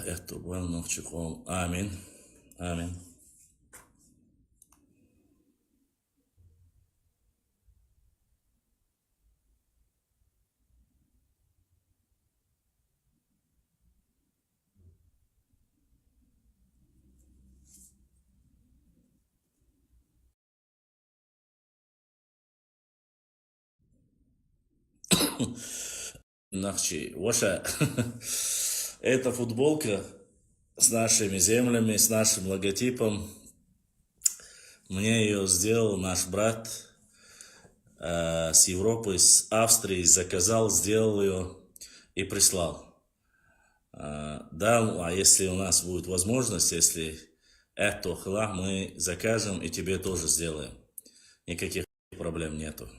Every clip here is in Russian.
эту волновчику. Аминь. Аминь. Нахчи, Ваша, эта футболка с нашими землями, с нашим логотипом, мне ее сделал наш брат с Европы, с Австрии, заказал, сделал ее и прислал. Да, а если у нас будет возможность, если это хла, мы закажем и тебе тоже сделаем. Никаких проблем нету.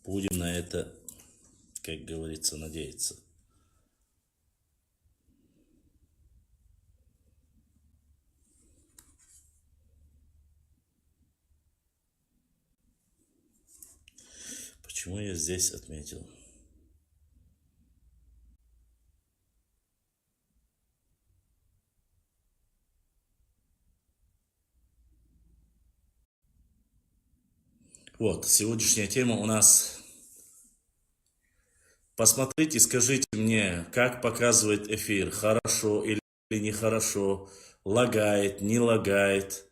Будем на это, как говорится, надеяться. Почему я здесь отметил? Вот, сегодняшняя тема у нас. Посмотрите, скажите мне, как показывает эфир, хорошо или нехорошо, лагает, не лагает.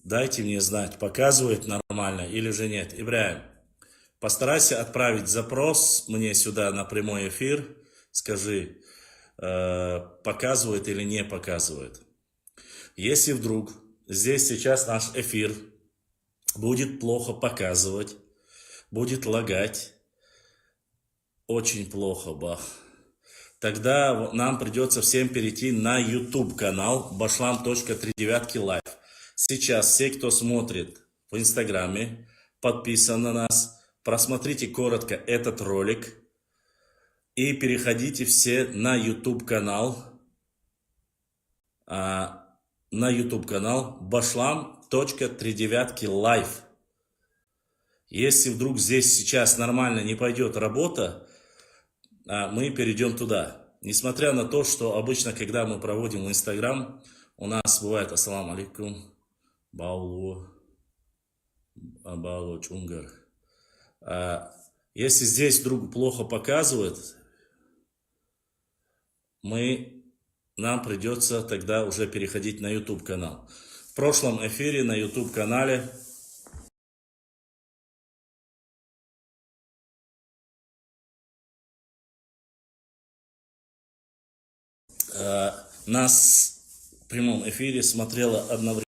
Дайте мне знать, показывает нормально или же нет. Ибраим, постарайся отправить запрос мне сюда на прямой эфир. Скажи, показывает или не показывает. Если вдруг здесь сейчас наш эфир будет плохо показывать, будет лагать, очень плохо, бах, тогда нам придется всем перейти на YouTube канал bashlam.39live. Сейчас все, кто смотрит в Инстаграме, подписан на нас, просмотрите коротко этот ролик и переходите все на YouTube канал, bashlam.39live. Если вдруг здесь сейчас нормально не пойдет работа, мы перейдем туда. Несмотря на то, что обычно, когда мы проводим Инстаграм, у нас бывает ассаламу алейкум, баулу, чунгар. Если здесь вдруг плохо показывает, нам придется тогда уже переходить на YouTube канал. В прошлом эфире на YouTube канале нас в прямом эфире смотрело одновременно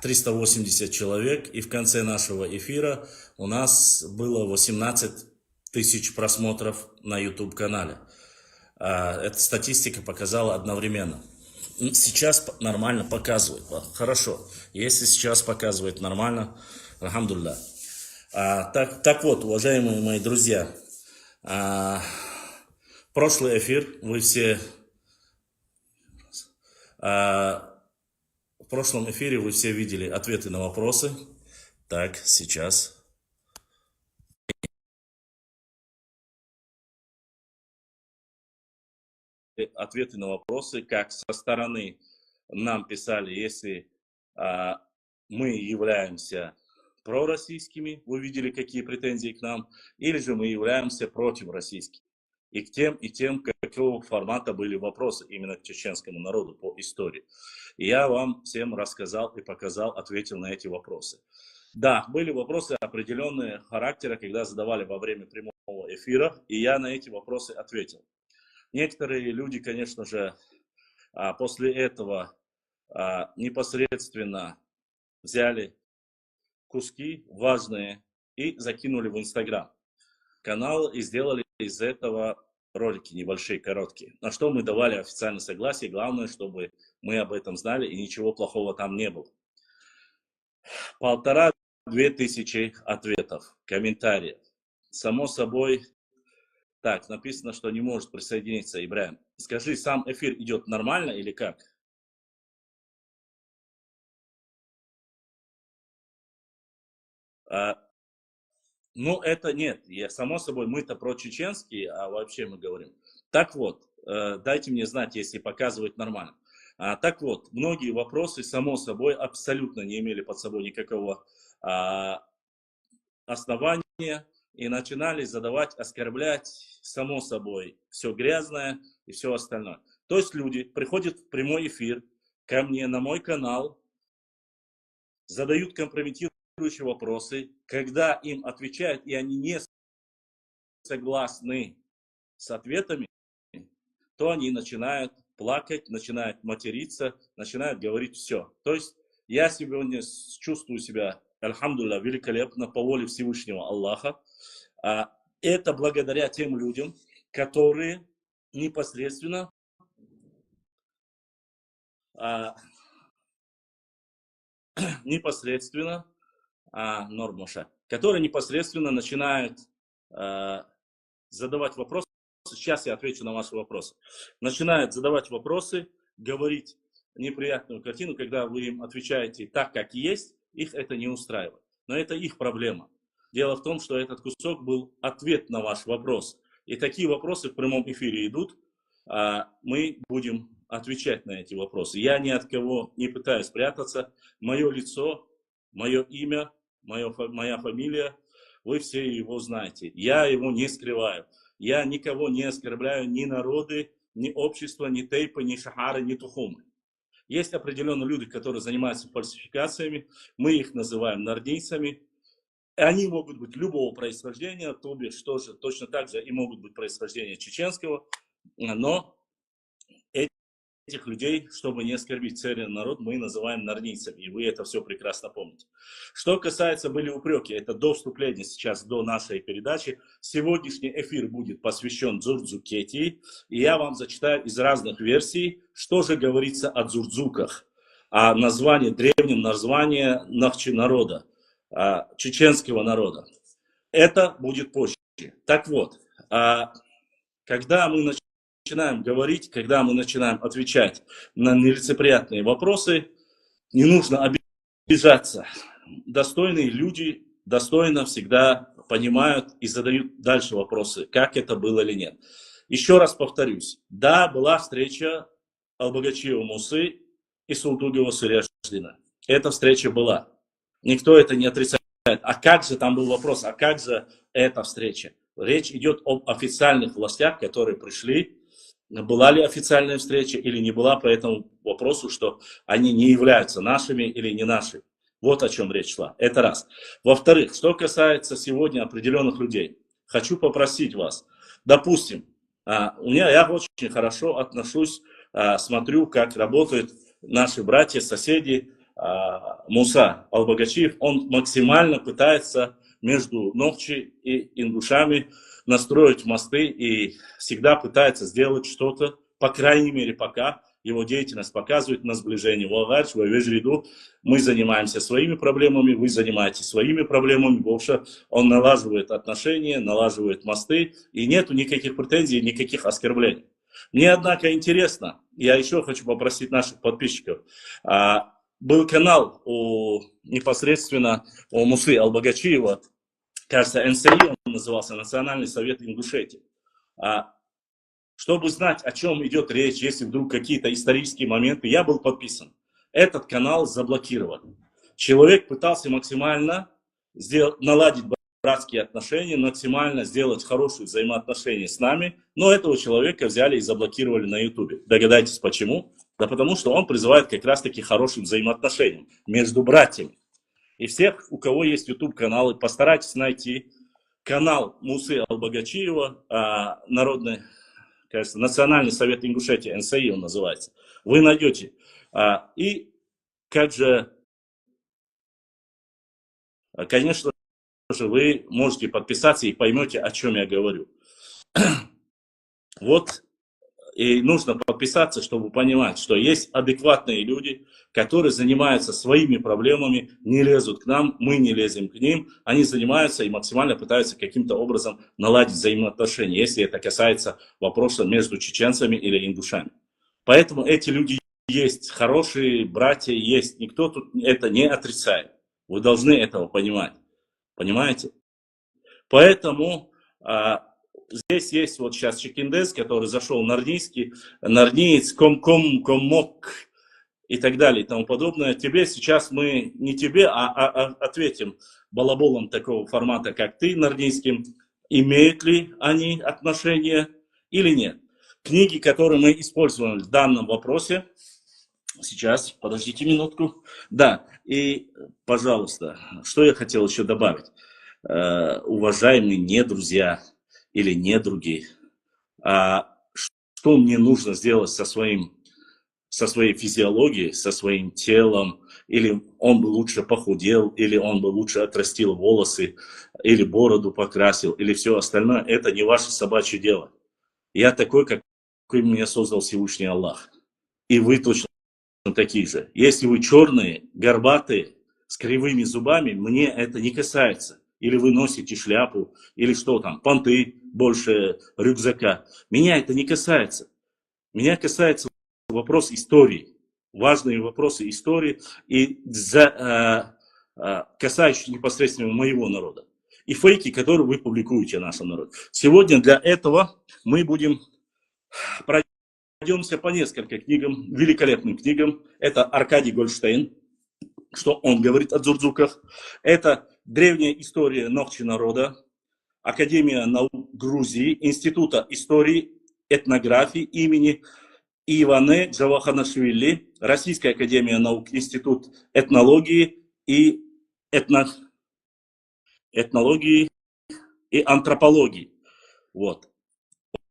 380 человек, и в конце нашего эфира у нас было 18 тысяч просмотров на YouTube канале. Эта статистика показала одновременно. Сейчас нормально показывает. Хорошо. Если сейчас показывает нормально, алхамдулилля. Так вот, уважаемые мои друзья, прошлый эфир вы все... В прошлом эфире вы все видели ответы на вопросы. Так, сейчас. Ответы на вопросы, как со стороны нам писали, если мы являемся пророссийскими, вы видели, какие претензии к нам, или же мы являемся противороссийскими. И к тем, какого формата были вопросы именно к чеченскому народу по истории. И я вам всем рассказал и показал, ответил на эти вопросы. Да, были вопросы определенные характера, когда задавали во время прямого эфира, и я на эти вопросы ответил. Некоторые люди, конечно же, после этого непосредственно взяли куски важные и закинули в Инстаграм канал и сделали из этого ролики небольшие, короткие. На что мы давали официальное согласие. Главное, чтобы мы об этом знали и ничего плохого там не было. 2000 ответов, комментариев. Само собой, так, написано, что не может присоединиться Ибрахим. Скажи, сам эфир идет нормально или как? Ну, это нет. Само собой, мы-то про чеченский, а вообще мы говорим. Так вот, дайте мне знать, если показывает нормально. Так вот, многие вопросы, само собой, абсолютно не имели под собой никакого основания и начинали задавать, оскорблять, само собой, все грязное и все остальное. То есть люди приходят в прямой эфир ко мне на мой канал, задают компрометирующие вопросы, когда им отвечают, и они не согласны с ответами, то они начинают плакать, начинают материться, начинают говорить все. То есть я сегодня чувствую себя, альхамдулилля, великолепно по воле Всевышнего Аллаха. Это благодаря тем людям, которые непосредственно которые непосредственно начинают задавать вопросы. Сейчас я отвечу на ваши вопросы. Начинают задавать вопросы, говорить неприятную картину, когда вы им отвечаете так, как есть, их это не устраивает. Но это их проблема. Дело в том, что этот кусок был ответ на ваш вопрос. И такие вопросы в прямом эфире идут. Мы будем отвечать на эти вопросы. Я ни от кого не пытаюсь прятаться. Мое лицо, мое имя, моя фамилия, вы все его знаете. Я его не скрываю. Я никого не оскорбляю, ни народы, ни общество, ни тейпы, ни шахары, ни тухумы. Есть определенные люди, которые занимаются фальсификациями. Мы их называем нардийцами. Они могут быть любого происхождения, то бишь тоже точно так же и могут быть происхождения чеченского. Но этих людей, чтобы не оскорбить царя народ, мы называем нардийцами. И вы это все прекрасно помните. Что касается, были упреки, это до вступления сейчас, до нашей передачи. Сегодняшний эфир будет посвящен Дзурдзукетии. И я вам зачитаю из разных версий, что же говорится о дзурдзуках. О названии, древнем названии нахчи народа, чеченского народа. Это будет позже. Так вот, когда мы начинаем говорить, когда мы начинаем отвечать на нелицеприятные вопросы, не нужно обижаться. Достойные люди достойно всегда понимают и задают дальше вопросы, как это было или нет. Еще раз повторюсь. Да, была встреча Албогачиева Мусы и Султугова Суряждина. Эта встреча была. Никто это не отрицает. А как же, там был вопрос, а как же эта встреча? Речь идет об официальных властях, которые пришли. Была ли официальная встреча или не была по этому вопросу, что они не являются нашими или не нашими. Вот о чем речь шла. Это раз. Во-вторых, что касается сегодня определенных людей. Хочу попросить вас. Допустим, я очень хорошо отношусь, смотрю, как работают наши братья, соседи. Муса Албогачиев, он максимально пытается между Нохчи и ингушами настроить мосты и всегда пытается сделать что-то, по крайней мере пока его деятельность показывает на сближение. Мы занимаемся своими проблемами, вы занимаетесь своими проблемами. В общем, он налаживает отношения, налаживает мосты, и нету никаких претензий, никаких оскорблений. Мне, однако, интересно, я еще хочу попросить наших подписчиков. Был канал непосредственно у Мусы Албогачиева, кажется, НСИ он назывался, Национальный совет Ингушетии. Чтобы знать, о чем идет речь, если вдруг какие-то исторические моменты, я был подписан. Этот канал заблокирован. Человек пытался максимально наладить братские отношения, максимально сделать хорошие взаимоотношения с нами, но этого человека взяли и заблокировали на YouTube. Догадайтесь, почему? Да потому что он призывает как раз-таки хорошим взаимоотношениям между братьями. И всех, у кого есть YouTube-каналы, постарайтесь найти канал Мусы Албогачиева, кажется, Национальный совет Ингушетии, НСИ он называется. Вы найдете. И как же, конечно же, вы можете подписаться и поймете, о чем я говорю. Вот И нужно подписаться, чтобы понимать, что есть адекватные люди, которые занимаются своими проблемами, не лезут к нам, мы не лезем к ним. Они занимаются и максимально пытаются каким-то образом наладить взаимоотношения, если это касается вопроса между чеченцами или ингушами. Поэтому эти люди есть, хорошие братья есть, никто тут это не отрицает. Вы должны этого понимать. Понимаете? Поэтому здесь есть вот сейчас Чекиндес, который зашел нордийский, нордиец, комок и так далее и тому подобное. Тебе сейчас мы, не тебе, ответим балаболом такого формата, как ты, нордийским, имеют ли они отношения или нет. Книги, которые мы используем в данном вопросе, сейчас, подождите минутку. Да, и, пожалуйста, что я хотел еще добавить. Уважаемые не друзья или недруги, что мне нужно сделать со своей физиологией, со своим телом, или он бы лучше похудел, или он бы лучше отрастил волосы, или бороду покрасил, или все остальное, это не ваше собачье дело. Я такой, какой меня создал Всевышний Аллах. И вы точно такие же. Если вы черные, горбатые, с кривыми зубами, мне это не касается. Или вы носите шляпу, или что там, понты больше рюкзака. Меня это не касается. Меня касается вопрос истории. Важные вопросы истории, и касающиеся непосредственно моего народа. И фейки, которые вы публикуете о нашем народе. Сегодня для этого мы пройдемся по нескольким книгам, великолепным книгам. Это Аркадий Гольштейн, что он говорит о дзурдзуках. Это древняя история Нохчи народа, Академия наук Грузии, Института истории, этнографии имени Иване Джаваханашвили, Российская академия наук, Институт этнологии и этнологии и антропологии. Вот.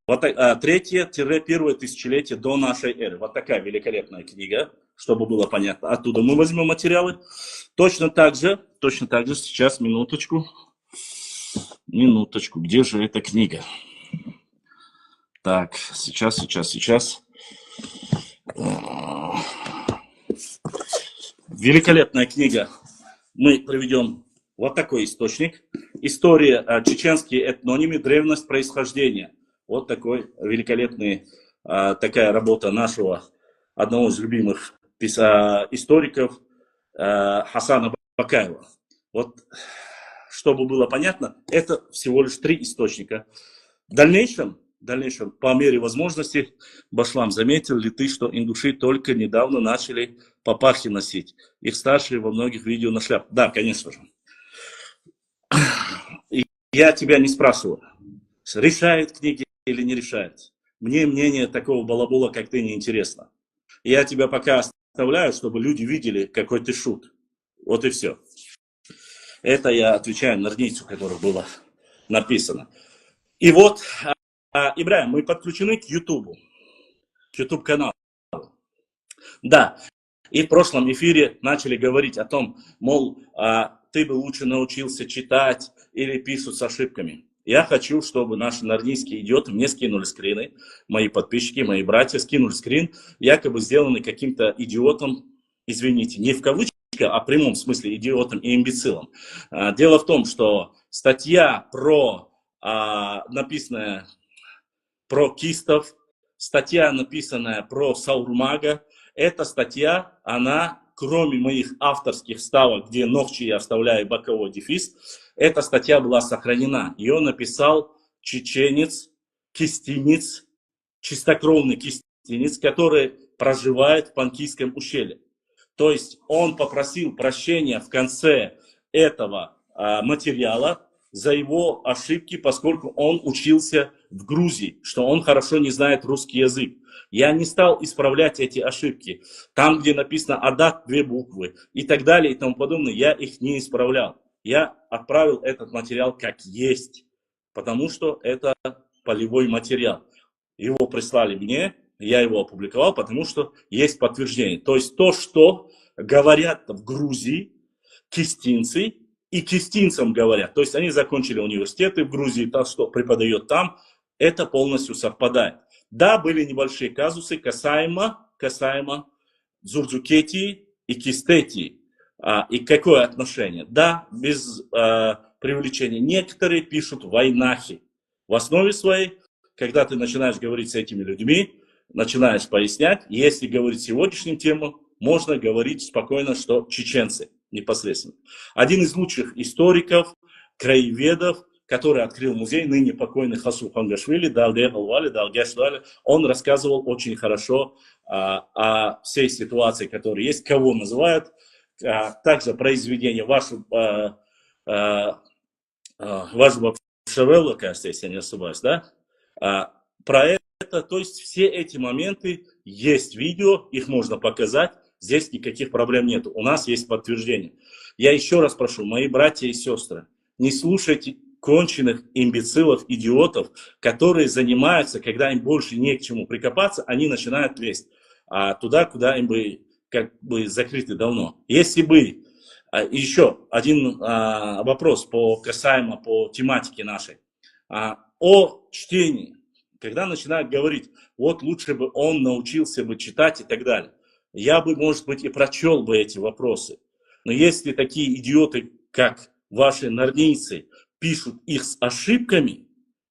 Третье-первое тысячелетие до нашей эры. Вот такая великолепная книга, чтобы было понятно. Оттуда мы возьмем материалы. Точно так же, сейчас, минуточку, где же эта книга? Так, сейчас. Великолепная книга. Мы приведем вот такой источник. История, чеченские этнонимы, древность происхождения. Вот такой великолепный, такая работа нашего одного из любимых историков Хасана Бакаева. Вот, чтобы было понятно, это всего лишь 3 источника. В дальнейшем, по мере возможности, Башлам, заметил ли ты, что ингуши только недавно начали папахи носить? Их старшие во многих видео на шляп. Да, конечно же. И я тебя не спрашиваю, решает книги или не решает. Мне мнение такого балабола, как ты, не интересно. Я тебя пока оставляю, чтобы люди видели, какой ты шут. Вот и все. Это я отвечаю нордийцу, которое было написано. И вот, Ибрахим, мы подключены к Ютубу, к Ютуб-каналу. Да, и в прошлом эфире начали говорить о том, мол, ты бы лучше научился читать или пишут с ошибками. Я хочу, чтобы наши нордийские идиоты мне скинули скрины, мои подписчики, мои братья скинули скрин, якобы сделанный каким-то идиотом, извините, не в кавычках, а в прямом смысле идиотом и имбецилом. Дело в том, что статья написанная про кистов, статья, написанная про Саурмага, эта статья, она, кроме моих авторских вставок, где Нохчи я вставляю боковой дефис, эта статья была сохранена. Ее написал чеченец, кистинец, чистокровный кистинец, который проживает в Панкийском ущелье. То есть он попросил прощения в конце этого материала за его ошибки, поскольку он учился в Грузии, что он хорошо не знает русский язык. Я не стал исправлять эти ошибки. Там, где написано «адат» 2 буквы и так далее и тому подобное, я их не исправлял. Я отправил этот материал как есть, потому что это полевой материал. Его прислали мне, я его опубликовал, потому что есть подтверждение. То есть то, что говорят в Грузии кистинцы, и кистинцам говорят. То есть они закончили университеты в Грузии, то, что преподает там, это полностью совпадает. Да, были небольшие казусы касаемо Дзурджукетии и Кистетии. И какое отношение? Да, без привлечения. Некоторые пишут войнахи. В основе своей, когда ты начинаешь говорить с этими людьми, начинаешь пояснять, если говорить сегодняшним темам, можно говорить спокойно, что чеченцы непосредственно. Один из лучших историков, краеведов, который открыл музей, ныне покойный Хасу Хангашвили, Далгешвали, он рассказывал очень хорошо о всей ситуации, которая есть, кого называют. Также произведение вашего Шевелла, кажется, если я не ошибаюсь, да? Про это, то есть все эти моменты есть видео, их можно показать, здесь никаких проблем нет. У нас есть подтверждение. Я еще раз прошу, мои братья и сестры, не слушайте конченых имбецилов, идиотов, которые занимаются, когда им больше не к чему прикопаться, они начинают лезть туда, куда им бы как бы закрыты давно. Если бы еще один вопрос касаемо по тематике нашей. О чтении. Когда начинают говорить, вот лучше бы он научился бы читать и так далее. Я бы, может быть, и прочел бы эти вопросы. Но если такие идиоты, как ваши норнийцы, пишут их с ошибками,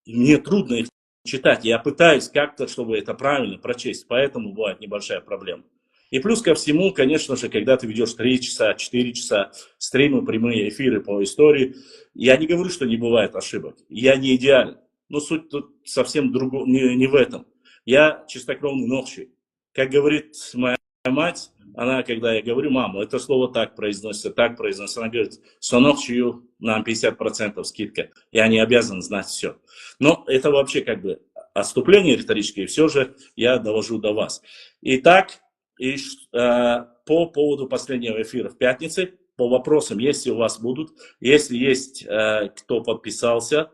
мне трудно их читать. Я пытаюсь как-то, чтобы это правильно прочесть. Поэтому бывает небольшая проблема. И плюс ко всему, конечно же, когда ты ведешь 3 часа, 4 часа стримы, прямые эфиры по истории, я не говорю, что не бывает ошибок. Я не идеален. Но суть тут совсем не в этом. Я чистокровный нохчий. Как говорит моя мать, она, когда я говорю, мама, это слово так произносится, она говорит, что нохчию нам 50% скидка. Я не обязан знать все. Но это вообще как бы отступление риторическое, все же я довожу до вас. Итак, по поводу последнего эфира в пятнице, по вопросам, если у вас будут, если есть кто подписался,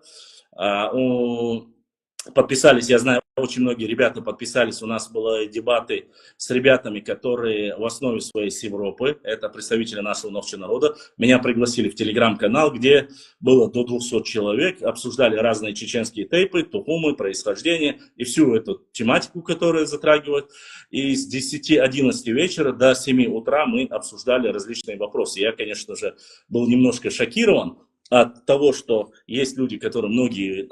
подписались, я знаю, очень многие ребята подписались, у нас были дебаты с ребятами, которые в основе своей с Европы, это представители нашего нового народа. Меня пригласили в телеграм-канал, где было до 200 человек, обсуждали разные чеченские тейпы, тухумы, происхождение и всю эту тематику, которую затрагивают. И с 10-11 вечера до 7 утра мы обсуждали различные вопросы. Я, конечно же, был немножко шокирован от того, что есть люди, которые многие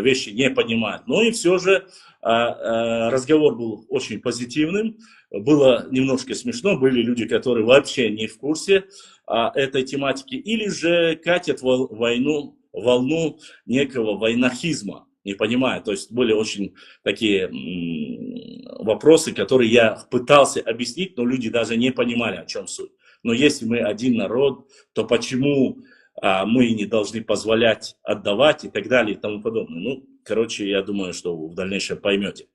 вещи не понимают. Но и все же разговор был очень позитивным, было немножко смешно, были люди, которые вообще не в курсе этой тематики, или же катят волну некого войнахизма, не понимая. То есть были очень такие вопросы, которые я пытался объяснить, но люди даже не понимали, о чем суть. Но если мы один народ, то почему мы не должны позволять отдавать и так далее и тому подобное. Ну, короче, я думаю, что в дальнейшем поймете.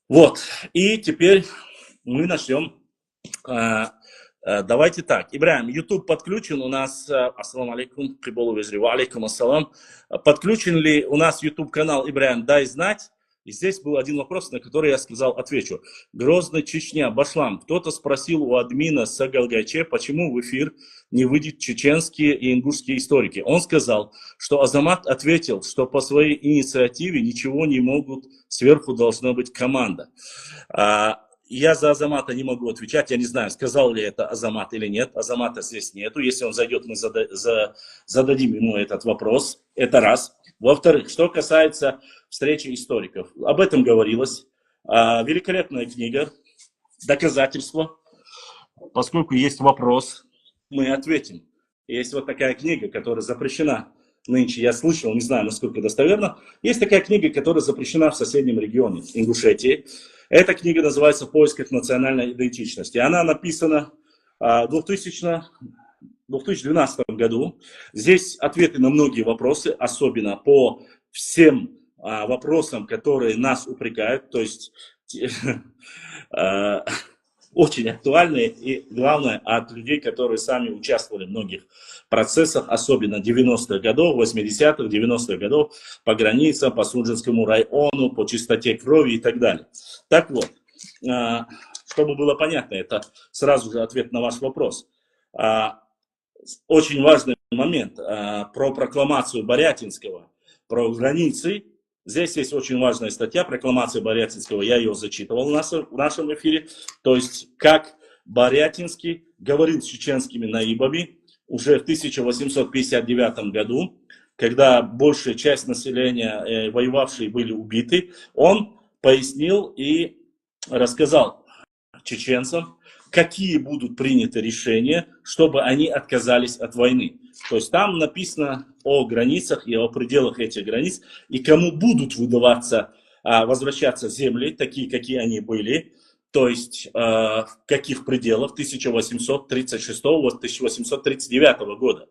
Вот, и теперь мы начнем. Давайте так. Ибрахим, YouTube подключен у нас. Ассаламу алейкум, приболу везри, алейкум ассалам. Подключен ли у нас YouTube канал, Ибрахим, дай знать. И здесь был один вопрос, на который я сказал, отвечу. Грозный, Чечня, Башлам. Кто-то спросил у админа Сагалгайче, почему в эфир не выйдут чеченские и ингушские историки. Он сказал, что Азамат ответил, что по своей инициативе ничего не могут, сверху должна быть команда. Я за Азамата не могу отвечать, я не знаю, сказал ли это Азамат или нет. Азамата здесь нету. Если он зайдет, мы зададим ему этот вопрос. Это раз. Во-вторых, что касается встречи историков. Об этом говорилось. Великолепная книга, доказательства. Поскольку есть вопрос, мы ответим. Есть вот такая книга, которая запрещена нынче. Я слышал, не знаю, насколько достоверно. Есть такая книга, которая запрещена в соседнем регионе, Ингушетии. Эта книга называется «В поисках национальной идентичности». Она написана в 2012 году. Здесь ответы на многие вопросы, особенно по всем вопросам, которые нас упрекают. То есть очень актуальные и, главное, от людей, которые сами участвовали в многих процессах, особенно 90-х годов, 80-х, 90-х годов, по границам, по Суджинскому району, по чистоте крови и так далее. Так вот, чтобы было понятно, это сразу же ответ на ваш вопрос. Очень важный момент про прокламацию Борятинского, про границы. Здесь есть очень важная статья, прокламация Борятинского, я ее зачитывал в нашем эфире. То есть, как Борятинский говорил с чеченскими наибами уже в 1859 году, когда большая часть населения, воевавшие, были убиты, он пояснил и рассказал чеченцам, какие будут приняты решения, чтобы они отказались от войны. То есть там написано о границах и о пределах этих границ, и кому будут выдаваться, возвращаться земли, такие, какие они были, то есть в каких пределах 1836-1839 года,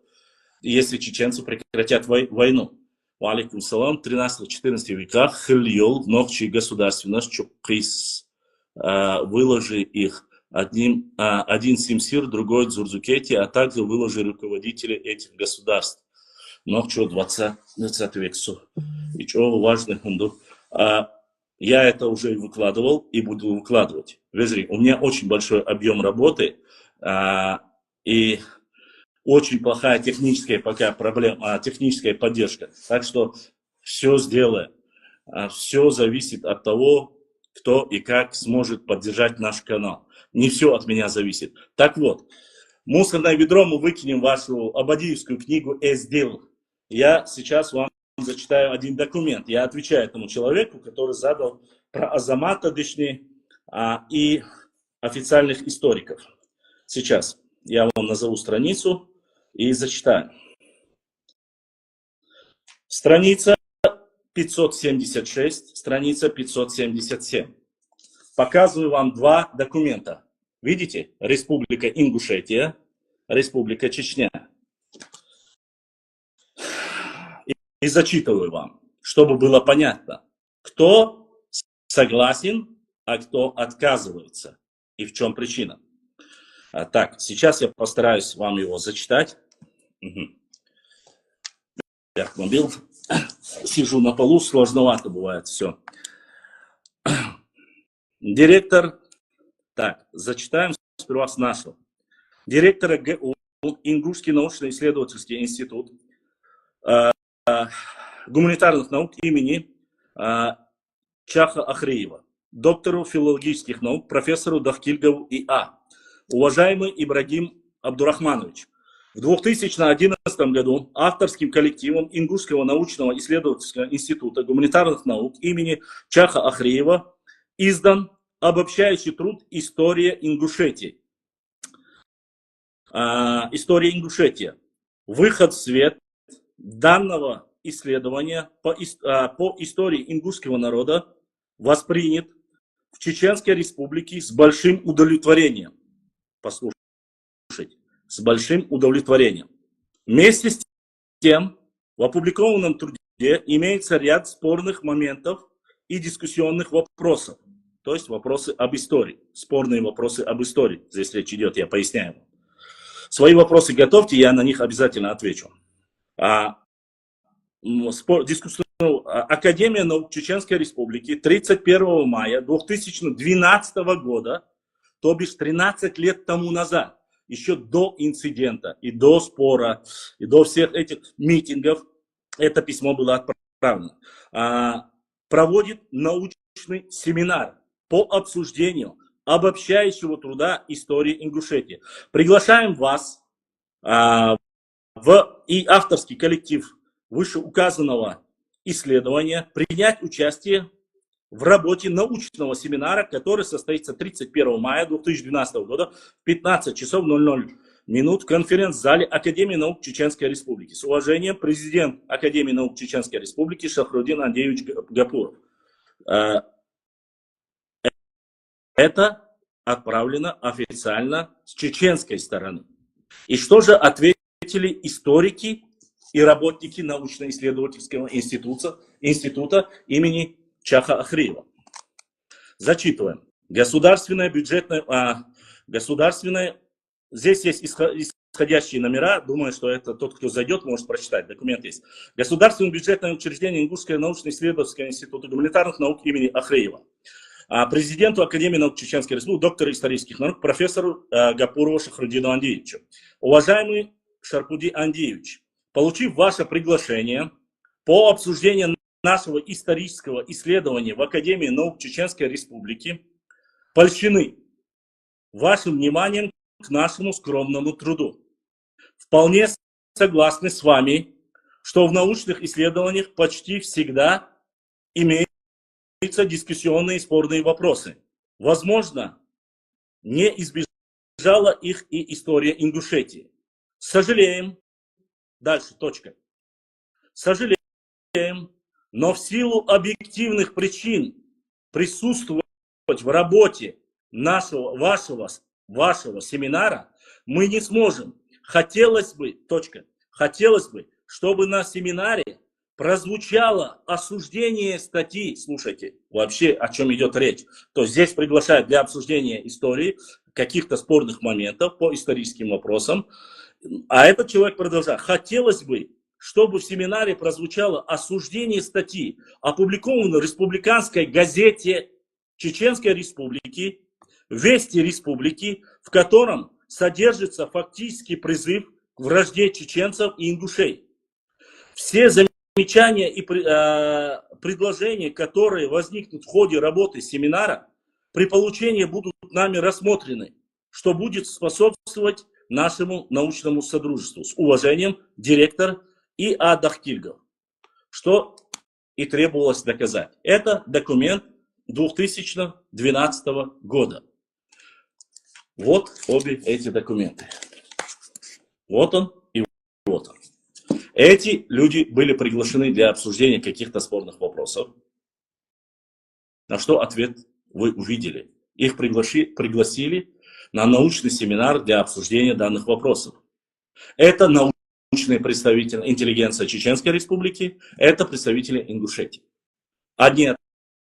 если чеченцы прекратят войну. Алейкум салам, 13-14 веках хильол в ногчи государственность чукис, выложи их. Один Симсир, другой Дзурзукети, а также выложили руководители этих государств. Но что 20 век. И что важно, я это уже выкладывал и буду выкладывать. Вежри, у меня очень большой объем работы и очень плохая техническая пока проблема, техническая поддержка. Так что все сделаем. Все зависит от того, кто и как сможет поддержать наш канал. Не все от меня зависит. Так вот, мусорное ведро мы выкинем вашу абадиевскую книгу «Эздил». Я сейчас вам зачитаю один документ. Я отвечаю этому человеку, который задал про Азамата Дышни и официальных историков. Сейчас я вам назову страницу и зачитаю. Страница 576, страница 577. Показываю вам два документа. Видите? Республика Ингушетия, Республика Чечня. И зачитываю вам, чтобы было понятно, кто согласен, а кто отказывается. И в чем причина. Так, сейчас я постараюсь вам его зачитать. Я мобил. Сижу на полу, сложновато бывает все. Директор, так, зачитаем сперва с нашего. Директора ГУ, Ингушский научно-исследовательский институт гуманитарных наук имени Чаха Ахриева, доктору филологических наук, профессору Давкильгову И.А. Уважаемый Ибрагим Абдурахманович, в 2011 году авторским коллективом Ингушского научного исследовательского института гуманитарных наук имени Чаха Ахриева издан обобщающий труд «История Ингушетии». История Ингушетии. Выход в свет данного исследования по истории ингушского народа воспринят в Чеченской Республике с большим удовлетворением. Послушайте, с большим удовлетворением. Вместе с тем, в опубликованном труде имеется ряд спорных моментов и дискуссионных вопросов. То есть вопросы об истории. Спорные вопросы об истории. Здесь речь идет, я поясняю. Свои вопросы готовьте, я на них обязательно отвечу. Академия наук Чеченской Республики 31 мая 2012 года, то бишь 13 лет тому назад, еще до инцидента, и до спора, и до всех этих митингов, это письмо было отправлено, проводит научный семинар по обсуждению обобщающего труда истории Ингушетии. Приглашаем вас и авторский коллектив вышеуказанного исследования принять участие в работе научного семинара, который состоится 31 мая 2012 года в 15 часов 00 минут в конференц-зале Академии наук Чеченской Республики. С уважением, президент Академии наук Чеченской Республики Шахрудин Андреевич Гапуров. Это отправлено официально с чеченской стороны. И что же ответили историки и работники научно-исследовательского института имени Чаха Ахриева? Зачитываем. Здесь есть исходящие номера, думаю, что это тот, кто зайдет, может прочитать, документ есть. Государственное бюджетное учреждение Ингушского научно-исследовательского института гуманитарных наук имени Ахриева. Президенту Академии наук Чеченской Республики, доктору исторических наук, профессору Гапурову Шахрудину Андреевичу. Уважаемый Шарпуди Андреевич, получив ваше приглашение по обсуждению нашего исторического исследования в Академии наук Чеченской Республики польщены вашим вниманием к нашему скромному труду. Вполне согласны с вами, что в научных исследованиях почти всегда имеются дискуссионные спорные вопросы. Возможно, не избежала их и история Ингушетии. Сожалеем, дальше точка. Сожалеем, но в силу объективных причин присутствовать в работе вашего семинара мы не сможем. Хотелось бы, чтобы на семинаре прозвучало осуждение статьи. Слушайте, вообще о чем идет речь. То есть здесь приглашают для обсуждения истории, каких-то спорных моментов по историческим вопросам. А этот человек продолжает. Хотелось бы, чтобы в семинаре прозвучало осуждение статьи, опубликованной в республиканской газете Чеченской Республики, Вести Республики, в котором содержится фактический призыв к вражде чеченцев и ингушей. Все замечания и предложения, которые возникнут в ходе работы семинара, при получении будут нами рассмотрены, что будет способствовать нашему научному сотрудничеству. С уважением, директор И.А. Дахтильгов. Что и требовалось доказать. Это документ 2012 года. Вот обе эти документы. Вот он и вот он. Эти люди были приглашены для обсуждения каких-то спорных вопросов. На что ответ вы увидели. Их пригласили на научный семинар для обсуждения данных вопросов. Это научные представители интеллигенции Чеченской Республики, это представители Ингушетии. Одни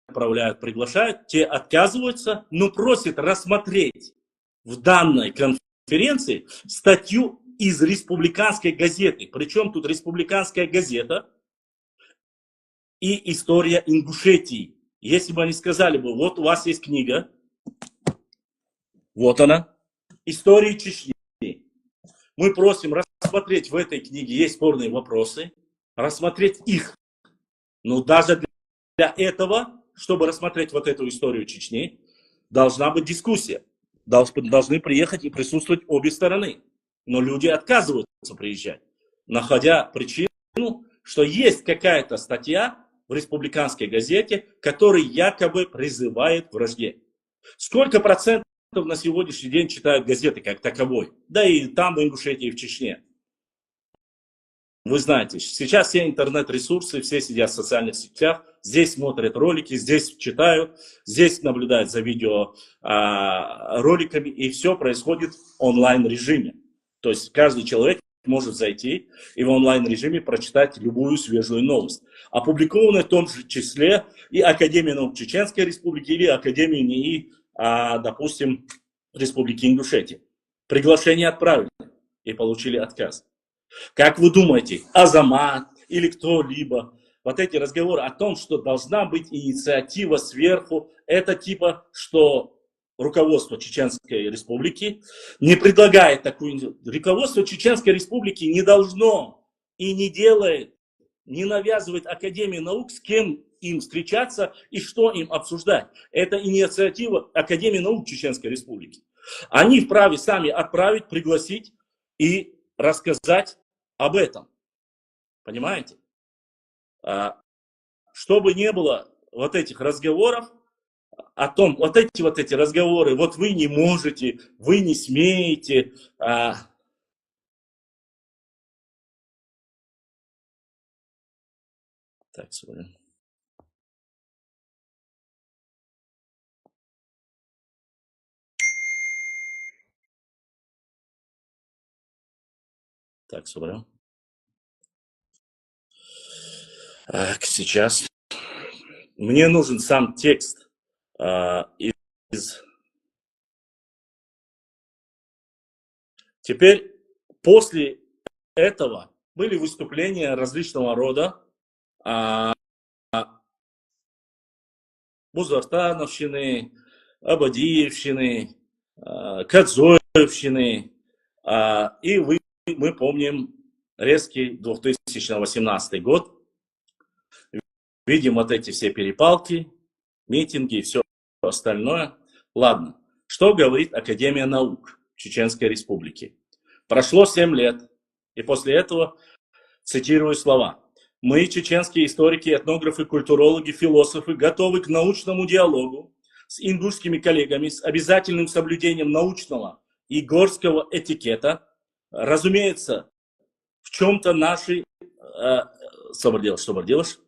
отправляют, приглашают, те отказываются, но просят рассмотреть в данной конференции статью из республиканской газеты. Причем тут республиканская газета и история Ингушетии. Если бы они сказали бы, вот у вас есть книга, вот она, история Чечни. Мы просим рассмотреть в этой книге, есть спорные вопросы, рассмотреть их. Но даже для этого, чтобы рассмотреть вот эту историю Чечни, должна быть дискуссия. Должны приехать и присутствовать обе стороны. Но люди отказываются приезжать, находя причину, что есть какая-то статья в республиканской газете, которая якобы призывает к вражде. Сколько процентов на сегодняшний день читают газеты как таковой? Да и там, в Ингушетии, и в Чечне. Вы знаете, сейчас все интернет-ресурсы, все сидят в социальных сетях, здесь смотрят ролики, здесь читают, здесь наблюдают за видеороликами, и все происходит в онлайн-режиме. То есть каждый человек может зайти и в онлайн-режиме прочитать любую свежую новость. Опубликованную в том же числе и Академия наук Чеченской Республики или Академия НИИ, допустим, Республики Ингушетия. Приглашение отправили и получили отказ. Как вы думаете, Азамат или кто-либо, вот эти разговоры о том, что должна быть инициатива сверху, это типа, что руководство Чеченской Республики не предлагает такую... Руководство Чеченской Республики не должно и не делает, не навязывает Академии наук, с кем им встречаться и что им обсуждать. Это инициатива Академии наук Чеченской Республики. Они вправе сами отправить, пригласить и рассказать об этом. Понимаете? Чтобы не было вот этих разговоров о том, вот эти разговоры, вот вы не можете, вы не смеете. Так, смотрим. Так, смотрим. Сейчас. Мне нужен сам текст из... Теперь, после этого были выступления различного рода Бузартановщины, Абадиевщины, Кадзоевщины. И мы помним резкий 2018 год. видим вот эти все перепалки, митинги и все остальное. Ладно, что говорит Академия наук Чеченской Республики? Прошло 7 лет, и после этого цитирую слова. Мы, чеченские историки, этнографы, культурологи, философы, готовы к научному диалогу с ингушскими коллегами с обязательным соблюдением научного и горского этикета. Разумеется, в чем-то наши... Что делаешь?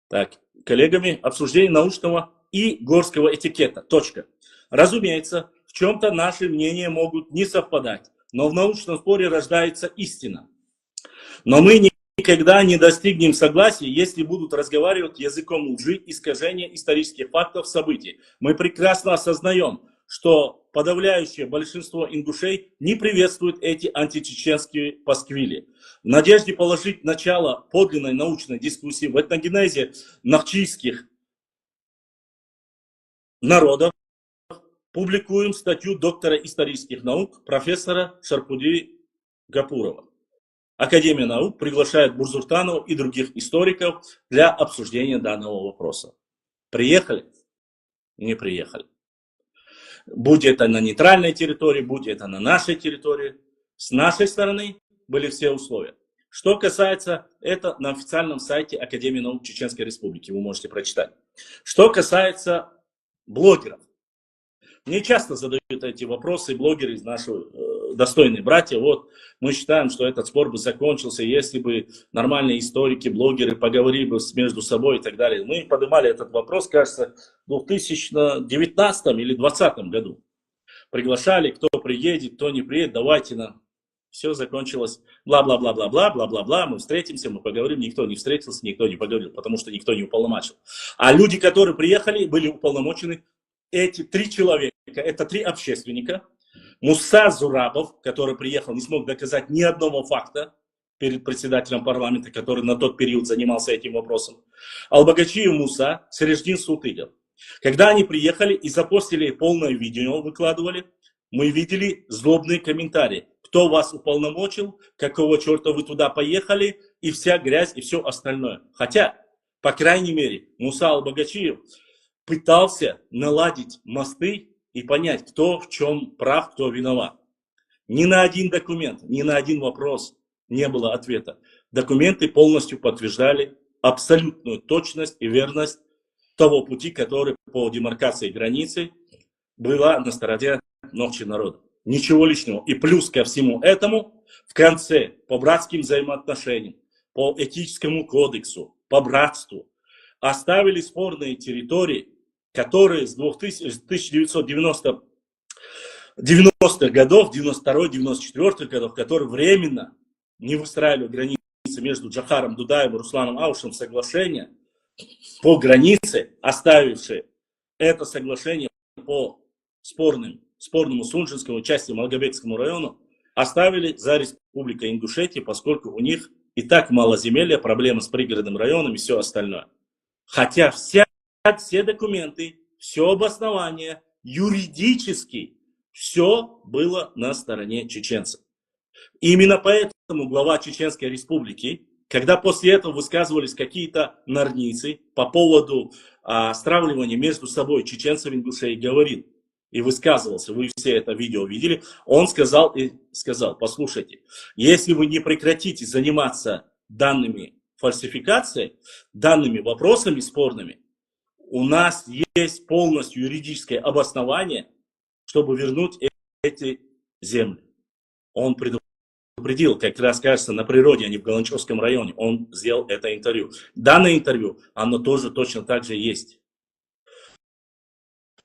Так, коллегами обсуждение научного и горского этикета. Точка. Разумеется, в чем-то наши мнения могут не совпадать, но в научном споре рождается истина. Но мы никогда не достигнем согласия, если будут разговаривать языком лжи, искажения исторических фактов, событий. Мы прекрасно осознаем, что подавляющее большинство ингушей не приветствует эти античеченские пасквили. В надежде положить начало подлинной научной дискуссии в этногенезе нахчийских народов, публикуем статью доктора исторических наук профессора Шарпуди Гапурова. Академия наук приглашает Бурзуртанову и других историков для обсуждения данного вопроса. Приехали? Не приехали. Будь это на нейтральной территории, будь это на нашей территории, с нашей стороны были все условия. Что касается, это на официальном сайте Академии наук Чеченской Республики, вы можете прочитать. Что касается блогеров. Мне часто задают эти вопросы блогеры, наши достойные братья. Вот мы считаем, что этот спор бы закончился, если бы нормальные историки, блогеры поговорили бы между собой и так далее. Мы поднимали этот вопрос, кажется, в 2019 или 2020 году. Приглашали, кто приедет, кто не приедет, давайте на... Все закончилось, бла-бла-бла-бла-бла, бла-бла-бла, мы встретимся, мы поговорим, никто не встретился, никто не поговорил, потому что никто не уполномочил. А люди, которые приехали, были уполномочены. Эти 3 человека, это 3 общественника. Муса Зурабов, который приехал, не смог доказать ни одного факта перед председателем парламента, который на тот период занимался этим вопросом. Албагачиев Муса, Сереждин Султыгов. Когда они приехали и запостили полное видео, выкладывали, мы видели злобные комментарии. Кто вас уполномочил, какого черта вы туда поехали, и вся грязь, и все остальное. Хотя, по крайней мере, Муса Албагачиев пытался наладить мосты и понять, кто в чем прав, кто виноват. Ни на один документ, ни на один вопрос не было ответа. Документы полностью подтверждали абсолютную точность и верность того пути, который по демаркации границы была на стороне ночи народа. Ничего лишнего. И плюс ко всему этому, в конце, по братским взаимоотношениям, по этическому кодексу, по братству, оставили спорные территории, которые с 1990-х годов, 92-94 годов, которые временно не выстраивали границы между Джахаром Дудаевым и Русланом Аушем соглашения по границе, оставившие это соглашение по спорному Сунжинскому, части Малгобекскому району, оставили за Республикой Ингушетия, поскольку у них и так мало земелья, проблемы с пригородным районом и все остальное. Хотя все документы, все обоснование, юридически, все было на стороне чеченцев. Именно поэтому глава Чеченской Республики, когда после этого высказывались какие-то норницы по поводу стравливания между собой чеченцев и ингушей, говорил и высказывался, вы все это видео видели, он сказал, послушайте, если вы не прекратите заниматься данными фальсификацией, данными вопросами спорными, у нас есть полностью юридическое обоснование, чтобы вернуть эти земли. Он предупредил, как раз кажется, на природе, а не в Галанчевском районе. Он сделал это интервью. Данное интервью, оно тоже точно так же есть.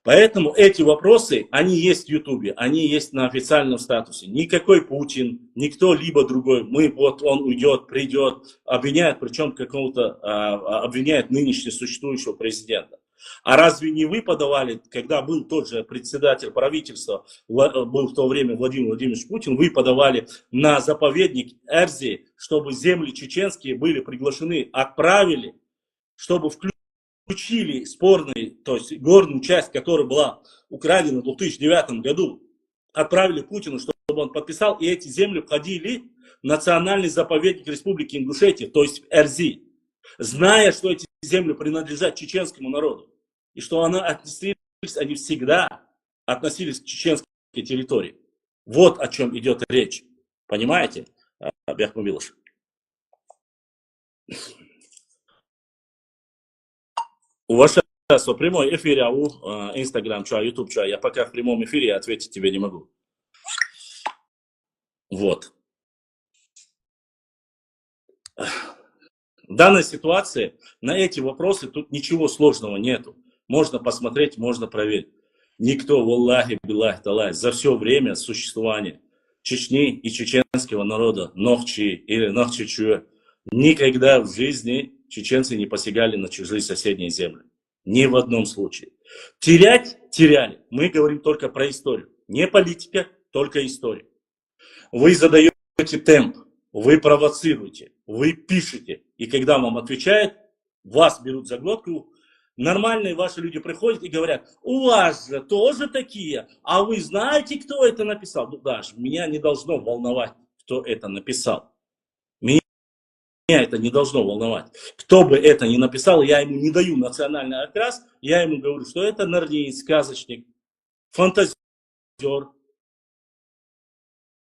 Поэтому эти вопросы, они есть в Ютубе, они есть на официальном статусе. Никакой Путин, никто либо другой, вот он уйдет, придет, обвиняет, причем обвиняет нынешнего существующего президента. А разве не вы подавали, когда был тот же председатель правительства, был в то время Владимир Владимирович Путин, вы подавали на заповедник Эрзи, чтобы земли чеченские были приглашены, отправили, чтобы включили спорную, то есть горную часть, которая была украдена в 2009 году, отправили Путину, чтобы он подписал, и эти земли входили в национальный заповедник Республики Ингушетия, то есть в Эрзи. зная, что эти земли принадлежат чеченскому народу, и что они всегда относились к чеченской территории. Вот о чем идет речь. Понимаете, Бяхмубилович? Уважаемый, в прямой эфире, Инстаграм, Ютуб, я пока в прямом эфире ответить тебе не могу. Вот. В данной ситуации на эти вопросы тут ничего сложного нету. Можно посмотреть, можно проверить. Никто, валлахи, биллахи, талай, за все время существования Чечни и чеченского народа, Нохчи или Нохчичуя, никогда в жизни чеченцы не посягали на чужие соседние земли. Ни в одном случае. Теряли. Мы говорим только про историю. Не политика, только история. Вы задаете темп, вы провоцируете, вы пишете. И когда вам отвечают, вас берут за глотку. Нормальные ваши люди приходят и говорят, у вас же тоже такие, а вы знаете, кто это написал? Ну даже меня не должно волновать, кто это написал. Меня это не должно волновать. Кто бы это ни написал, я ему не даю национальный окрас, я ему говорю, что это нарниец, сказочник, фантазер.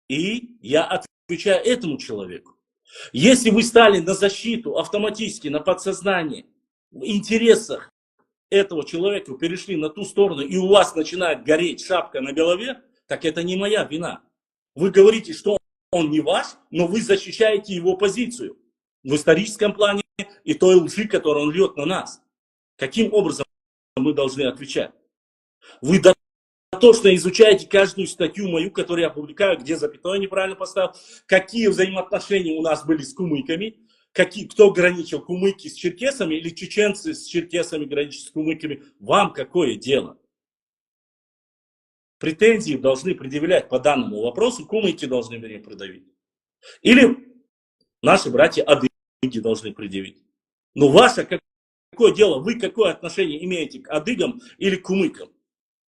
И я отвечаю этому человеку. Если вы стали на защиту автоматически, на подсознание, в интересах этого человека перешли на ту сторону, и у вас начинает гореть шапка на голове, так это не моя вина. Вы говорите, что он не ваш, но вы защищаете его позицию в историческом плане и той лжи, которую он льет на нас. Каким образом мы должны отвечать? Вы дотошно изучаете каждую статью мою, которую я публикую, где запятое неправильно поставил, какие взаимоотношения у нас были с кумыками, кто граничил кумыки с черкесами или чеченцы с черкесами граничат с кумыками. Вам какое дело? Претензии должны предъявлять по данному вопросу, кумыки должны мне предъявить. Или наши братья-адыги должны предъявить. Но ваше какое дело, вы какое отношение имеете к адыгам или к кумыкам?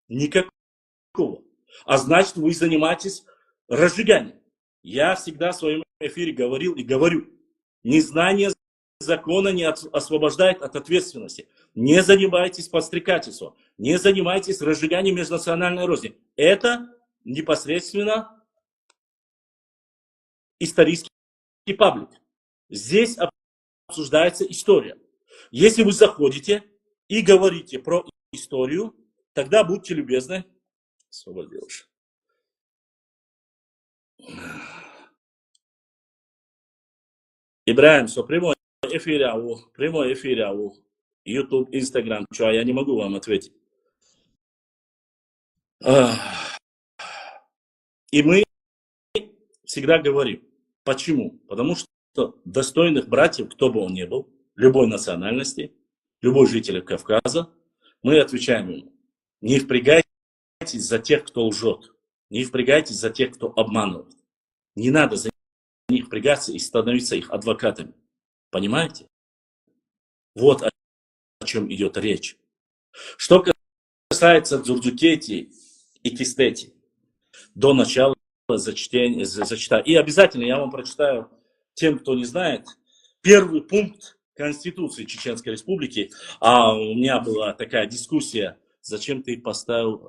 Никакого. А значит, вы занимаетесь разжиганием. Я всегда в своем эфире говорил и говорю, незнание закона не освобождает от ответственности. Не занимайтесь подстрекательством, не занимайтесь разжиганием межнациональной розни. Это непосредственно исторический паблик. Здесь обсуждается история. Если вы заходите и говорите про историю, тогда будьте любезны. Освободился. Ибраим, что прямой эфир, YouTube, Instagram, что я не могу вам ответить. И мы всегда говорим, почему? Потому что достойных братьев, кто бы он ни был, любой национальности, любой житель Кавказа, мы отвечаем ему, не впрягайтесь за тех, кто лжет, не впрягайтесь за тех, кто обманывает. Не надо за них впрягаться и становиться их адвокатами. Понимаете? Вот о чем идет речь. Что касается Дзурдукети и Кистети, до начала зачитаю. И обязательно я вам прочитаю, тем, кто не знает, первый пункт Конституции Чеченской Республики. А у меня была такая дискуссия, зачем ты поставил,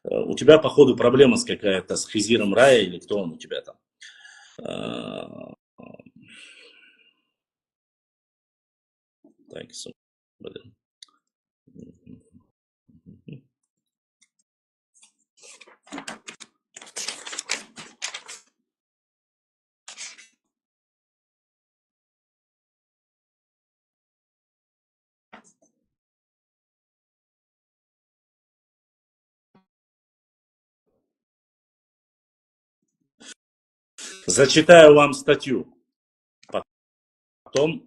у тебя, походу, проблема какая-то с Хизиром Рая, или кто он у тебя там. Так, зачитаю вам статью потом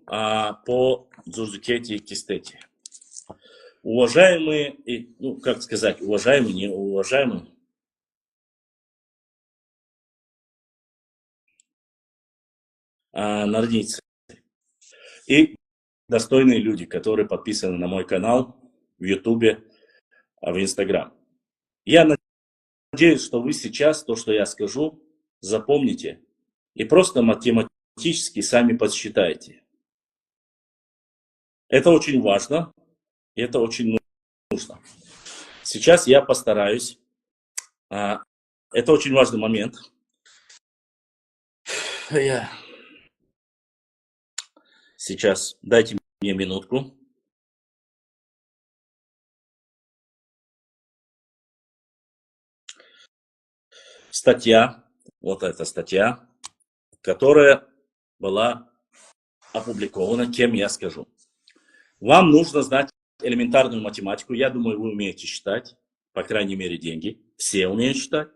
по Дзурдукете и Кистете. Уважаемые, как сказать, уважаемые, неуважаемые, нордийцы и достойные люди, которые подписаны на мой канал в Ютубе, в Инстаграм. Я надеюсь, что вы сейчас то, что я скажу, запомните и просто математически математически сами подсчитайте. Это очень важно, и это очень нужно. Сейчас я постараюсь. Это очень важный момент. Сейчас дайте мне минутку. Статья, вот эта статья, которая была опубликована, кем я скажу. Вам нужно знать элементарную математику. Я думаю, вы умеете считать, по крайней мере, деньги. Все умеют считать.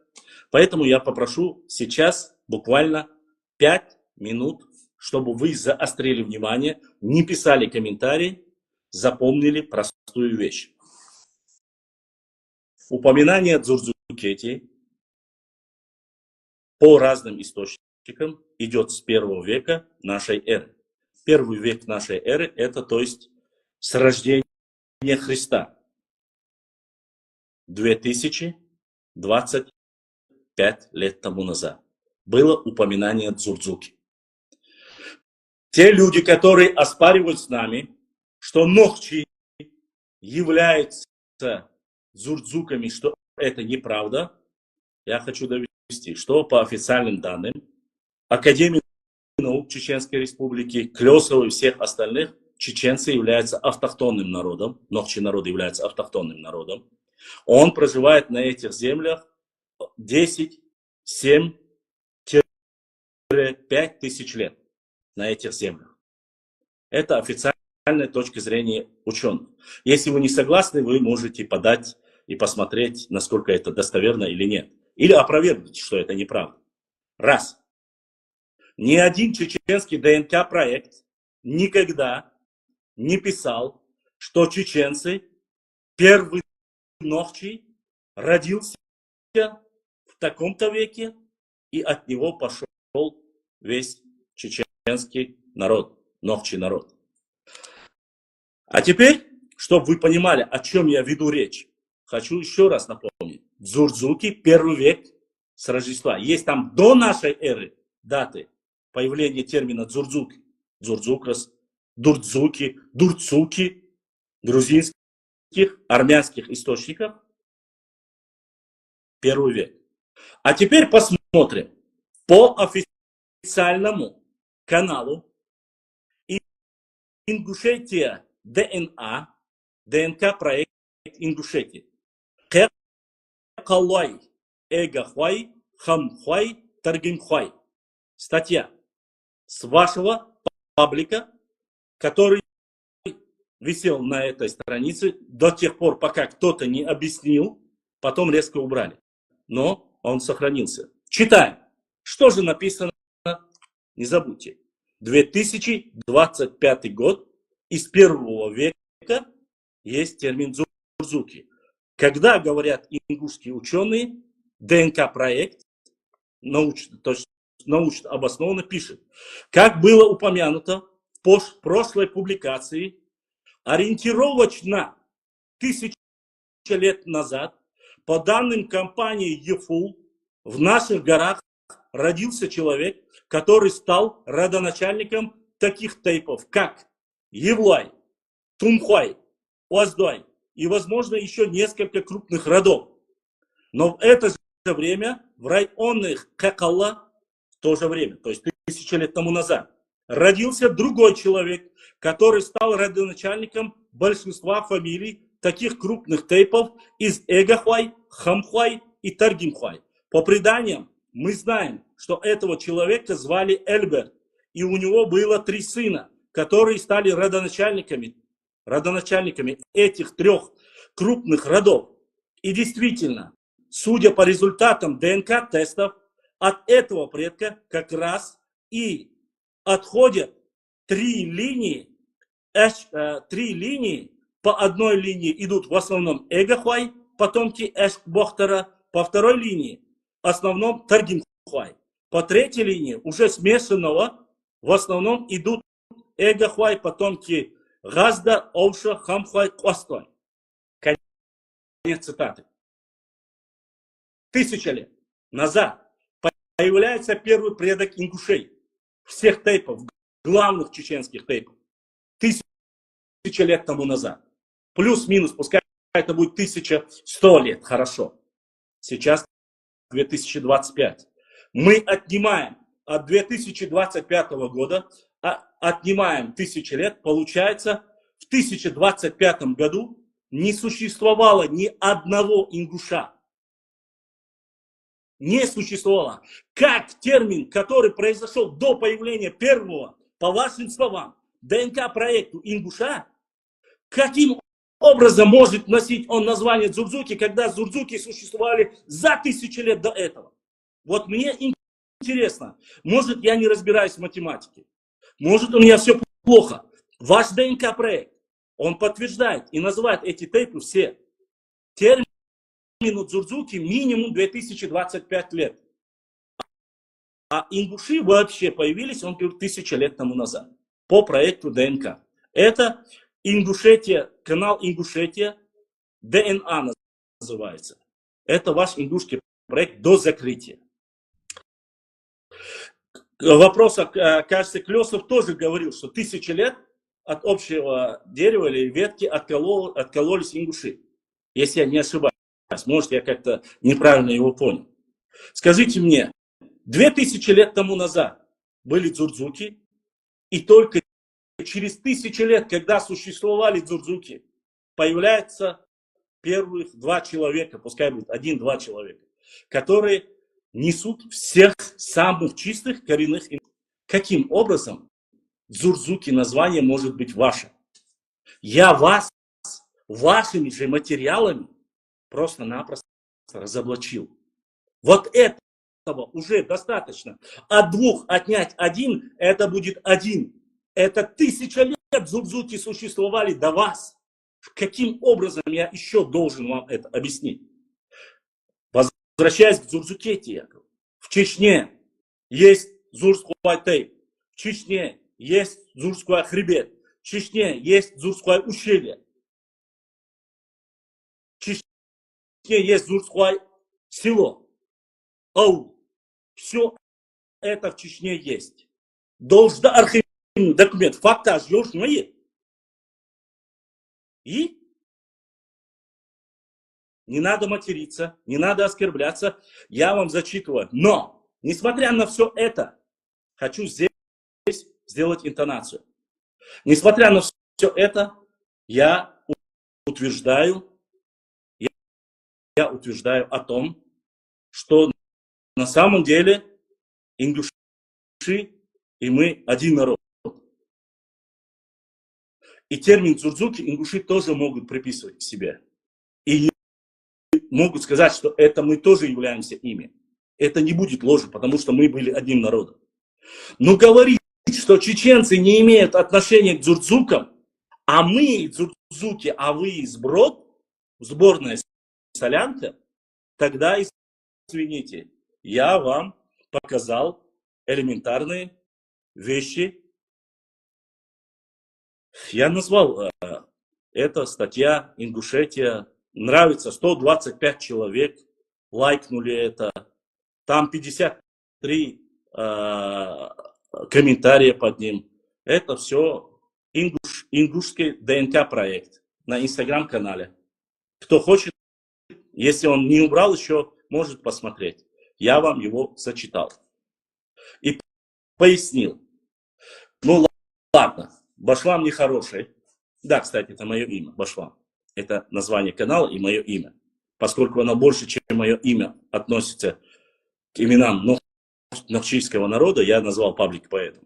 Поэтому я попрошу сейчас буквально 5 минут, чтобы вы заострили внимание, не писали комментарии, запомнили простую вещь. Упоминание Дзурдзукети по разным источникам идет с 1 века нашей эры. 1 век нашей эры – это, то есть, с рождения Христа. 2025 лет тому назад было упоминание Дзурдзуки. Те люди, которые оспаривают с нами, что Нохчи являются дзурдзуками, что это неправда, я хочу довести, что по официальным данным Академии наук Чеченской Республики, Клёсова и всех остальных, чеченцы являются автохтонным народом, Нохчи народ является автохтонным народом. Он проживает на этих землях 10, 7, 5 тысяч лет на этих землях. Это официальная точка зрения ученых. Если вы не согласны, вы можете подать и посмотреть, насколько это достоверно или нет. Или опровергнуть, что это неправда. Раз. Ни один чеченский ДНК-проект никогда не писал, что чеченцы, первый Нохчи, родился в таком-то веке, и от него пошел весь чеченский народ, Нохчи народ. А теперь, чтобы вы понимали, о чем я веду речь, хочу еще раз напомнить. Дзурдзуки, 1 век с Рождества. Есть там до нашей эры даты появления термина дзурдзуки. Дзурдзукрас, дурдзуки, дурцуки, грузинских, армянских источников. 1 век. А теперь посмотрим по официальному каналу Ингушетия ДНА, ДНК-проект Ингушетии. Кекалай, Эгахвай, Хамхвай, Таргимхвай. Статья с вашего паблика, который висел на этой странице до тех пор, пока кто-то не объяснил, потом резко убрали. Но он сохранился. Читаем. Что же написано? Не забудьте. 2025 год, из 1 века есть термин дзурдзуки. Когда говорят ингушские ученые, ДНК-проект, научно обоснованно пишет, как было упомянуто в прошлой публикации, ориентировочно 1000 лет назад, по данным компании ЕФУ, в наших горах родился человек, который стал родоначальником таких тейпов, как Евлай, Тумхай, Уаздой и, возможно, еще несколько крупных родов. Но в это же время в районных Кекалла, в то же время, то есть 1000 лет тому назад, родился другой человек, который стал родоначальником большинства фамилий таких крупных тейпов из Эгахвай, Хамхвай и Таргимхвай. По преданиям, мы знаем, что этого человека звали Эльберт, и у него было 3 сына, которые стали родоначальниками этих 3 крупных родов. И действительно, судя по результатам ДНК-тестов, от этого предка как раз и отходят 3 линии. 3 линии, по одной линии идут в основном Эгахвай, потомки Эшкбохтера, по второй линии в основном Таргимхвай. По 3 линии, уже смешанного, в основном идут Эгахвай, потомки Газда, Олша, Хамхвай, Костой. Конец цитаты. 1000 лет назад появляется первый предок ингушей. всех тейпов, главных чеченских тейпов, 1000 лет тому назад. Плюс-минус, пускай это будет 1100 лет, хорошо. Сейчас 2025. Мы отнимаем от 2025 года, отнимаем 1000 лет, получается, в 1025 году не существовало ни одного ингуша. Не существовало. Как термин, который произошел до появления первого, по вашим словам, ДНК-проекту ингуша, каким образом может носить он название дзурзуки, когда дзурзуки существовали за 1000 лет до этого? Вот мне интересно, может, я не разбираюсь в математике, может, у меня все плохо. Ваш ДНК-проект, он подтверждает и называет эти тейпы все. Термину дзурзуки минимум 2025 лет. А ингуши вообще появились, он говорит, 1000 лет тому назад. По проекту ДНК. Это Ингушетия, канал Ингушетия, ДНА называется. Это ваш ингушский проект до закрытия. Вопрос, кажется, Клесов тоже говорил, что 1000 лет от общего дерева или ветки откололись ингуши. Если я не ошибаюсь. Может, я как-то неправильно его понял. Скажите мне, 2000 лет тому назад были дзурзуки, и только через 1000 лет, когда существовали дзурзуки, появляются первых 2 человека, пускай будет 1-2 человека, которые несут всех самых чистых коренных. Каким образом дзурзуки название может быть ваше? Я вас вашими же материалами просто-напросто разоблачил. Вот этого уже достаточно. От 2 отнять 1, это будет 1. Это 1000 лет дзурзуки существовали до вас. Каким образом я еще должен вам это объяснить? Возвращаясь к дзурзукете, в Чечне есть Зурской тейп, в Чечне есть Зурской хребет, в Чечне есть Зурское ущелье, в Чечне есть Зурское село, аул. Все это в Чечне есть. Должен архивный документ, фактаж, мои. И не надо материться, не надо оскорбляться, я вам зачитываю. Но, несмотря на все это, хочу здесь сделать интонацию. Несмотря на все это, я утверждаю о том, что на самом деле ингуши и мы один народ. И термин дзурзуки ингуши тоже могут приписывать к себе. И могут сказать, что это мы тоже являемся ими. Это не будет ложью, потому что мы были одним народом. Но говорить, что чеченцы не имеют отношения к дзурзукам, а мы дзурзуки, а вы сброд, сборная солянка, тогда, извините, я вам показал элементарные вещи. Я назвал это статья Ингушетия. Нравится 125 человек, лайкнули это. Там 53 комментария под ним. Это все ингушский ДНК проект на инстаграм-канале. Кто хочет, если он не убрал еще, может посмотреть. Я вам его зачитал. И пояснил. Ну ладно, Башлам нехороший. Да, кстати, это мое имя, Башлам. Это название канала и мое имя. Поскольку оно больше, чем мое имя, относится к именам нахчийского народа, я назвал паблик поэтому.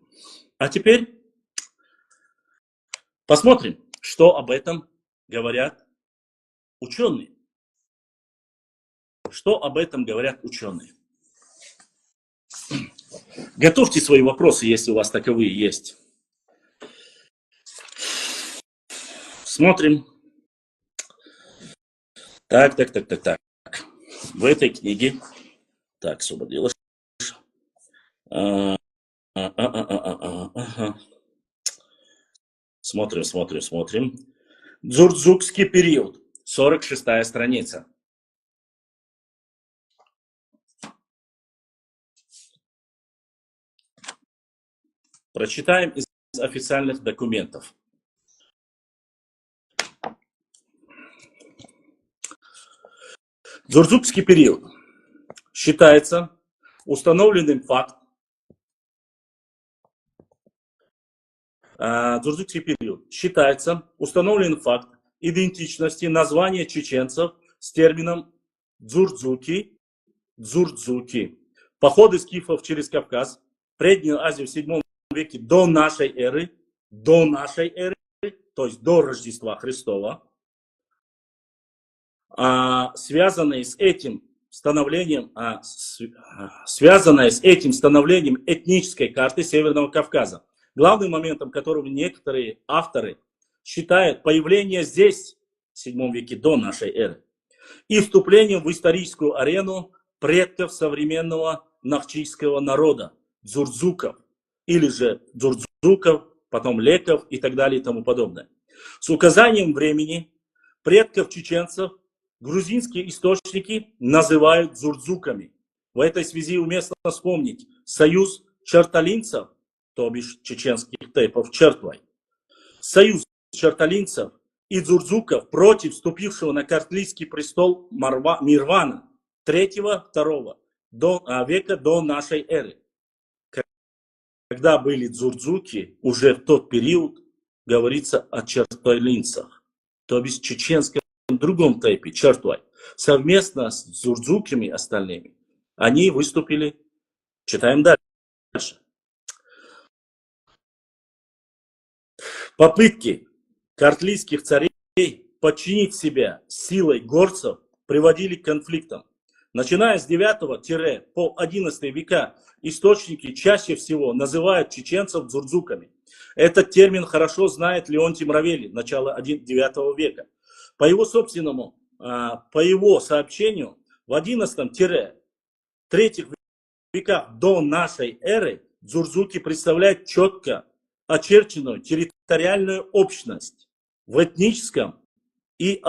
А теперь посмотрим, что об этом говорят ученые. Что об этом говорят ученые? Готовьте свои вопросы, если у вас таковые есть. Смотрим. Так. В этой книге. Так, освободилось. Смотрим. Дзурзукский период. 46-я страница. Прочитаем из официальных документов. Дзурцукский период считается установленным фактом. Дзурцукский период считается установленным факт идентичности названия чеченцев с термином дзурцуки, дзурцуки. Походы скифов через Кавказ, Преднюю Азию в 7 веке до нашей эры, то есть до Рождества Христова, связанные с этим становлением этнической карты Северного Кавказа. Главным моментом, которого некоторые авторы считают появление здесь, в 7 веке до нашей эры, и вступлением в историческую арену предков современного нахчийского народа, дзурцуков, или же дзурцуков, потом леков и так далее и тому подобное. С указанием времени предков чеченцев грузинские источники называют дзурцуками. В этой связи уместно вспомнить союз черталинцев, то бишь чеченских тейпов Чертвой. Союз черталинцев и дзурцуков против вступившего на Картлийский престол Мирвана III-II века до нашей эры. Когда были дзурцуки, уже в тот период говорится о черталинцах, то бишь чеченском другом тейпе, Чертвой. Совместно с дзурцуками остальными они выступили, читаем дальше. Попытки картлийских царей подчинить себя силой горцев приводили к конфликтам. Начиная с 9 по 11 века источники чаще всего называют чеченцев дзурцуками. Этот термин хорошо знает Леонтий Мравелий, начало 9 века. По его сообщению, в 11-3 веках до нашей эры дзурцуки представляют четко очерченную территориальную общность в этническом и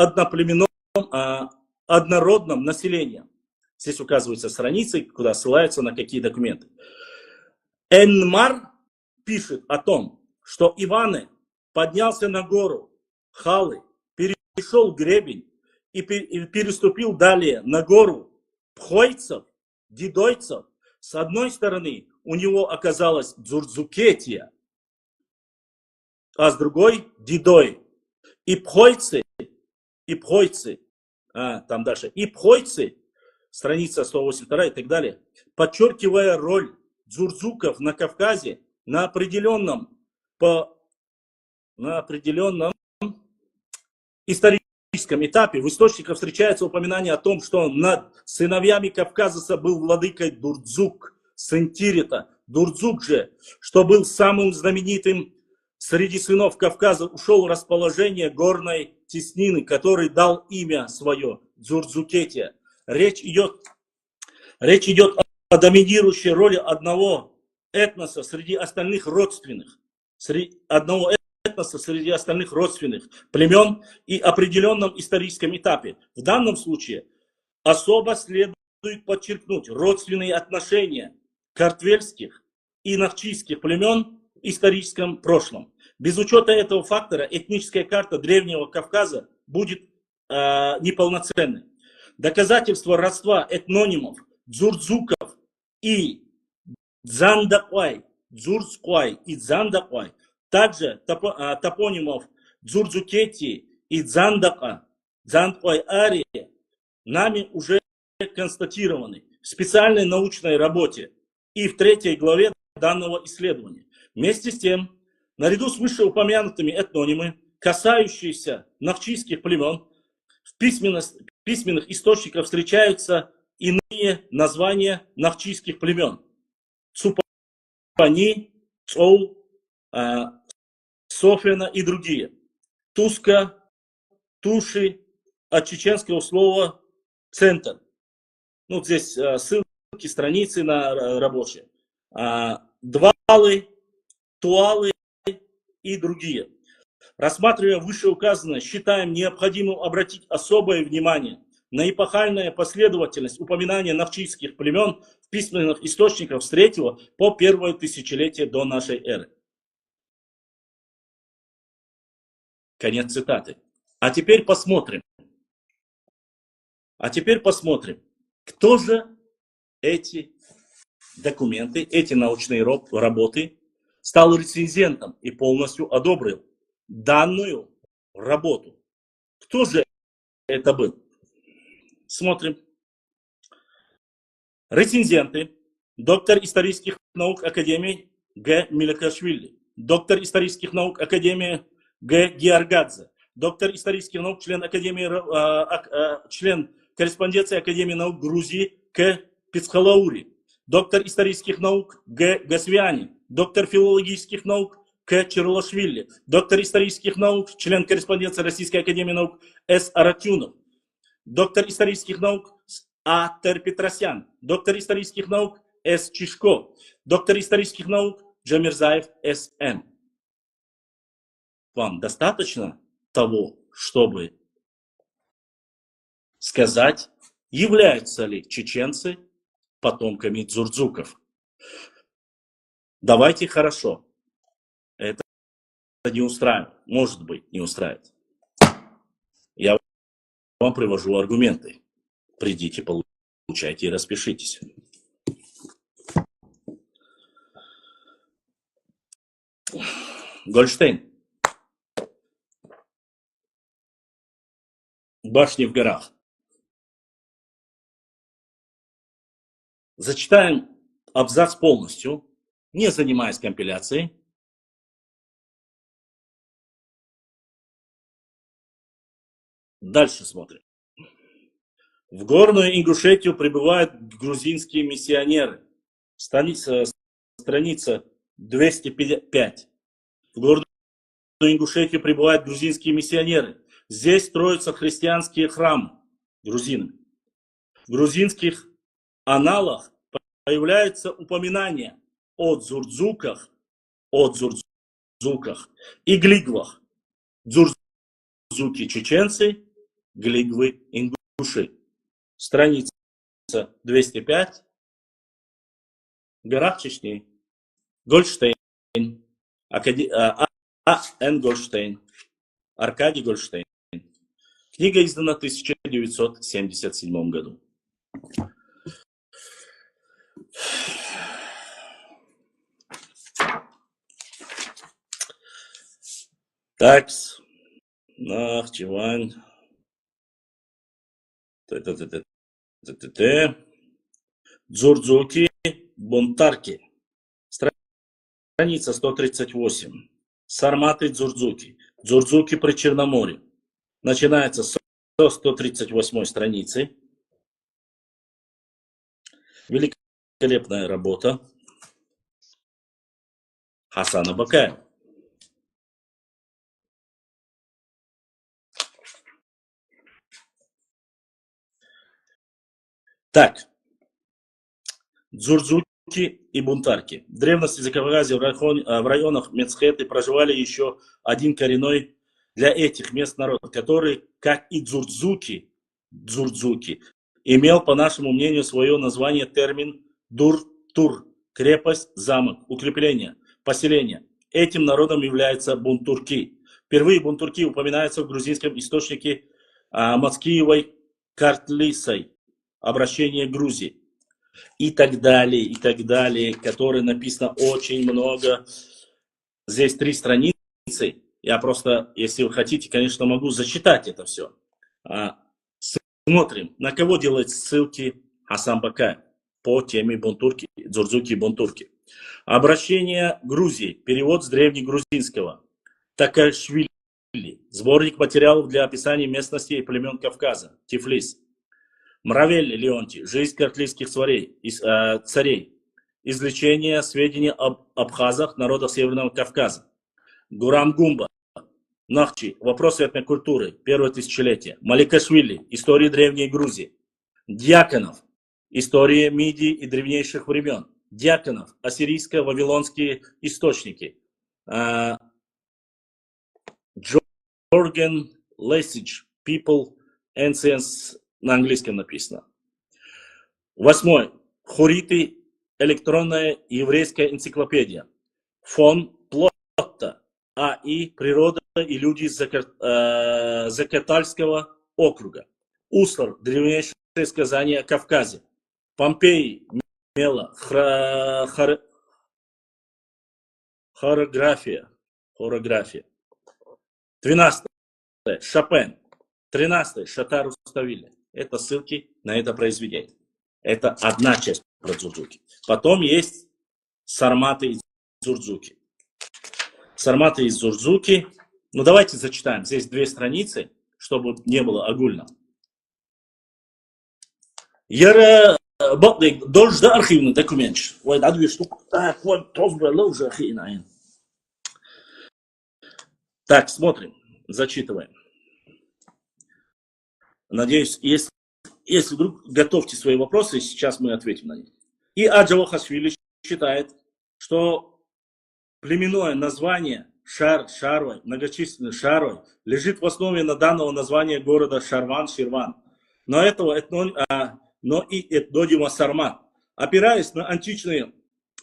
однородном населении. Здесь указываются страницы, куда ссылаются на какие документы. Энмар пишет о том, что Иваны поднялся на гору Халы, перешел гребень и переступил далее на гору Пхойцев, Дидойцев. С одной стороны у него оказалась Дзурцукетия, а с другой Дидой. И Пхойцы, там дальше, и Пхойцы, страница 182 и так далее, подчеркивая роль дзурцуков на Кавказе на определенном историческом этапе, в источниках встречается упоминание о том, что над сыновьями Кавказа был владыкой Дурдзук, сын Тирита. Дурдзук же, что был самым знаменитым среди сынов Кавказа, ушел в расположение горной теснины, который дал имя свое Дзурцукетия. Речь идет о доминирующей роли одного этноса среди остальных родственных, племен и определенном историческом этапе. В данном случае особо следует подчеркнуть родственные отношения картвельских и нахчийских племен в историческом прошлом. Без учета этого фактора этническая карта Древнего Кавказа будет неполноценной. Доказательство родства этнонимов дзурцуков и дзандаквай, дзурцквай и дзандаквай, также топонимов Дзурцукетии и Дзандака, Дзандквай-Арии нами уже констатированы в специальной научной работе и в 3 главе данного исследования. Вместе с тем, наряду с вышеупомянутыми этнонимами, касающиеся нахчийских племен, в письменных источниках встречаются иные названия нахчийских племен. Цупани, Цоу, Софена и другие. Туска, Туши, от чеченского слова центр. Ну, здесь ссылки, страницы на рабочие. Двалы, Туалы и другие. Рассматривая вышеуказанное, считаем необходимым обратить особое внимание на эпохальную последовательность упоминания нахчийских племен в письменных источниках с 3 по 1 тысячелетие до нашей эры. Конец цитаты. А теперь посмотрим, кто же эти документы, эти научные работы стал рецензентом и полностью одобрил данную работу. Кто же это был? Смотрим. Рецензенты: доктор исторических наук Академии Г. Миликашвили, доктор исторических наук Академии Г. Георгадзе, доктор исторических наук, член Академии, член корреспонденции Академии наук Грузии К. Пицхалаури, доктор исторических наук Г. Гасвиани, доктор филологических наук К. Черлашвили, доктор исторических наук, член корреспонденции Российской Академии наук С. Аратюнов, доктор исторических наук А. Терпетросян, доктор исторических наук С. Чишко, доктор исторических наук Джамирзаев С.М. Вам достаточно того, чтобы сказать, являются ли чеченцы потомками дзурдзуков? Давайте хорошо. Это не устраивает. Может быть, не устраивает. Я вам привожу аргументы. Придите, получайте и распишитесь. Гольштейн. Башни в горах. Зачитаем абзац полностью, не занимаясь компиляцией. Дальше смотрим. В Горную Ингушетию прибывают грузинские миссионеры. Страница 205. В Горную Ингушетию прибывают грузинские миссионеры. Здесь строятся христианские храмы грузинами. В грузинских аналах появляется упоминание о дзурдзуках и глигвах. Дзурдзуки чеченцы, глигвы ингуши. Страница 205. В горах Чечни. Гольштейн. А.Н. Гольштейн. Аркадий Гольштейн. Книга издана в 1977 году. Так, Нахчевань. Дзурдзуки, бунтарки. Страница 138. Сарматы Дзурдзуки. Дзурдзуки при Черноморье. Начинается с 138 страницы. Великолепная работа Хасана Бакаева. Так, дзурдзуки и бунтарки. В древности Закавказья в районах Мецхеты проживали еще один коренной для этих мест народ, который, как и дзурдзуки, имел, по нашему мнению, свое название термин дур-тур, крепость, замок, укрепление, поселение. Этим народом являются бунтурки. Впервые бунтурки упоминаются в грузинском источнике Мацкиевой Картлисой, обращение Грузии. И так далее, которые написано очень много. Здесь 3 страницы. Я просто, если вы хотите, конечно, могу зачитать это все. Смотрим, на кого делает ссылки Хасан Бакаев по теме бунтурки, дзурдзуки и бунтурки. Обращение Грузии. Перевод с древнегрузинского. Такашвили. Сборник материалов для описания местности и племен Кавказа. Тифлис. Мравель Леонтий. Жизнь картлийских царей. Извлечение сведений об абхазах, народах Северного Кавказа. Гурам Гумба. Нахчи. Вопросы этной культуры. Первое тысячелетие. Маликашвили. История древней Грузии. Дьяконов. История Мидии и древнейших времен. Дьяконов. Ассирийско-вавилонские источники. Джорген Лесидж. People Ancients. На английском написано. 8. Хуриты. Электронная еврейская энциклопедия. Фон Плотта. А.И. Природа и люди Закатальского округа. Услар. Древнейшее сказание о Кавказе. Помпеи. Мела. Хореография. 12. Шопен. 13. Шатар Руставели. Это ссылки на это произведение. Это одна часть про Дзурдзуки. Потом есть сарматы из Дзурдзуки. Сарматы из Дзурдзуки. Ну давайте зачитаем. Здесь 2 страницы, чтобы не было огульно. Яра должен архивный документ. Ой, да 2 штуки. Так, смотрим, зачитываем. Надеюсь, если вдруг готовьте свои вопросы, сейчас мы ответим на них. И Аджавахашвили считает, что племенное название Шарвай, многочисленный Шарвай, лежит в основе данного названия города Ширван. Но и этнодима Сармат. Опираясь на античные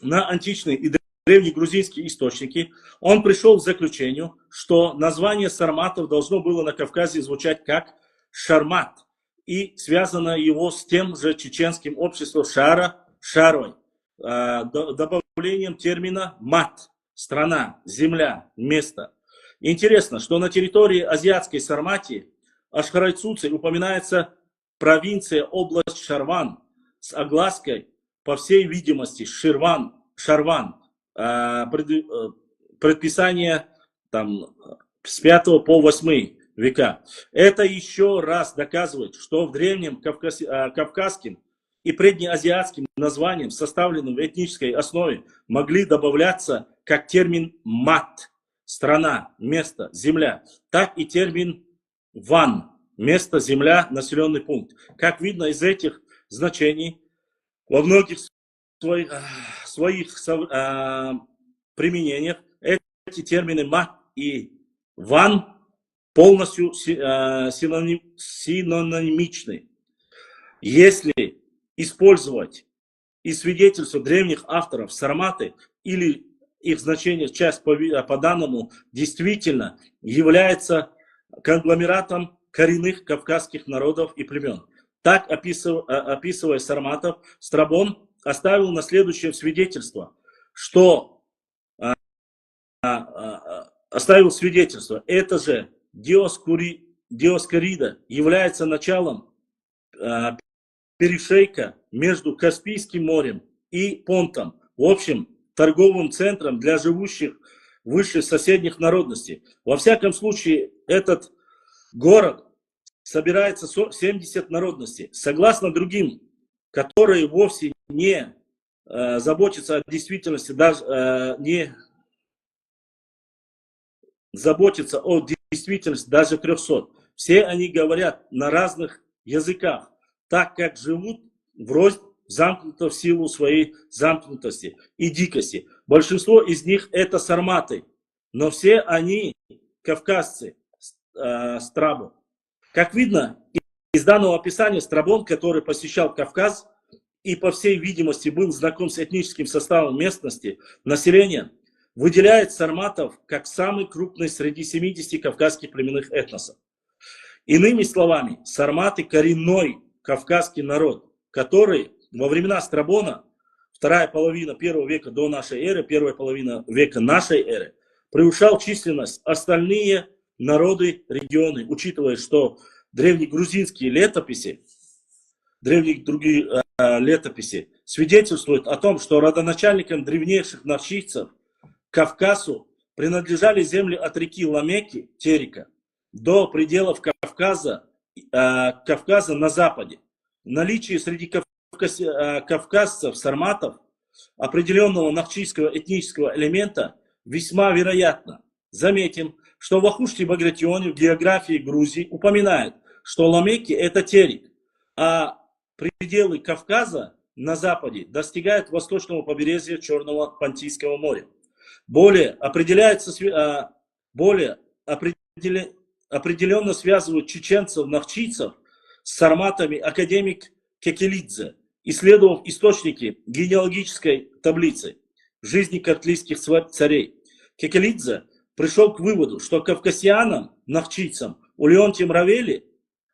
и древнегрузинские источники, он пришел к заключению, что название сарматов должно было на Кавказе звучать как Шармат, и связано его с тем же чеченским обществом Шарвай, добавлением термина мат, страна, земля, место. Интересно, что на территории азиатской Сарматии Ашхарайцуцей упоминается провинция, область Шарван с оглаской, по всей видимости, Шарван, предписание там, с 5 по 8 века. Это еще раз доказывает, что в древнем кавказским и преднеазиатским названиям, составленным в этнической основе, могли добавляться как термин мат, страна, место, земля, так и термин ван, место, земля, населенный пункт. Как видно из этих значений, во многих своих применениях эти термины мат и ван полностью синонимичны. Если использовать и свидетельства древних авторов сарматы или их значение, часть по данному, действительно является конгломератом коренных кавказских народов и племен. Так, описывая сарматов, Страбон оставил на следующее свидетельство, это же Диоскорида является началом перешейка между Каспийским морем и Понтом, в общем, торговым центром для живущих выше соседних народностей. Во всяком случае, этот город собирается 70 народностей. Согласно другим, которые вовсе не заботятся о действительности, даже не заботятся о действительности даже 300. Все они говорят на разных языках, так как живут врознь, замкнуто в силу своей замкнутости и дикости. Большинство из них это сарматы, но все они кавказцы, Страбон. Как видно из данного описания, Страбон, который посещал Кавказ и по всей видимости был знаком с этническим составом местности, населения, выделяет сарматов как самый крупный среди 70 кавказских племенных этносов. Иными словами, сарматы коренной кавказский народ, который во времена Страбона, вторая половина 1 века до нашей эры, первая половина века нашей эры, превышал численность остальные народы, регионы, учитывая, что древнегрузинские летописи, свидетельствуют о том, что родоначальникам древнейших нарчийцев Кавказу принадлежали земли от реки Ламеки, Терека, до пределов Кавказа на западе. Наличие среди кавказцев, сарматов, определенного нарчийского этнического элемента весьма вероятно. Заметим, что в Ахушти-Багратионе в географии Грузии упоминают, что Ламеки это Терек, а пределы Кавказа на западе достигают восточного побережья Черного Понтийского моря. Более определенно связывают чеченцев-навчийцев с сарматами академик Кекелидзе, исследовав источники генеалогической таблицы жизни картлийских царей. Кекелидзе пришел к выводу, что кавказианам, нахчийцам, у Леонтия Мравели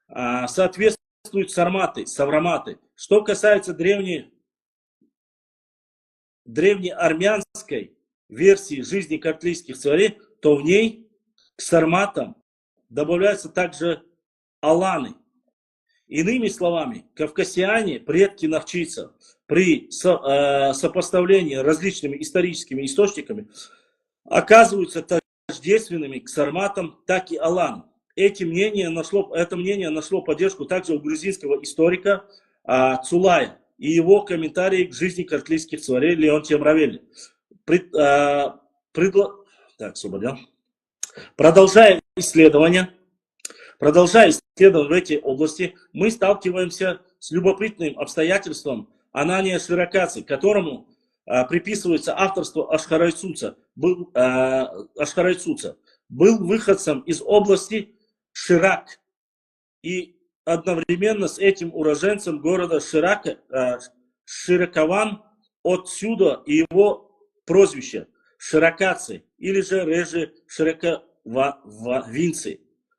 соответствуют сарматы, савраматы. Что касается древнеармянской версии жизни картлийских царей, то в ней к сарматам добавляются также аланы. Иными словами, кавказиане, предки нахчийцев, при сопоставлении различными историческими источниками оказываются тождественными к сарматам, так и аланам. Это мнение нашло поддержку также у грузинского историка Цулая и его комментарии к жизни картлийских царей Леонтия Мравели. Продолжая исследования в этой области, мы сталкиваемся с любопытным обстоятельством Анания Ширакадзе, которому приписывается авторство Ашхарайцуца. Был выходцем из области Ширак и одновременно с этим уроженцем города Ширакован. Отсюда и его прозвище Ширакадзе или же реже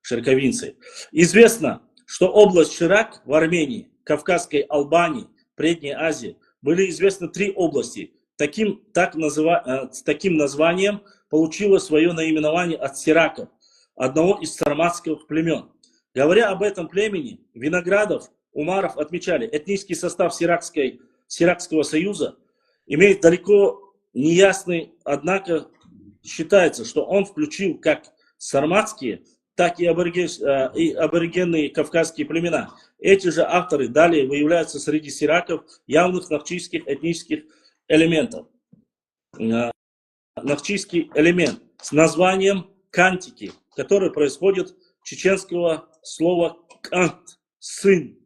Шираковинцы. Известно, что область Ширак в Армении, Кавказской Албании, Предней Азии были известны 3 области. Таким названием получило свое наименование от сираков, одного из сарматских племен. Говоря об этом племени, Виноградов, Умаров отмечали, этнический состав Сиракского союза имеет далеко неясный, однако считается, что он включил как сарматские, так и аборигенные кавказские племена. Эти же авторы далее выявляются среди сираков явных нахчийских этнических элементов. Нахчийский элемент с названием кантики, который происходит от чеченского слова кант, сын,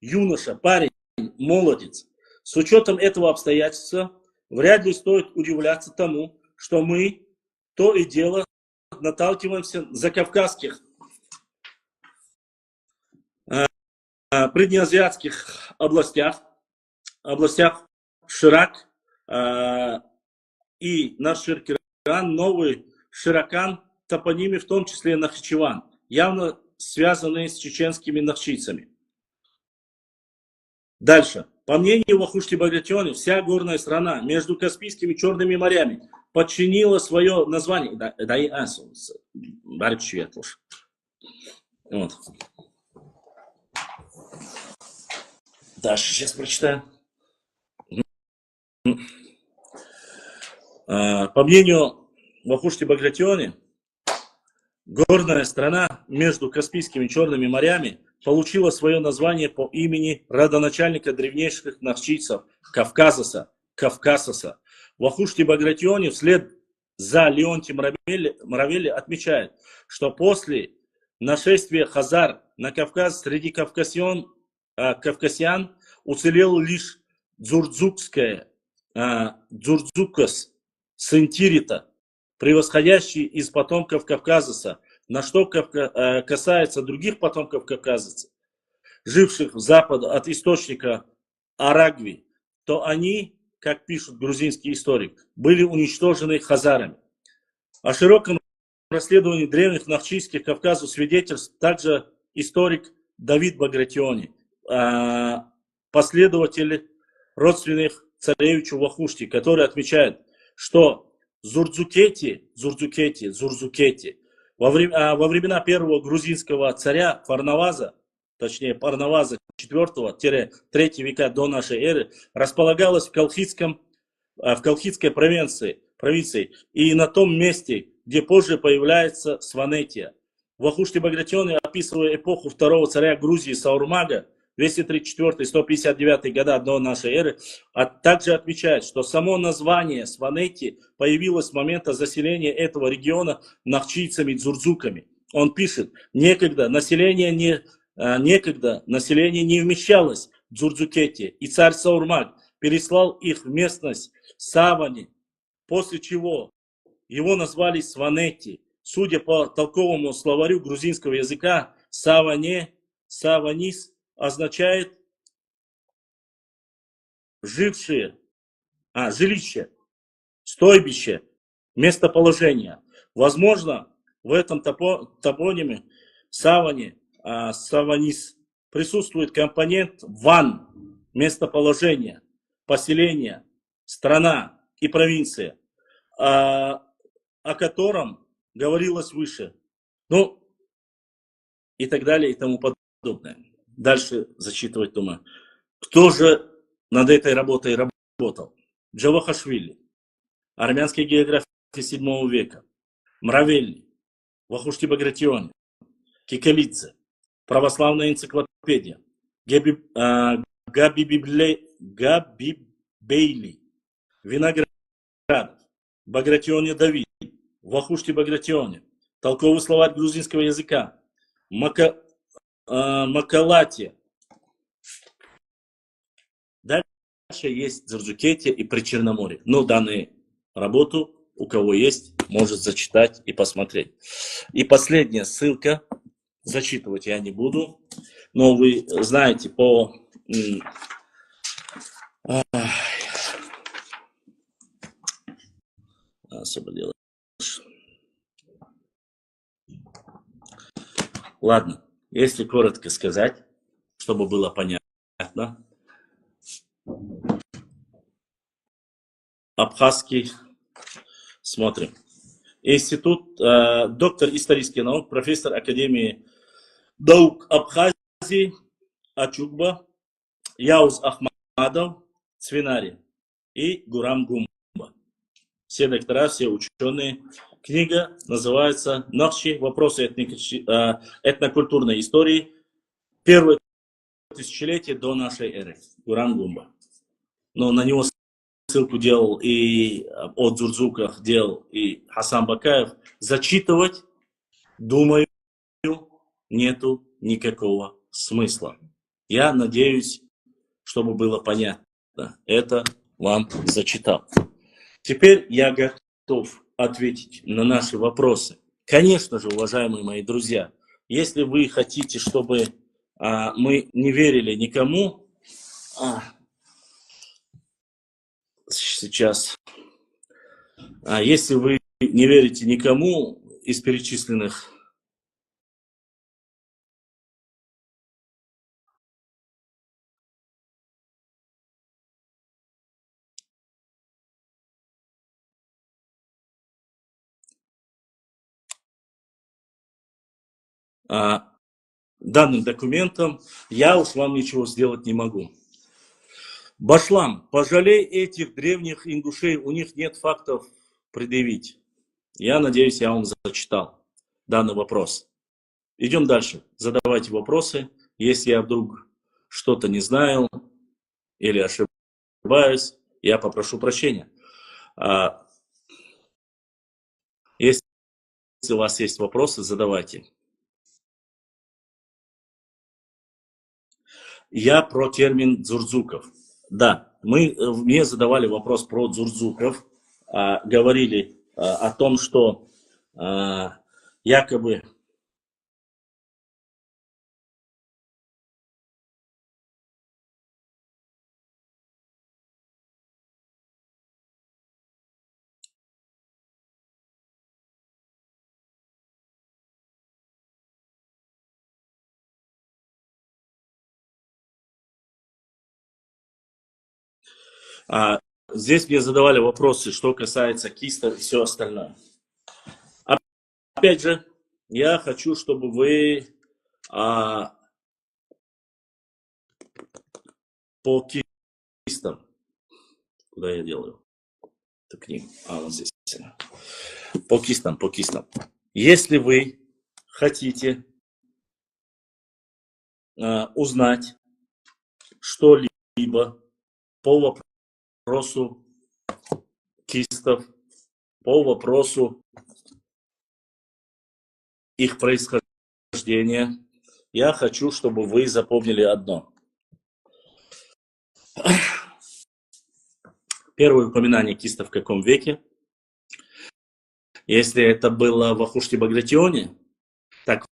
юноша, парень, молодец. С учетом этого обстоятельства вряд ли стоит удивляться тому, что мы то и дело наталкиваемся в закавказских, преднеазиатских областях Ширак и Наширкиран, Новый Ширакан, топонимы, в том числе Нахичеван, явно связанные с чеченскими нахчийцами. Дальше. По мнению Вахушти Багратиони, вся горная страна между Каспийскими и Черными морями подчинила свое название. Вот. Дальше сейчас прочитаю. По мнению Вахушти Багратиони, горная страна между Каспийскими и Черными морями получила свое название по имени родоначальника древнейших нахчийцев Кавказаса. Вахушти Багратиони вслед за Леонтием Мравели отмечает, что после нашествия хазар на Кавказ среди кавказян уцелел лишь Дзурдзукас Сентирита, превосходящий из потомков Кавказаса. На что касается других потомков кавказцев, живших в западе от источника Арагви, то они, как пишет грузинский историк, были уничтожены хазарами. О широком расследовании древних нахчийских Кавказов свидетельствует также историк Давид Багратиони, последователь родственных царевичу Вахушти, который отмечает, что Зурдзукети во времена первого грузинского царя Парнаваза, точнее Парнаваза IV-3 века до нашей эры, располагалась в Колхидской провинции и на том месте, где позже появляется Сванетия. Вахушти Багратиони, описывая эпоху второго царя Грузии Саурмага, 234-159 года до нашей эры, также отмечает, что само название Сванети появилось с момента заселения этого региона нахчийцами-дзурдзуками. Он пишет, некогда население не вмещалось в Дзурдзукете, и царь Саурмаг переслал их в местность Савани, после чего его назвали Сванети. Судя по толковому словарю грузинского языка, Саванис означает жилище, стойбище, местоположение. Возможно, в этом топониме Савани, Саванис присутствует компонент ван, местоположение, поселение, страна и провинция, о котором говорилось выше. Ну, и так далее, и тому подобное. Дальше зачитывать думаю. Кто же над этой работой работал? Джавахашвили, армянская география VII века, Мравелли, Вахушти Багратиони, Кикалидзе, православная энциклопедия, Габибейли, Виноградов, Багратиони Давид, Вахушти Багратиони, толковый словарь грузинского языка, Макалатия. Дальше есть Дзурджукетия и Причерноморье. Но данную работу, у кого есть, может зачитать и посмотреть. И последняя ссылка. Зачитывать я не буду. Но вы знаете по... Особо дело. Ладно, если коротко сказать, чтобы было понятно. Абхазский. Смотрим. Институт, доктор исторических наук, профессор Академии наук Абхазии, Ачугба, Яуз Ахмадов, Цвинари и Гурам Гумба. Все доктора, все ученые. Книга называется «Нахчи. Вопросы этнокультурной истории. Первое тысячелетие до нашей эры». Гурам Гумба. Но на него ссылку делал и о Дзурдзуках делал и Хасан Бакаев. Зачитывать, думаю, нету никакого смысла. Я надеюсь, чтобы было понятно. Это вам зачитал. Теперь я готов ответить на наши вопросы. Конечно же, уважаемые мои друзья, если вы хотите, чтобы мы не верили никому, сейчас, если вы не верите никому из перечисленных данным документам, я уж вам ничего сделать не могу. Башлам, пожалей этих древних ингушей, у них нет фактов предъявить. Я надеюсь, я вам зачитал данный вопрос. Идем дальше. Задавайте вопросы. Если я вдруг что-то не знаю или ошибаюсь, я попрошу прощения. Если у вас есть вопросы, задавайте. Я про термин дзурдзуков. Да, мне задавали вопрос про дзурдзуков, говорили о том, что якобы здесь мне задавали вопросы, что касается кистов и все остальное. Опять же, я хочу, чтобы вы по кистам, куда я делаю эту книгу, вот здесь, по кистам. Если вы хотите узнать что-либо по вопросу кистов, по вопросу их происхождения, я хочу, чтобы вы запомнили одно. Первое упоминание киста в каком веке? Если это было в Вахушти Багратионе, так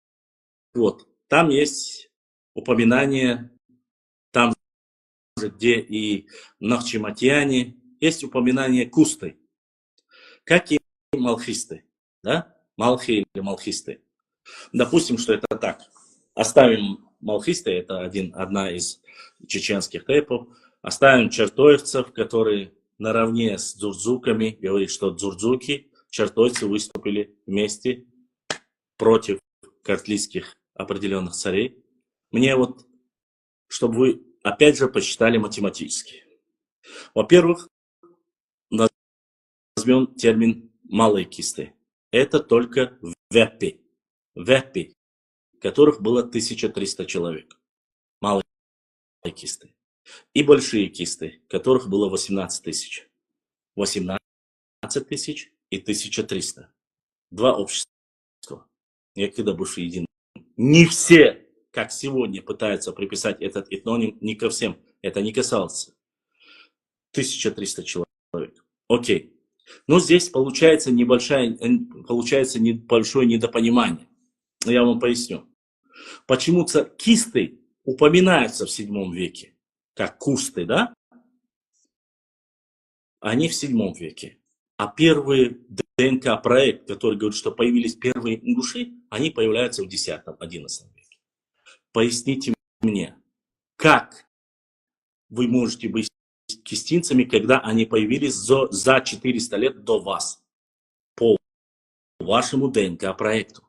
вот, там есть упоминание, там же, где и Нахчиматьяне, есть упоминание кусты, как и малхисты. да? Малхи или малхисты. Допустим, что это так. Оставим малхисты, это одна из чеченских тейпов. Оставим чертоевцев, которые наравне с дзурдзуками говорит, что дзурдзуки, чертойцы выступили вместе против картлийских определенных царей. Мне вот, чтобы вы опять же посчитали математически. Во-первых, возьмем термин малые кисты. Это только вепи. Вепи, которых было 1300 человек. Малые кисты. И большие кисты, которых было 18 тысяч. 18 тысяч и 1300. Два общества. Некогда бывшие едины. Не все, как сегодня, пытаются приписать этот этноним, не ко всем. Это не касалось. 1300 человек. Окей. Но здесь получается небольшое недопонимание. Я вам поясню. Почему-то кисты упоминаются в 7 веке, как кусты, да? Они в 7 веке. А первый ДНК-проект, который говорит, что появились первые ингуши, они появляются в 10-11 веке. Поясните мне, как вы можете быть кистинцами, когда они появились за 400 лет до вас, по вашему ДНК-проекту?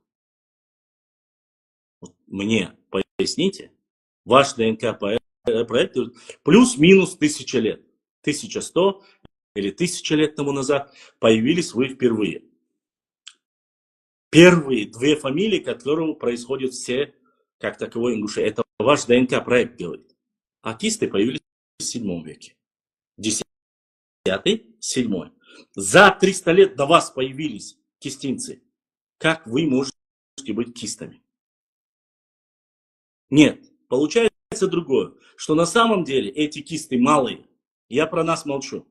Вот мне поясните, ваш ДНК-проект плюс-минус 1000 лет, 1100 или 1000 лет тому назад появились вы впервые. Первые 2 фамилии, которые происходят все, как таковой ингуши, это ваш ДНК-проект говорит. А кисты появились в 7 веке. 10-й, 7-й. За 300 лет до вас появились кистинцы. Как вы можете быть кистами? Нет, получается другое, что на самом деле эти кисты малые, я про нас молчу,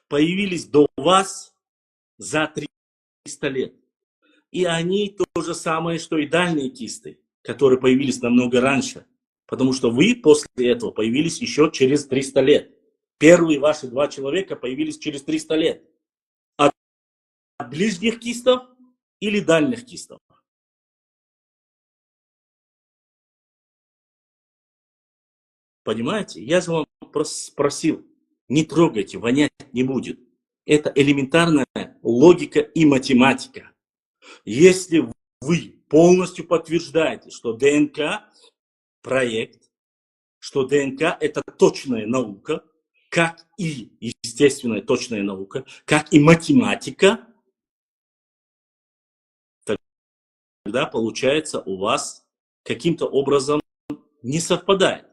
появились до вас за 300 лет. И они то же самое, что и дальние кисты, которые появились намного раньше. Потому что вы после этого появились еще через 300 лет. Первые ваши 2 человека появились через 300 лет. От ближних кистов или дальних кистов? Понимаете? Я же вам спросил, не трогайте, вонять не будет. Это элементарная логика и математика. Если вы полностью подтверждаете, что ДНК проект, что ДНК это точная наука, как и естественная точная наука, как и математика, тогда получается у вас каким-то образом не совпадает.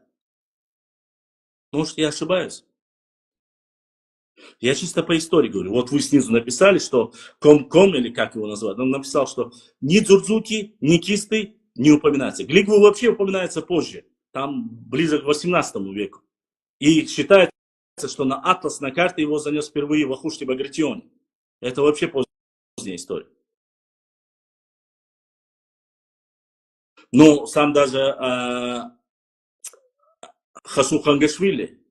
Может, я ошибаюсь? Я чисто по истории говорю. Вот вы снизу написали, что Комком, или как его назвать, он написал, что ни дзурдзуки, ни кисты не упоминаются. Глигву вообще упоминается позже, там ближе к 18 веку. И считается, что на атлас, на карте его занес впервые Вахушти Багратиони. Это вообще поздняя история. Но сам даже Хасу Хангашвили,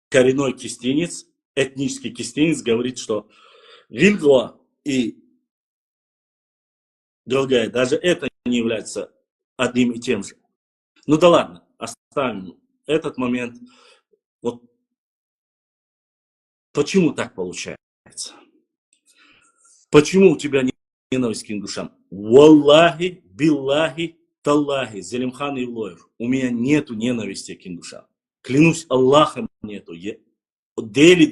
коренной кистинец, этнический кистинец, говорит, что Вильгуа и Галгай, даже это не является одним и тем же. Ну да ладно, оставим этот момент. Вот почему так получается? Почему у тебя ненависть к ингушам? Валлахи, биллахи, таллахи, Зелимхан Ивлоев. У меня нету ненависти к ингушам. Клянусь Аллахом, нету. Дели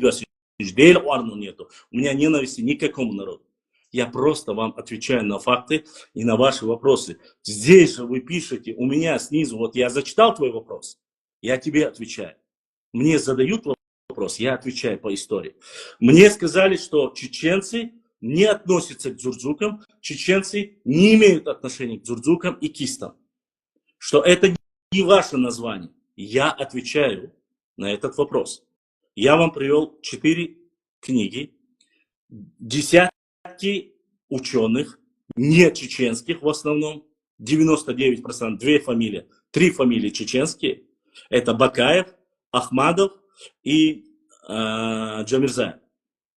нету. У меня ненависти ни к какому народу. Я просто вам отвечаю на факты и на ваши вопросы. Здесь же вы пишете, у меня снизу, вот я зачитал твой вопрос, я тебе отвечаю. Мне задают вопрос, я отвечаю по истории. Мне сказали, что чеченцы не относятся к дзурдзукам, чеченцы не имеют отношения к дзурдзукам и кистам. Что это не ваше название. Я отвечаю на этот вопрос. Я вам привел 4 книги, десятки ученых, не чеченских в основном, 99%, 2 фамилии, 3 фамилии чеченские. Это Бакаев, Ахмадов и Джамирзаев.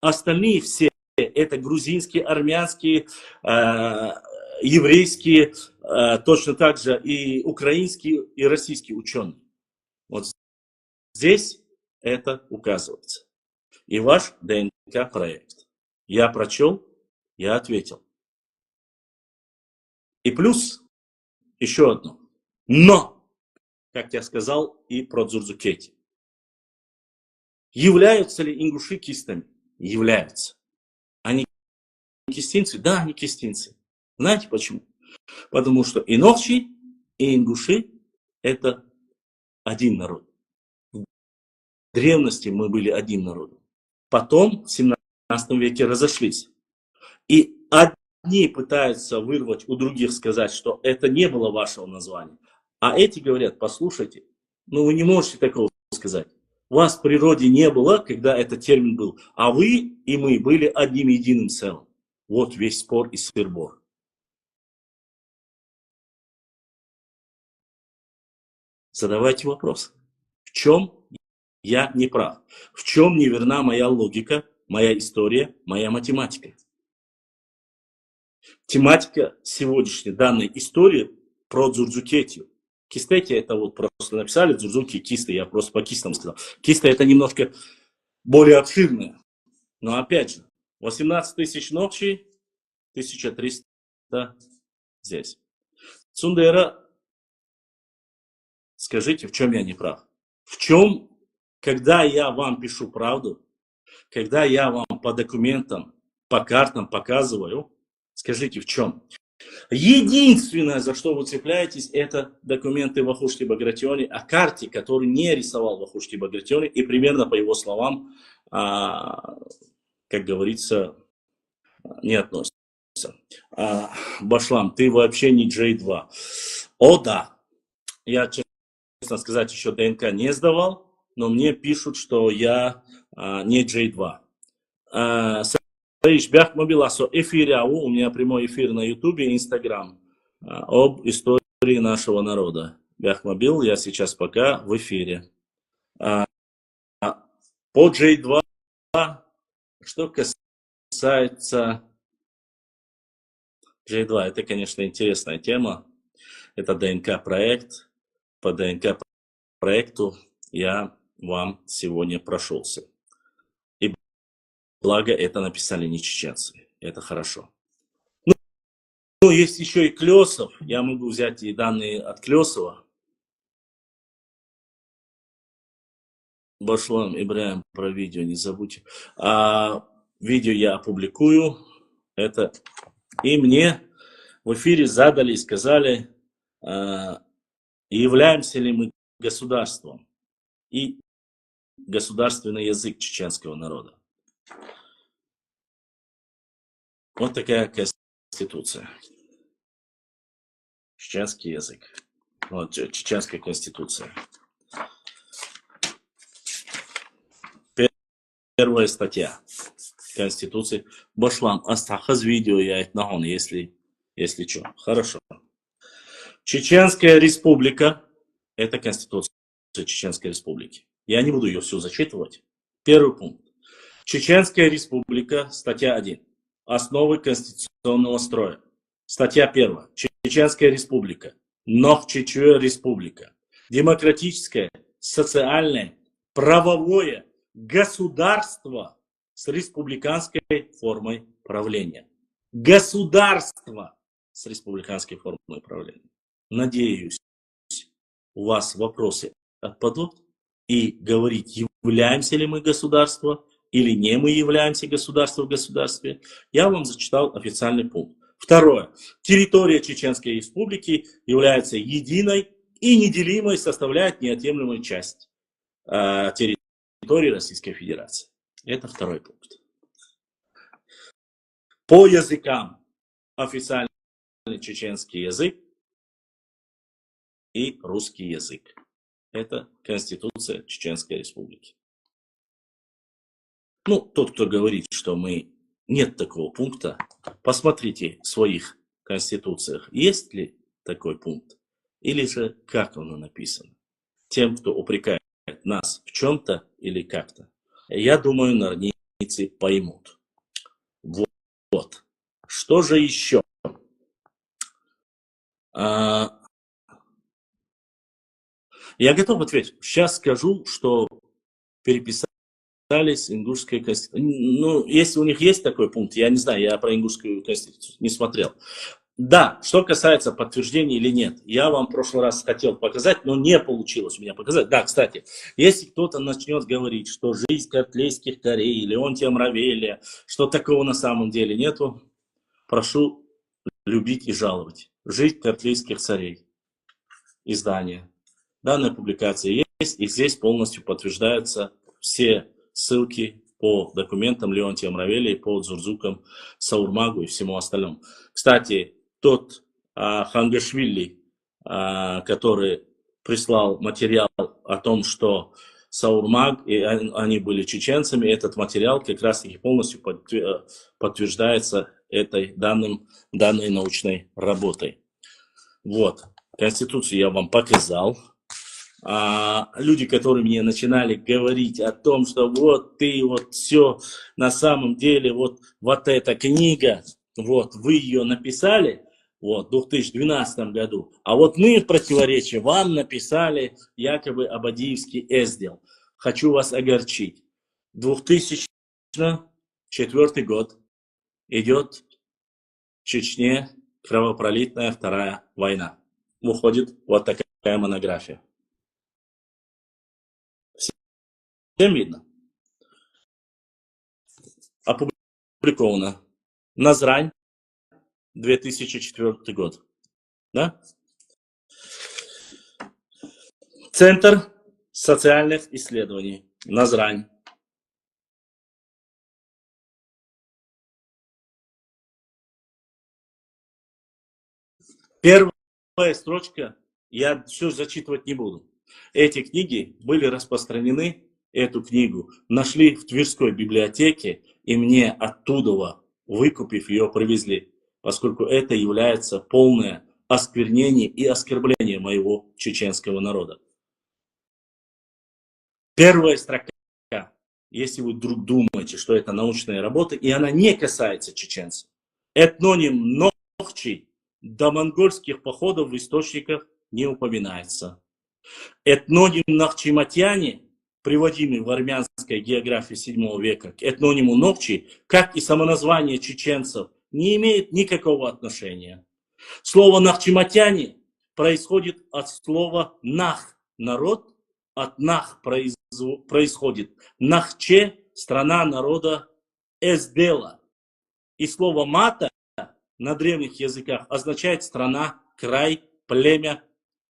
Остальные все это грузинские, армянские, еврейские, точно так же и украинские, и российские ученые. Вот здесь это указывается. И ваш ДНК-проект. Я прочел, я ответил. И плюс еще одно. Но, как я сказал и про Дзурзукети. Являются ли ингуши кистами? Являются. Они кистинцы? Да, они кистинцы. Знаете почему? Потому что и новчи, и ингуши – это один народ. В древности мы были одним народом. Потом в 17 веке разошлись. И одни пытаются вырвать у других, сказать, что это не было вашего названия. А эти говорят, послушайте, ну вы не можете такого сказать. Вас в природе не было, когда этот термин был. А вы и мы были одним единым целым. Вот весь спор и сыр-бор. Задавайте вопрос. В чем я не прав? В чем неверна моя логика, моя история, моя математика? Тематика сегодняшней данной истории про Дзурзукетию. Кистеки это вот просто написали, Дзурзуки, кисты, я просто по кистам сказал. Кисты это немножко более обширное. Но опять же, 18 тысяч ночи, 1300 здесь. Цундера, скажите, в чем я не прав? В чем, когда я вам пишу правду, когда я вам по документам, по картам показываю, скажите, в чем? Единственное, за что вы цепляетесь, это документы Вахушти Багратиони о карте, которую не рисовал Вахушти Багратиони, и примерно по его словам, как говорится, не относится. Башлам, ты вообще не J2. О, да. Я, честно сказать, еще ДНК не сдавал, но мне пишут, что я не J2. Бяхмобиласо эфире, у меня прямой эфир на Ютубе и Инстаграм об истории нашего народа. Бяхмобил, я сейчас пока в эфире. По J2, что касается J2, это, конечно, интересная тема. Это ДНК-проект. По ДНК-проекту я вам сегодня прошелся. И благо это написали не чеченцы. Это хорошо. Ну, есть еще и Клесов. Я могу взять и данные от Клесова. Башлам, Ибраим, про видео не забудьте. Видео я опубликую. Это и мне в эфире задали и сказали, являемся ли мы государством и государственный язык чеченского народа. Вот такая конституция. Чеченский язык. Вот чеченская конституция. Первая статья Конституции. Башлам, астахаз видео я это нагон, если что. Хорошо. Чеченская республика. Это Конституция Чеченской республики. Я не буду ее всю зачитывать. Первый пункт. Чеченская республика, статья 1. Основы конституционного строя. Статья 1. Чеченская республика. Нохчечуя республика. Демократическое, социальное, правовое государство с республиканской формой правления. Государство с республиканской формой правления. Надеюсь, у вас вопросы отпадут и говорить, являемся ли мы государством или не мы являемся государством в государстве. Я вам зачитал официальный пункт. Второе. Территория Чеченской республики является единой и неделимой, составляет неотъемлемую часть территории Российской Федерации. Это второй пункт. По языкам официальный чеченский язык и русский язык. Это Конституция Чеченской Республики. Ну, тот, кто говорит, что нет такого пункта, посмотрите в своих конституциях, есть ли такой пункт, или же как оно написано. Тем, кто упрекает нас в чем-то или как-то, я думаю, норнийцы поймут. Вот. Что же еще? Я готов ответить. Сейчас скажу, что переписались ингушская конституция. Ну, если у них есть такой пункт, я не знаю, я про ингушскую конституцию не смотрел. Да, что касается подтверждения или нет, я вам в прошлый раз хотел показать, но не получилось у меня показать. Да, кстати, если кто-то начнет говорить, что жизнь картлейских царей, Леонтия Мравелия, что такого на самом деле нету, прошу любить и жаловать. Жизнь картлейских царей. Издание. Данная публикация есть, и здесь полностью подтверждаются все ссылки по документам Леонтия Мравелия, по Дзурзукам, Саурмагу и всему остальному. Кстати, тот Хангашвили, который прислал материал о том, что Саурмаг, и они были чеченцами, этот материал как раз-таки полностью подтверждается данной научной работой. Вот, Конституцию я вам показал. Люди, которые мне начинали говорить о том, что вот ты, вот все, на самом деле, вот эта книга, вот вы ее написали, вот, в 2012 году, а вот мы в противоречие вам написали якобы Абадиевский эздел. Хочу вас огорчить. 2004 год идет в Чечне кровопролитная вторая война. Выходит вот такая монография. Всем видно? Опубликовано. Назрань, 2004 год. Да? Центр социальных исследований. Назрань. Первая строчка, я все зачитывать не буду. Эти книги были распространены, эту книгу нашли в Тверской библиотеке, и мне оттуда, выкупив ее, привезли, поскольку это является полное осквернение и оскорбление моего чеченского народа. Первая строка, если вы вдруг думаете, что это научная работа, и она не касается чеченцев. Этноним Нохчи до монгольских походов в источниках не упоминается. Этноним Нахчиматьяне, приводимый в армянской географии VII века к этнониму Нохчи, как и самоназвание чеченцев, не имеет никакого отношения. Слово Нахчиматьяне происходит от слова Нах, народ, от Нах происходит Нахче, страна народа Эздела. И слово Мата на древних языках означает страна, край, племя.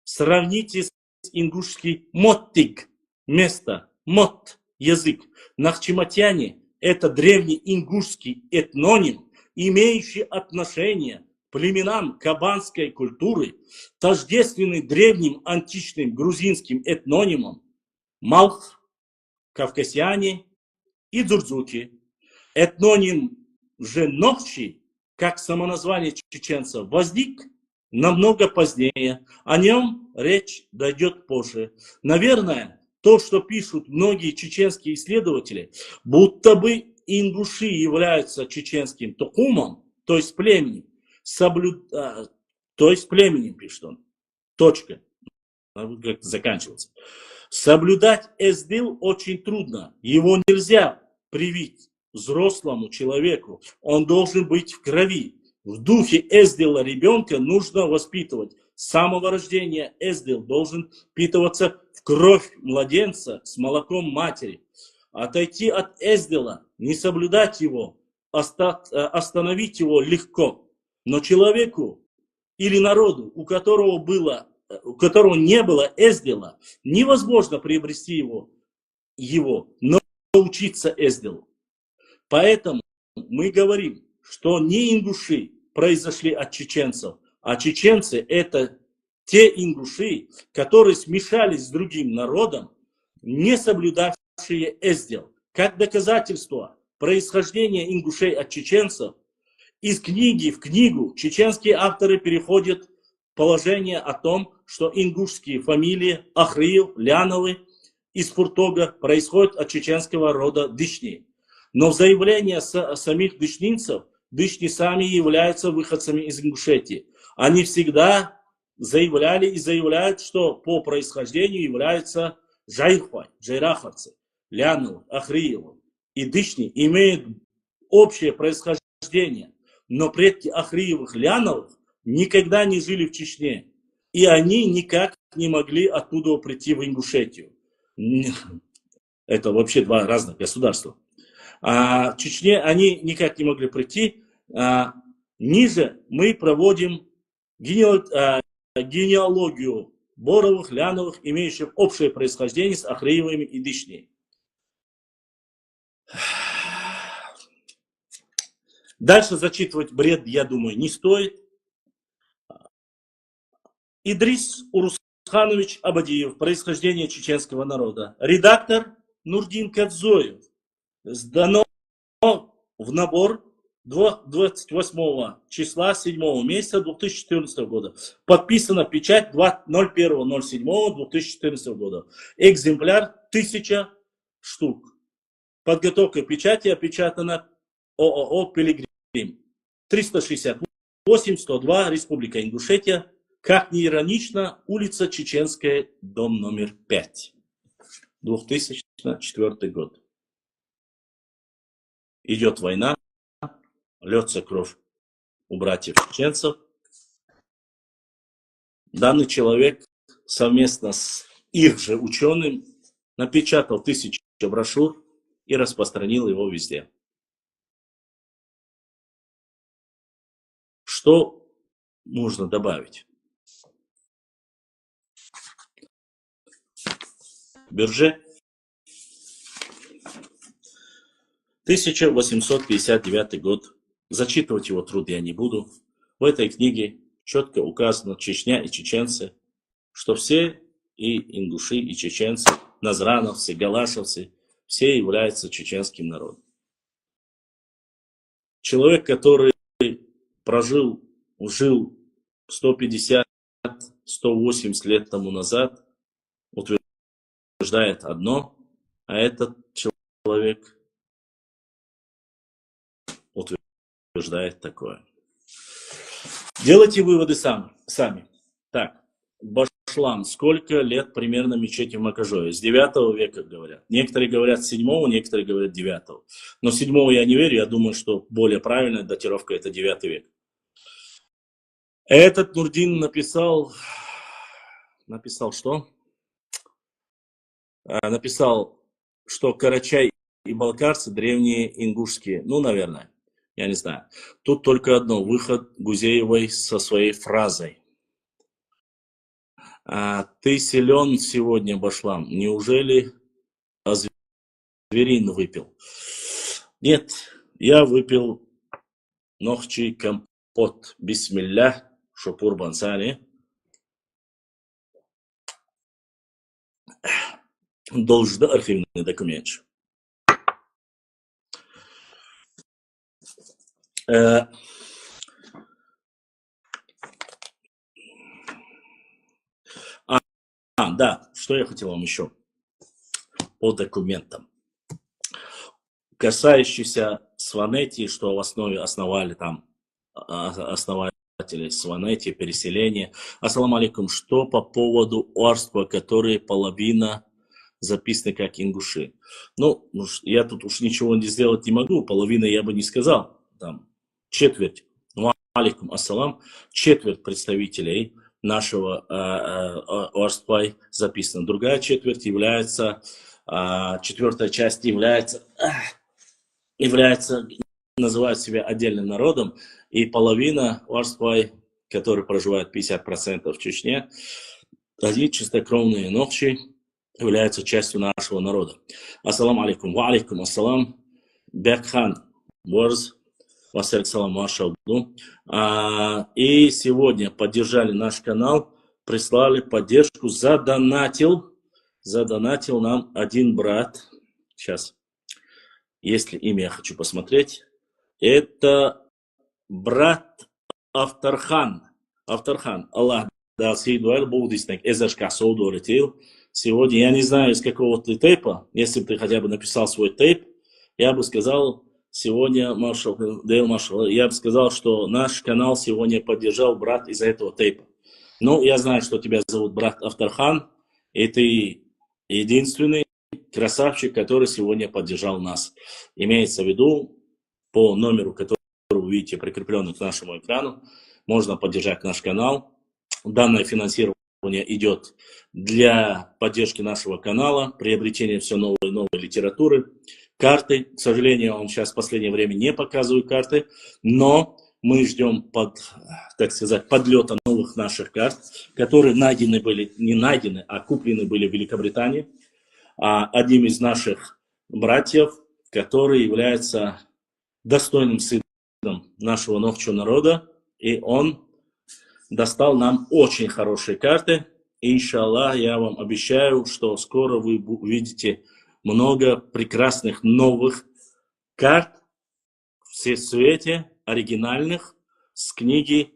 Сравните с ингушский Моттиг, место, Мот, язык. Нахчиматьяне – это древний ингушский этноним, имеющий отношение к племенам кабанской культуры, тождественный древним античным грузинским этнонимам Малх, Кавкасиане и Дзурзуки. Этноним же Нохчи, как самоназвание чеченцев, возник намного позднее. О нем речь дойдет позже. Наверное, то, что пишут многие чеченские исследователи, будто бы ингуши являются чеченским токумом, то есть племенем, то есть племенем, пишет он. Точка. Как заканчивается. Соблюдать эздил очень трудно. Его нельзя привить взрослому человеку. Он должен быть в крови. В духе эздила ребенка нужно воспитывать. С самого рождения эздил должен впитываться в кровь младенца с молоком матери. Отойти от эздила, не соблюдать его, остановить его легко. Но человеку или народу, у которого не было эздила, невозможно приобрести его, но научиться эздилу. Поэтому мы говорим, что не ингуши произошли от чеченцев, а чеченцы это те ингуши, которые смешались с другим народом, не соблюдавшие эздил. Как доказательство происхождения ингушей от чеченцев, из книги в книгу чеченские авторы переходят в положение о том, что ингушские фамилии Ахриев, Ляновы из Фуртога происходят от чеченского рода Дышни. Но в заявлении самих дышнинцев, дышни сами являются выходцами из Ингушетии. Они всегда заявляли и заявляют, что по происхождению являются жайрхвай, жайраховцы, Ляновы, Ахриевы. И дышни имеют общее происхождение. Но предки Ахриевых, Ляновых никогда не жили в Чечне. И они никак не могли оттуда прийти в Ингушетию. Это вообще два разных государства. В Чечне они никак не могли прийти. Ниже мы проводим генеалогию Боровых, Ляновых, имеющих общее происхождение с Ахриевыми и Дышней. Дальше зачитывать бред, я думаю, не стоит. Идрис Урусханович Абадиев, происхождение чеченского народа. Редактор Нурдин Кадзоев. Сдано в набор 28 числа 7 месяца 2014 года. Подписана печать 01.07.2014 года. Экземпляр 1000 штук. Подготовка печати опечатана ООО «Пилигрим». 368-102, Республика Ингушетия. Как ни иронично, улица Чеченская, дом номер 5. 2004 год. Идет война, льется кровь у братьев чеченцев. Данный человек совместно с их же ученым напечатал 1000 брошюр и распространил его везде. Что нужно добавить? Бюрже 1859 год. Зачитывать его труд я не буду. В этой книге четко указано Чечня и чеченцы, что все и ингуши, и чеченцы, назрановцы, галашевцы, все являются чеченским народом. Человек, который жил 150-180 лет тому назад, утверждает одно, а этот человек утверждает такое. Делайте выводы сами. Так, Башлам. Сколько лет примерно мечети в Макажое? С 9 века говорят. Некоторые говорят 7, некоторые говорят 9. Но 7 я не верю, я думаю, что более правильная датировка это 9 век. Этот Нурдин написал что? Написал, что Карачай и балкарцы древние ингушские. Ну, наверное. Я не знаю. Тут только одно. Выход Гузеевой со своей фразой. Ты силен сегодня, Башлам. Неужели зверин выпил? Нет, я выпил нохчий компот. Бисмилля, шупур бансани. Должен архивный документ. Да, что я хотел вам еще по документам. Касающийся Сванетии, что в основе основали там основатели Сванетии, переселения. Ассаламу алейкум, что по поводу орства, которые половина записаны как ингуши? Ну, я тут уж ничего не сделать не могу, половина я бы не сказал, там, четверть, алейкум ассалам, четверть представителей нашего орства записано. Другая четверть является, четвертая часть является, называют себя отдельным народом, и половина орства, которые проживают 50% в Чечне, они чистокровные нохчи, являются частью нашего народа. Ассаламу алейкум. Ва алейкум ассалам. Бекхан Борз. Вассалям машалду. И сегодня поддержали наш канал, прислали поддержку, задонатил нам один брат. Сейчас, если имя я хочу посмотреть. Это брат Автархан. Аллах дал сейдуэль буддистник. Эзашка соуду летел. Сегодня я не знаю, из какого ты тейпа. Если бы ты хотя бы написал свой тейп, я бы сказал, сегодня, Дейл Маршал, я бы сказал, что наш канал сегодня поддержал брат из-за этого тейпа. Ну, я знаю, что тебя зовут брат Авторхан, и ты единственный красавчик, который сегодня поддержал нас. Имеется в виду, по номеру, который вы видите прикрепленный к нашему экрану, можно поддержать наш канал. Данное финансирование идет для поддержки нашего канала, приобретения все новой и новой литературы, карты. К сожалению, он сейчас в последнее время не показывает карты, но мы ждем так сказать, подлета новых наших карт, которые найдены были, не найдены, а куплены были в Великобритании одним из наших братьев, который является достойным сыном нашего новчего народа, и он достал нам очень хорошие карты. И, иншаллах, я вам обещаю, что скоро вы увидите много прекрасных новых карт в цвете, оригинальных, с книги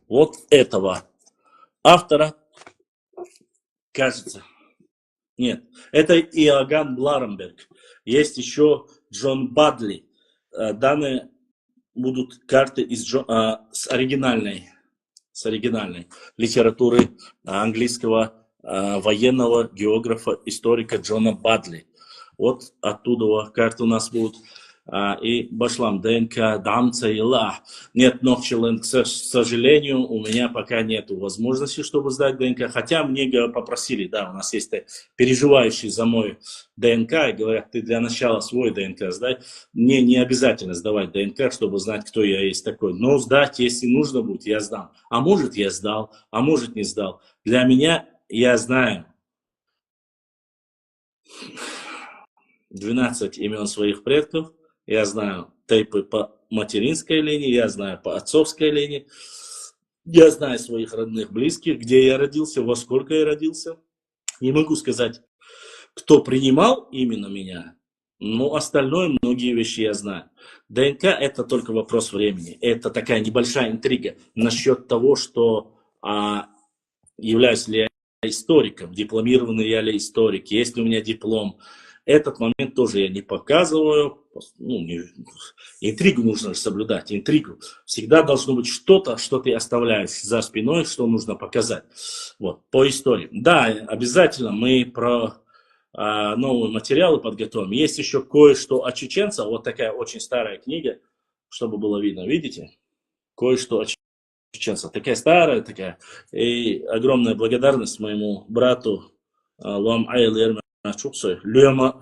вот этого автора, кажется. Нет, это Иоганн Бларемберг. Есть еще Джон Бадли. Данные будут карты с оригинальной литературы английского военного географа, историка Джона Бадли. Вот оттуда карты у нас будут. И башлам ДНК дамца и ла. Нет, Нохчелен, к сожалению, у меня пока нет возможности, чтобы сдать ДНК. Хотя мне попросили, да, у нас есть переживающие за мой ДНК, и говорят, ты для начала свой ДНК сдай. Мне не обязательно сдавать ДНК, чтобы знать, кто я есть такой. Но сдать, если нужно будет, я сдам. А может, я сдал, а может, не сдал. Для меня, я знаю 12 имен своих предков. Я знаю тейпы по материнской линии, я знаю по отцовской линии. Я знаю своих родных, близких, где я родился, во сколько я родился. Не могу сказать, кто принимал именно меня, но остальное, многие вещи я знаю. ДНК – это только вопрос времени. Это такая небольшая интрига насчет того, что являюсь ли я историком, дипломированный я ли историк, есть ли у меня диплом. Этот момент тоже я не показываю. Интригу нужно соблюдать, интригу. Всегда должно быть что-то, что ты оставляешь за спиной, что нужно показать. Вот, по истории. Да, обязательно мы про новые материалы подготовим. Есть еще кое-что о чеченцах. Вот такая очень старая книга, чтобы было видно. Видите? Кое-что о чеченцах. Такая старая, такая. И огромная благодарность моему брату Луам Айлер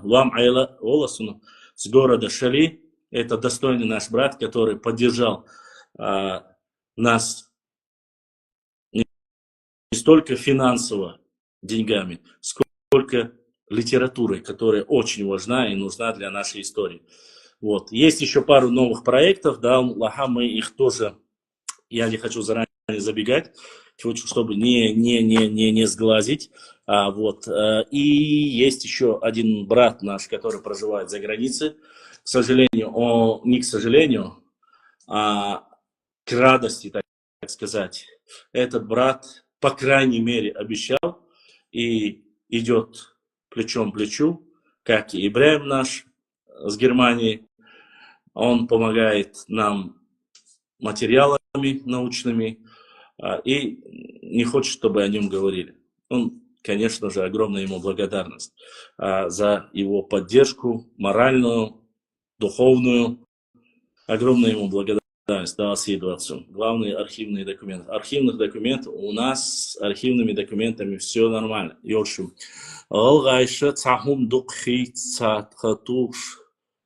Луам Айла Оласуну с города Шали. Это достойный наш брат, который поддержал нас не столько финансово, деньгами, сколько литературой, которая очень важна и нужна для нашей истории. Вот. Есть еще пару новых проектов, да, Аллаха, мы их тоже, я не хочу заранее забегать, чтобы не сглазить. Вот. И есть еще один брат наш, который проживает за границей. К сожалению, не к сожалению, а к радости, так сказать, этот брат, по крайней мере, обещал и идет плечом к плечу, как и Ибраим наш с Германии. Он помогает нам материалами научными и не хочет, чтобы о нем говорили. Он, конечно же, огромная ему благодарность за его поддержку моральную, духовную. Огромная ему благодарность. Да, ситуацию. Главные архивные документы. Архивных документов у нас с архивными документами все нормально. Йоршим. Алгайша цахум дукхи цатхатуш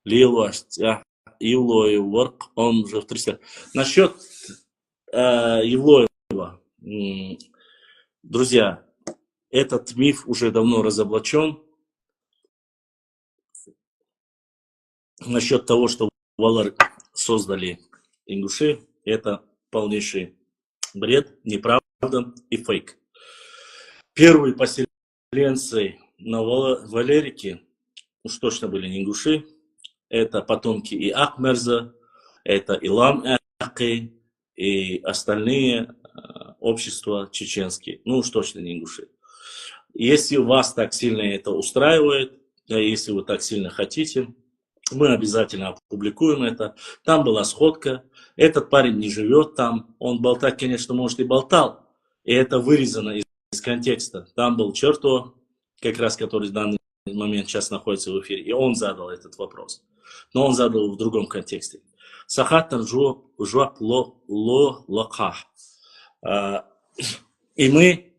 лилваш Ивлоев ворк. Он же в 300. Насчет Ивлоева. Друзья, этот миф уже давно разоблачен. Насчет того, что Валар создали ингуши, это полнейший бред, неправда и фейк. Первые поселенцы на Валерике уж точно были не ингуши, это потомки и Ахмерза, это Илам Ахи и остальные общества чеченские, ну уж точно не ингуши. Если вас так сильно это устраивает, если вы так сильно хотите. Мы обязательно опубликуем это. Там была сходка. Этот парень не живет там. Он болтать, конечно, может и болтал. И это вырезано из контекста. Там был Черто, как раз который в данный момент сейчас находится в эфире. И он задал этот вопрос. Но он задал его в другом контексте. Сахаттан жуап ло лока. И мы,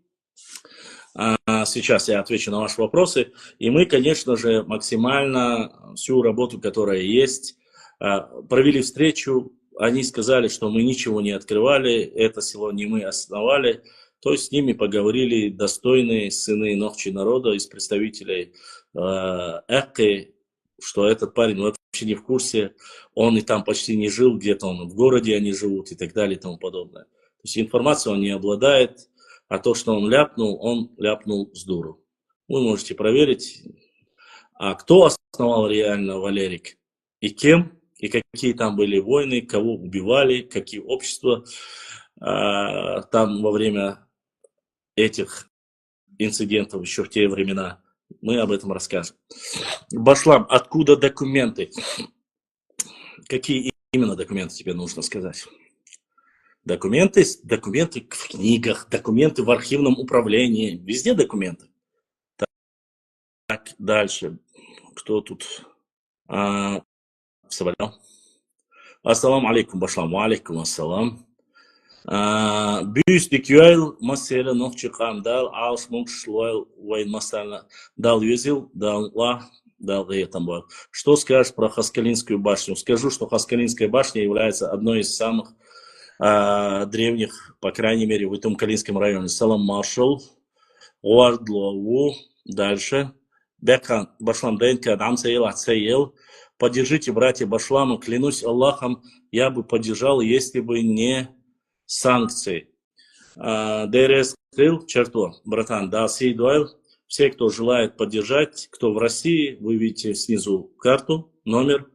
сейчас я отвечу на ваши вопросы, и мы, конечно же, максимально всю работу, которая есть, провели встречу, они сказали, что мы ничего не открывали, это село не мы основали, то есть с ними поговорили достойные сыны Нохчи народа из представителей Экки, что этот парень вообще не в курсе, он и там почти не жил, где-то он в городе они живут и так далее и тому подобное. То есть информацию он не обладает, а то, что он ляпнул с дуру. Вы можете проверить, а кто основал реально Валерик, и кем, и какие там были войны, кого убивали, какие общества там во время этих инцидентов, еще в те времена. Мы об этом расскажем. Башлам, откуда документы? Какие именно документы тебе нужно сказать? Документы в книгах, документы в архивном управлении, везде документы. Так, дальше. Кто тут? Ассаламу алейкум, башлам. Ва алейкум ассалам. Бюс дикюэл масера нохчикам дал аус мукшлуэл вайн масана дал юзил дал ла дал там. Что скажешь про Хаскалинскую башню? Скажу, что Хаскалинская башня является одной из самых древних, по крайней мере, в этом Калинском районе. Салам Маршал, Уардлову, дальше. Бекан, Башлам Денка, Дамсаил, Ацаил. Поддержите, братья Башлама, клянусь Аллахом, я бы поддержал, если бы не санкции. ДРС Крыл, Черто, братан, да, Сейдуэл. Все, кто желает поддержать, кто в России, вы видите снизу карту, номер.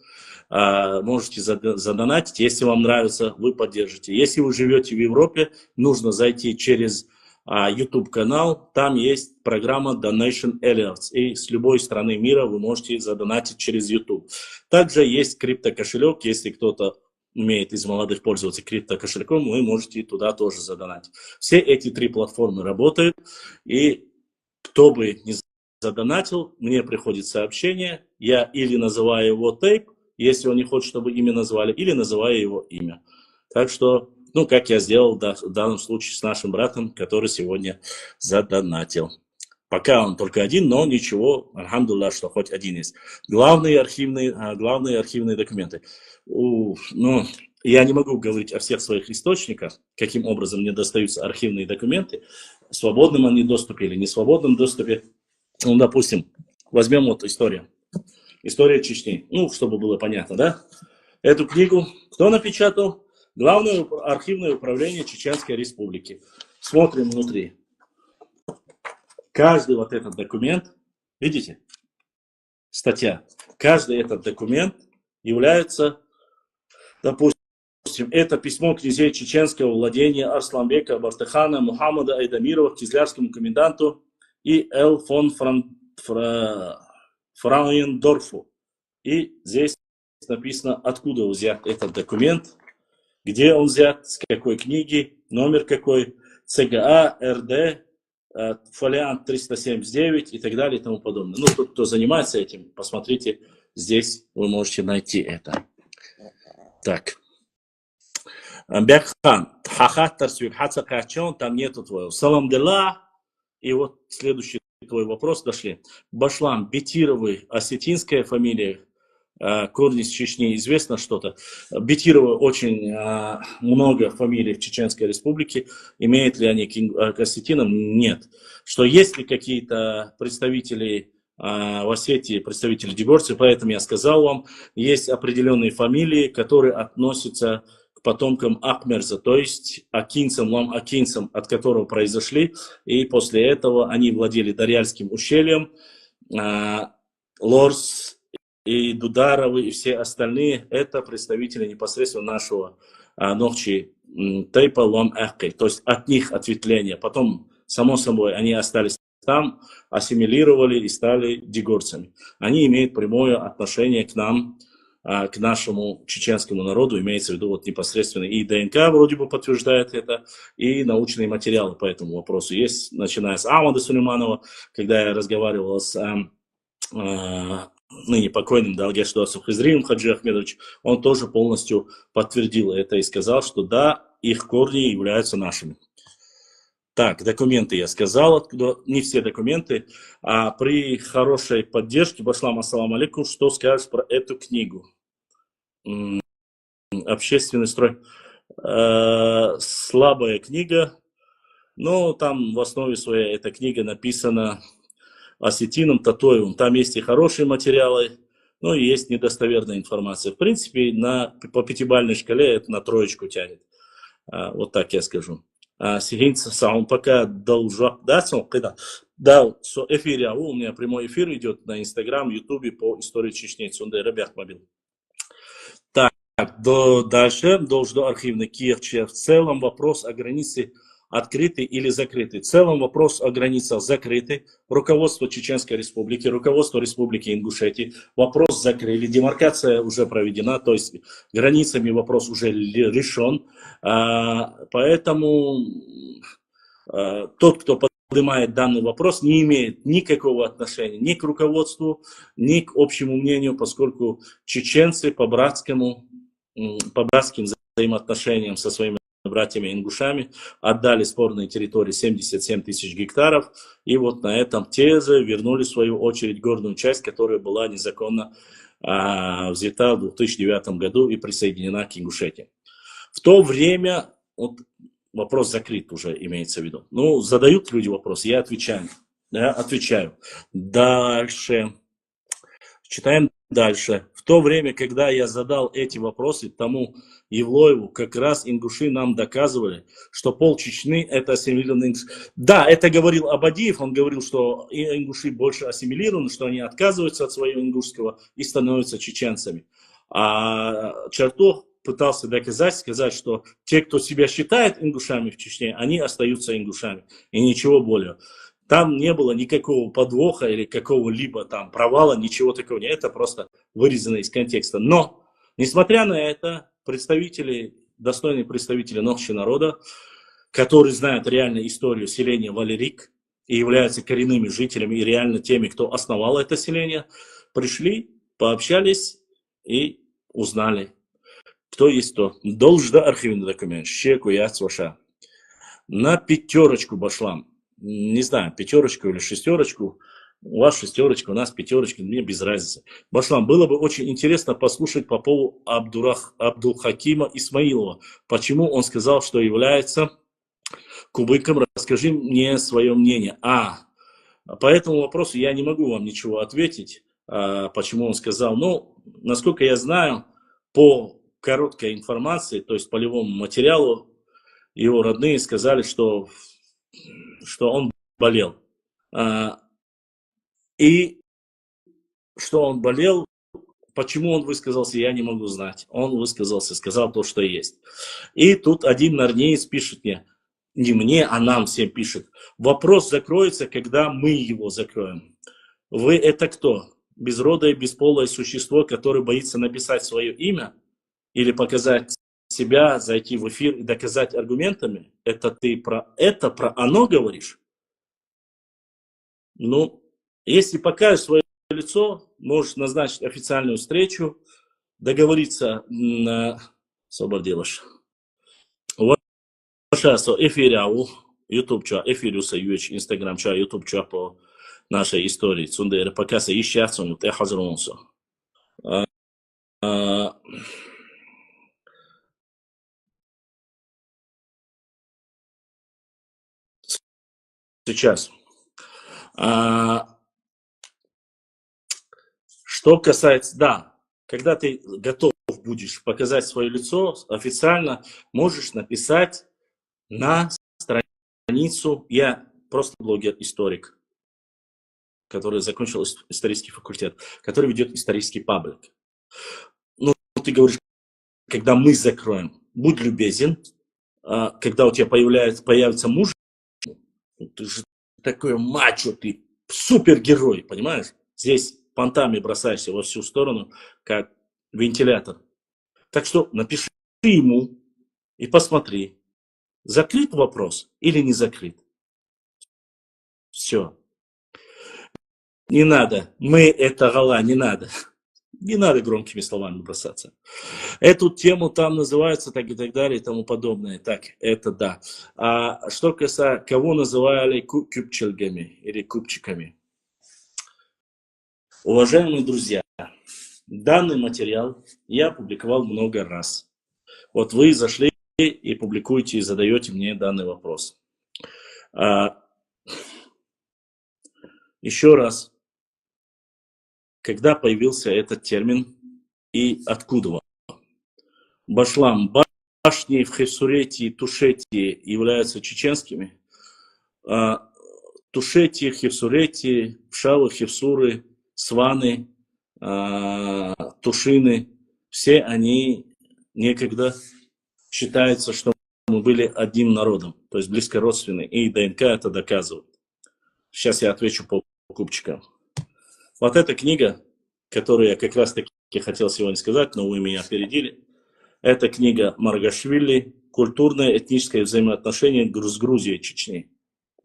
Можете задонатить, если вам нравится, вы поддержите. Если вы живете в Европе, нужно зайти через YouTube канал, там есть программа Donation Alerts, и с любой страны мира вы можете задонатить через YouTube. Также есть криптокошелек, если кто-то умеет из молодых пользоваться криптокошельком, вы можете туда тоже задонатить. Все эти три платформы работают, и кто бы не задонатил, мне приходит сообщение, я или называю его тейп, если он не хочет, чтобы имя назвали, или называю его имя. Так что, ну, как я сделал в данном случае с нашим братом, который сегодня задонатил. Пока он только один, но ничего, альхамдулилlah, что хоть один есть. Главные архивные документы. Ну, я не могу говорить о всех своих источниках, каким образом мне достаются архивные документы, в свободном они доступе или не свободном доступе. Ну, допустим, возьмем вот историю. История Чечни. Ну, чтобы было понятно, да? Эту книгу кто напечатал? Главное архивное управление Чеченской Республики. Смотрим внутри. Каждый вот этот документ, видите, статья, каждый этот документ является, допустим, это письмо князей чеченского владения Арсланбека Бартыхана Мухаммада Айдамирова к кизлярскому коменданту и Л. фон Фрауендорфу. И здесь написано, откуда взят этот документ, где он взят, с какой книги, номер какой, ЦГА, РД, фолиант 379 и так далее и тому подобное. Ну, тот, кто занимается этим, посмотрите, здесь вы можете найти это. Так. Бекхан, Тхахаттар Сюбхаца Качон, там нету твоего. Салам дела. И вот следующий твой вопрос дошли. Башлам, Бетировы, осетинская фамилия, корни с Чечни, известно что-то. Бетировы очень много фамилий в Чеченской Республике. Имеют ли они к осетинам? Нет. Что есть ли какие-то представители в Осетии, представители Дегорции, поэтому я сказал вам, есть определенные фамилии, которые относятся к потомкам Ахмерза, то есть акинцам, лам-акинцам, от которого произошли, и после этого они владели Дарьяльским ущельем, Лорс и Дударовы и все остальные, это представители непосредственно нашего Нохчи Тейпа Лам Эхкой, то есть от них ответвление. Потом, само собой, они остались там ассимилировали и стали дегорцами. Они имеют прямое отношение к нам, к нашему чеченскому народу, имеется в виду вот непосредственно и ДНК вроде бы подтверждает это, и научные материалы по этому вопросу есть, начиная с Амада Сулейманова, когда я разговаривал с ныне покойным Далгеш-Досом Хизрием Хаджи Ахмедович, он тоже полностью подтвердил это и сказал, что да, их корни являются нашими. Так, документы я сказал, откуда, не все документы, а при хорошей поддержке, Башлам, ассаламу алейкум, что скажешь про эту книгу? Общественный строй. Слабая книга, но там в основе своей эта книга написана Осетином Татоевым. Там есть и хорошие материалы, но и есть недостоверная информация. В принципе, по пятибалльной шкале это на троечку тянет. Вот так я скажу. Сегодня сам пока должен, да, в эфире, у меня прямой эфир идет на Инстаграм, Ютубе по истории Чечни, Ребят мобил. Так, дальше, до архивной Киевче. В целом вопрос о границе открытый или закрытый. В целом вопрос о границах закрытый. Руководство Чеченской Республики, руководство Республики Ингушетии вопрос закрыли. Демаркация уже проведена, то есть границами вопрос уже решен. Поэтому тот, кто поднимает данный вопрос, не имеет никакого отношения ни к руководству, ни к общему мнению, поскольку чеченцы по братским взаимоотношениям со своими братьями-ингушами отдали спорные территории 77 тысяч гектаров, и вот на этом те же вернули в свою очередь горную часть, которая была незаконно взята в 2009 году и присоединена к Ингушетии. В то время, вот вопрос закрыт уже имеется в виду. Ну, задают люди вопрос, я отвечаю. Дальше. Читаем дальше. В то время, когда я задал эти вопросы тому Евлоеву, как раз ингуши нам доказывали, что пол Чечни это ассимилированный ингуш. Да, это говорил Абадиев, он говорил, что ингуши больше ассимилированы, что они отказываются от своего ингушского и становятся чеченцами. А Чертов пытался доказать, сказать, что те, кто себя считает ингушами в Чечне, они остаются ингушами и ничего более. Там не было никакого подвоха или какого-либо там провала, ничего такого нет. Это просто вырезано из контекста. Но, несмотря на это, достойные представители нового народа, которые знают реально историю селения Валерик и являются коренными жителями и реально теми, кто основал это селение, пришли, пообщались и узнали, кто есть кто. Должда архивный документ. Щеку я сваша. На пятерочку Башлам. Не знаю, пятерочку или шестерочку. У вас шестерочка, у нас пятерочка, мне без разницы. Башлам, было бы очень интересно послушать по поводу Абдулхакима Исмаилова. Почему он сказал, что является кубыком? Расскажи мне свое мнение. По этому вопросу я не могу вам ничего ответить. Почему он сказал? Ну, насколько я знаю, по короткой информации, то есть полевому материалу, его родные сказали, что он болел. И что он болел, почему он высказался, я не могу знать. Он высказался, сказал то, что есть. И тут один нарнеец пишет мне, не мне, а нам всем пишет. Вопрос закроется, когда мы его закроем. Вы это кто? Безродое, бесполое существо, которое боится написать свое имя или показать себя, зайти в эфир и доказать аргументами? Это ты про оно говоришь? Ну, если покажешь свое лицо, можешь назначить официальную встречу, договориться на соборделаш. Ваша эфире YouTube ча, эфирю союз, Instagram ча, YouTube ча по нашей истории. Цундер пока се ищется, но ты хазронсо. Сейчас. Что касается, да, когда ты готов будешь показать свое лицо официально, можешь написать на страницу. Я просто блогер-историк, который закончил исторический факультет, который ведет исторический паблик. Ну, ты говоришь, когда мы закроем, будь любезен, когда у тебя появится муж, такой мачо, ты супергерой, понимаешь? Здесь понтами бросаешься во всю сторону, как вентилятор. Так что напиши ему и посмотри, закрыт вопрос или не закрыт. Все. Не надо. Мы это гала, не надо. Не надо громкими словами бросаться. Эту тему там называется так и так далее и тому подобное. Так, это да. А что касается, кого называли купчельгами или купчиками. Уважаемые друзья, данный материал я публиковал много раз. Вот вы зашли и публикуете, и задаете мне данный вопрос. Еще раз, когда появился этот термин и откуда он? Башлам, башни в Хевсурете и Тушете являются чеченскими. Тушети, Хевсурети, Пшалы, Хевсуры, Сваны, Тушины, все они некогда считается, что мы были одним народом, то есть близкородственные, и ДНК это доказывает. Сейчас я отвечу по купчикам. Вот эта книга, которую я как раз таки хотел сегодня сказать, но вы меня опередили, это книга Маргашвили «Культурное этническое взаимоотношение с Грузией и Чечней».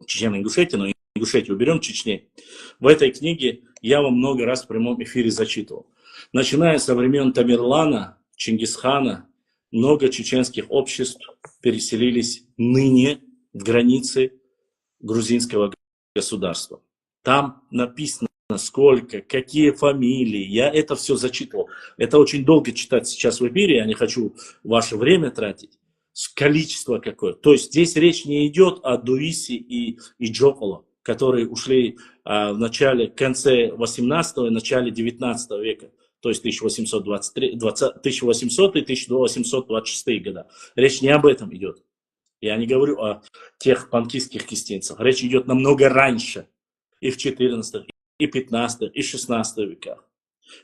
Чечен-Ингушетия, но Ингушетию уберем, Чечни. В этой книге я вам много раз в прямом эфире зачитывал. Начиная со времен Тамерлана, Чингисхана, много чеченских обществ переселились ныне в границы грузинского государства. Там написано, сколько, какие фамилии. Я это все зачитывал. Это очень долго читать сейчас в эфире, я не хочу ваше время тратить. Количество какое. То есть здесь речь не идет о Дуисе и Джополо, которые ушли в начале, конце 18 и начале 19 века. То есть 1800 и 1826 года. Речь не об этом идет. Я не говорю о тех панкистских кистинцах. Речь идет намного раньше. И в 14, и 15, и 16 веках.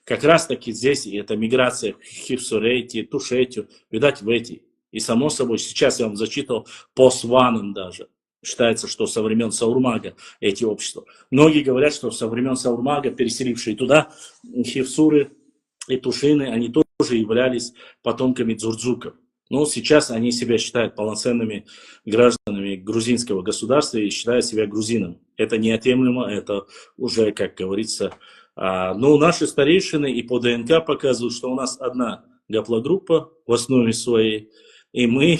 Как раз таки здесь и эта миграция в Хевсурете, Тушетию, видать, в эти. И само собой, сейчас я вам зачитывал по сванам даже. Считается, что со времен Саурмага эти общества. Многие говорят, что со времен Саурмага, переселившие туда, Хевсуры и Тушины, они тоже являлись потомками дзурдзуков. Но сейчас они себя считают полноценными гражданами грузинского государства и считают себя грузинами. Это неотъемлемо, это уже, как говорится. Но наши старейшины и по ДНК показывают, что у нас одна гаплогруппа в основе своей, и мы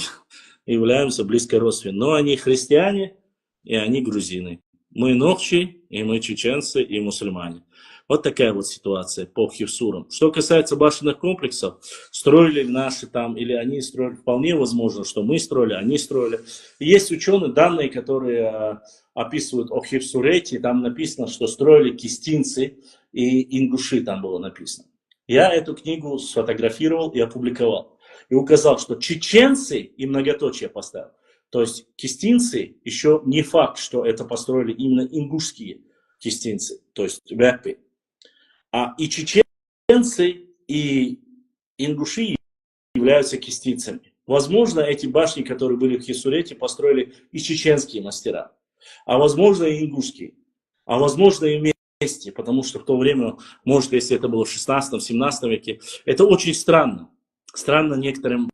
являемся близкородственными. Но они христиане, и они грузины. Мы нохчи, и мы чеченцы, и мусульмане. Вот такая вот ситуация по Хевсурам. Что касается башенных комплексов, строили наши там, или они строили, вполне возможно, что мы строили, они строили. И есть ученые, данные, которые описывают о Хевсурете, там написано, что строили кистинцы и ингуши, там было написано. Я эту книгу сфотографировал и опубликовал. И указал, что чеченцы, и многоточие поставил. То есть кистинцы, еще не факт, что это построили именно ингушские кистинцы, то есть вякпы. И чеченцы, и ингуши являются кистинцами. Возможно, эти башни, которые были в Хевсурете, построили и чеченские мастера. А возможно, и ингушские. А возможно, и вместе. Потому что в то время, может, если это было в 16-17 веке, это очень странно. Странно в некотором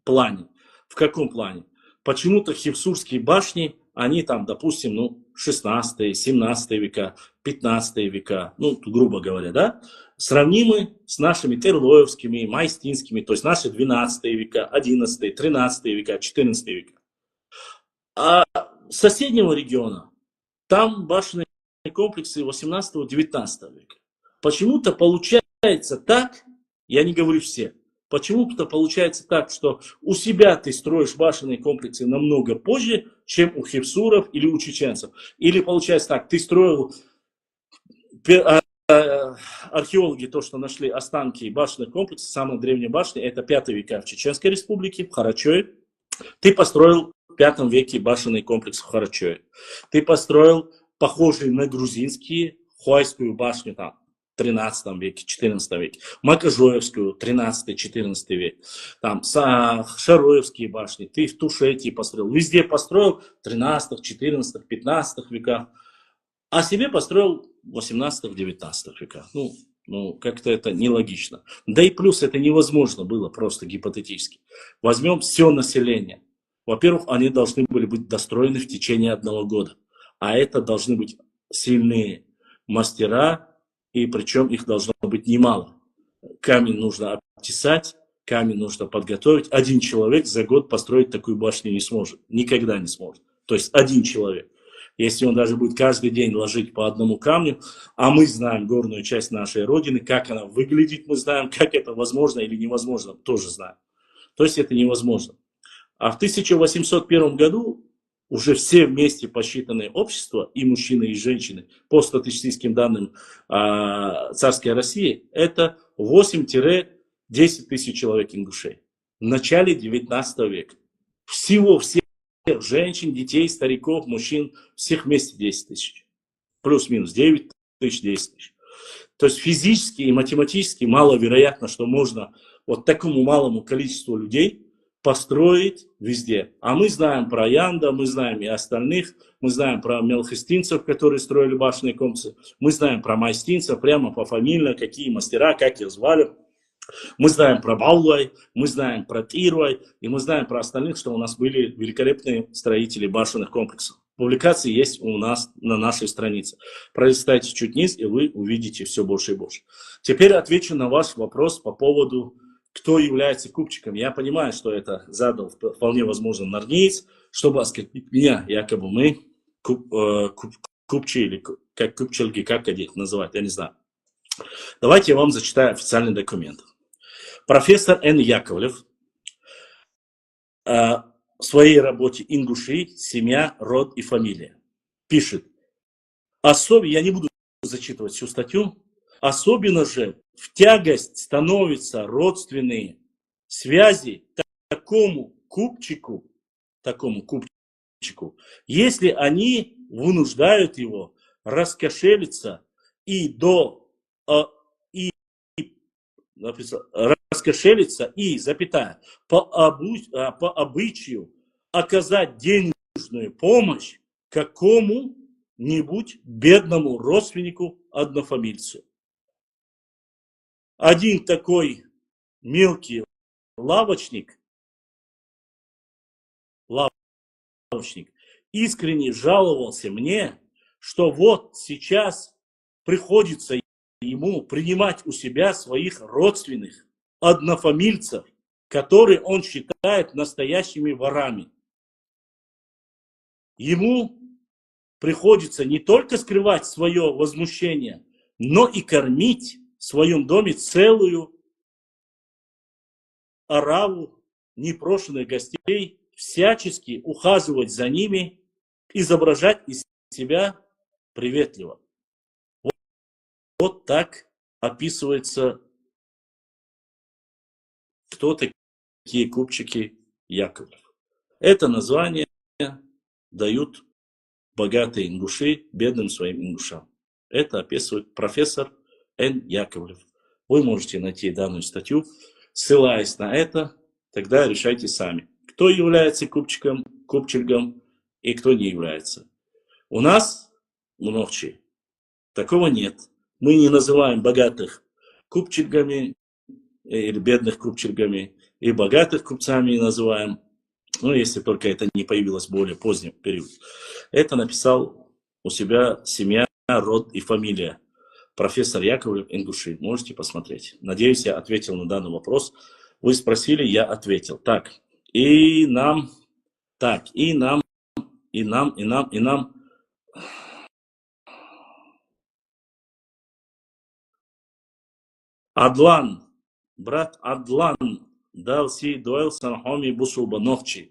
плане. В каком плане? Почему-то хевсурские башни, они там, допустим, 16, 17 века, 15 века, грубо говоря, да, сравнимы с нашими терлоевскими, майстинскими, то есть наши 12 века, 11, 13 века, 14 века. А соседнего региона, там башенные комплексы 18-19 века. Почему-то получается так, я не говорю все, почему-то получается так, что у себя ты строишь башенные комплексы намного позже, чем у хевсуров или у чеченцев. Или получается так, ты строил, археологи то, что нашли останки башенных комплексов, самые древние башни, это 5 века в Чеченской республике, в Харачое. Ты построил в 5 веке башенный комплекс в Харачое. Ты построил похожий на грузинские Хуайскую башню там. 13 веке, 14 веке. Макажоевскую, 13-14 век. Там Шароевские башни, ты в Тушете построил. Везде построил 13, 14, 15 веках. А себе построил в 18-19 веках. Ну, как-то это нелогично. Да и плюс это невозможно было просто гипотетически. Возьмем все население. Во-первых, они должны были быть достроены в течение 1 года. А это должны быть сильные мастера, и причем их должно быть немало. Камень нужно обтесать, камень нужно подготовить. Один человек за год построить такую башню не сможет. Никогда не сможет. То есть один человек. Если он даже будет каждый день ложить по одному камню, а мы знаем горную часть нашей Родины, как она выглядит, мы знаем, как это возможно или невозможно, тоже знаем. То есть это невозможно. А в 1801 году уже все вместе посчитанные общества, и мужчины, и женщины, по статистическим данным царской России, это 8-10 тысяч человек ингушей. В начале 19 века. Всего всех женщин, детей, стариков, мужчин, всех вместе 10 тысяч. Плюс-минус 9 тысяч, 10 тысяч. То есть физически и математически маловероятно, что можно вот такому малому количеству людей построить везде. А мы знаем про Янда, мы знаем и остальных, мы знаем про мелхистинцев, которые строили башенные комплексы, мы знаем про майстинцев, прямо пофамильно, какие мастера, как их звали. Мы знаем про Баулай, мы знаем про Тирвай, и мы знаем про остальных, что у нас были великолепные строители башенных комплексов. Публикации есть у нас на нашей странице. Пролистайте чуть вниз, и вы увидите все больше и больше. Теперь отвечу на ваш вопрос по поводу, кто является купчиком. Я понимаю, что это задал вполне возможно нарниец, чтобы оскорбить меня, якобы мы купчи, или как купчелги, как их называют, я не знаю. Давайте я вам зачитаю официальный документ. Профессор Н. Яковлев в своей работе «Ингуши. Семья, род и фамилия» пишет: я не буду зачитывать всю статью, особенно же в тягость становятся родственные связи такому купчику, если они вынуждают его раскошелиться запятая, по обычаю оказать денежную помощь какому-нибудь бедному родственнику однофамильцу. Один такой мелкий лавочник искренне жаловался мне, что вот сейчас приходится ему принимать у себя своих родственных однофамильцев, которые он считает настоящими ворами. Ему приходится не только скрывать свое возмущение, но и кормить в своем доме целую ораву непрошенных гостей, всячески ухаживать за ними, изображать из себя приветливо. Вот так описывается, кто такие купчики Яковлев. Это название дают богатые ингуши бедным своим ингушам. Это описывает профессор Н. Яковлев. Вы можете найти данную статью. Ссылаясь на это, тогда решайте сами, кто является купчиком и кто не является. У нас в Новчи такого нет. Мы не называем богатых купчиками или бедных купчиками, и богатых купцами не называем, если только это не появилось в более позднем периоде. Это написал у себя семья, род и фамилия. Профессор Яковлев, ингуши. Можете посмотреть. Надеюсь, я ответил на данный вопрос. Вы спросили, я ответил. И нам. Адлан, брат Адлан, дал си дуэл санхоми бусулба новчи.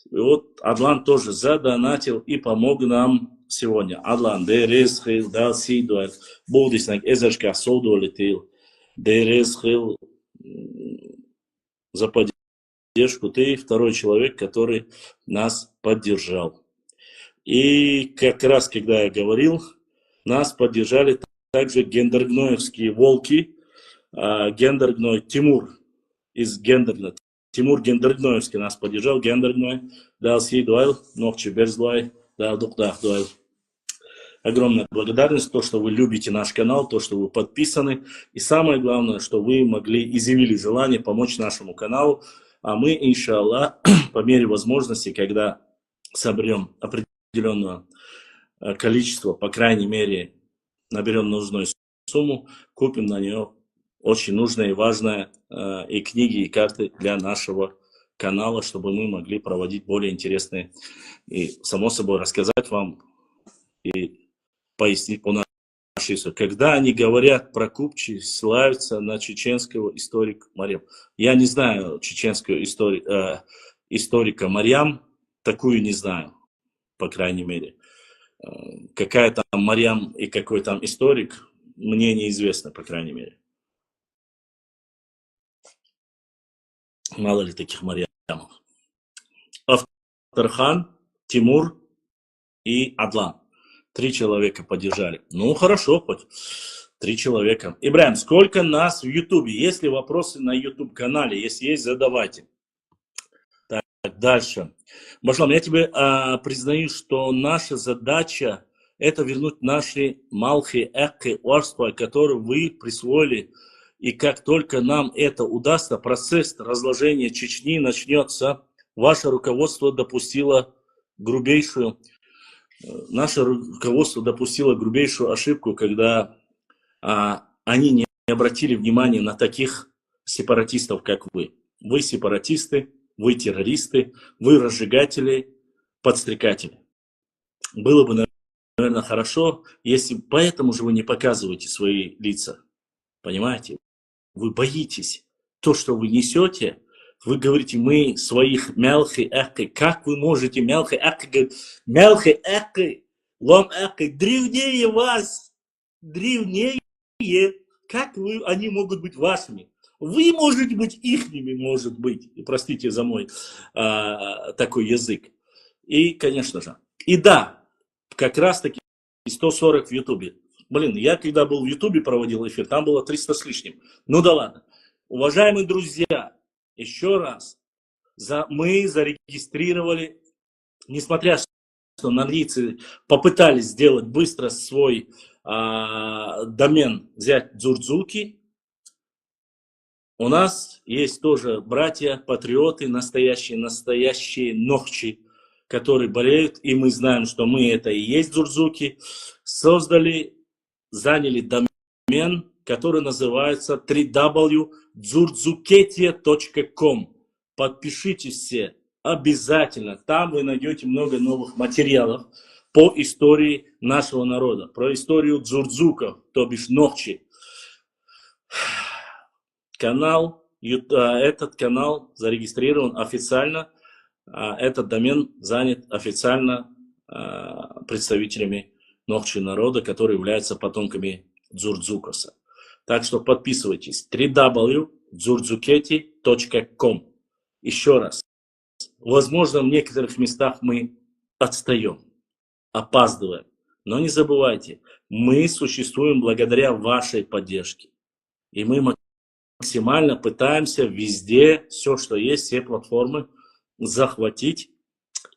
И вот Адлан тоже задонатил и помог нам сегодня. Адлан, дерезхил, дал си дуэл. Богдиснак эзершка соудуэлитил. Дерезхил за поддержку. Ты второй человек, который нас поддержал. И как раз, когда я говорил, нас поддержали также гендергноевские волки, гендергной Тимур из Гендерна. Тимур Гендергноевский нас поддержал, Гендергной, дал сей дуэл, ногчи берзлай, дал духдах дуэл. Огромная благодарность, то, что вы любите наш канал, то, что вы подписаны. И самое главное, что вы могли изъявили желание помочь нашему каналу. А мы, иншаллах, по мере возможности, когда соберем определенное количество, по крайней мере, наберем нужную сумму, купим на нее очень нужное и важное и книги, и карты для нашего канала, чтобы мы могли проводить более интересные и, само собой, рассказать вам и пояснить по нашей истории. Когда они говорят про Купчи, ссылаются на чеченского историка Марьям. Я не знаю чеченского историка Марьям, такую не знаю, по крайней мере. Какая там Марьям и какой там историк, мне неизвестно, по крайней мере. Мало ли таких Марьямов. Авторхан, Тимур и Адлан. 3 человека поддержали. Ну, хорошо, хоть 3 человека. Ибрахим, сколько нас в Ютубе? Есть ли вопросы на Ютуб-канале? Если есть, задавайте. Так, дальше. Башлам, я тебе признаю, что наша задача это вернуть наши малхи экки орства, которые вы присвоили. И как только нам это удастся, процесс разложения Чечни начнется. Ваше руководство допустило грубейшую Наше руководство допустило грубейшую ошибку, когда они не обратили внимания на таких сепаратистов, как вы. Вы сепаратисты, вы террористы, вы разжигатели, подстрекатели. Было бы, наверное, хорошо, если поэтому же вы не показываете свои лица. Понимаете? Вы боитесь то, что вы несете. Вы говорите, мы своих мелхи экки. Как вы можете мелхи экки говорить? Мелхи экки, лом экки, древнее вас. Древнее. Как они могут быть вашими? Вы можете быть ихними, может быть. И простите за мой такой язык. И, конечно же. И да, как раз таки 140 в Ютубе. Блин, я когда был в Ютубе, проводил эфир, там было 300 с лишним. Ну да ладно. Уважаемые друзья, еще раз, мы зарегистрировали, несмотря что норвийцы попытались сделать быстро свой домен, взять Дзурдзуки, у нас есть тоже братья, патриоты, настоящие нохчи, которые болеют, и мы знаем, что мы это и есть Дзурдзуки, заняли домен, который называется www.dzurdzuketia.com. Подпишитесь все обязательно. Там вы найдете много новых материалов по истории нашего народа. Про историю дзурдзуков, то бишь нохчи. Этот канал зарегистрирован официально. Этот домен занят официально представителями нохчи народа, которые являются потомками Дзурдзукаса. Так что подписывайтесь. www.dzurdzuketi.com. Еще раз. Возможно, в некоторых местах мы отстаем, опаздываем. Но не забывайте, мы существуем благодаря вашей поддержке. И мы максимально пытаемся везде, все, что есть, все платформы захватить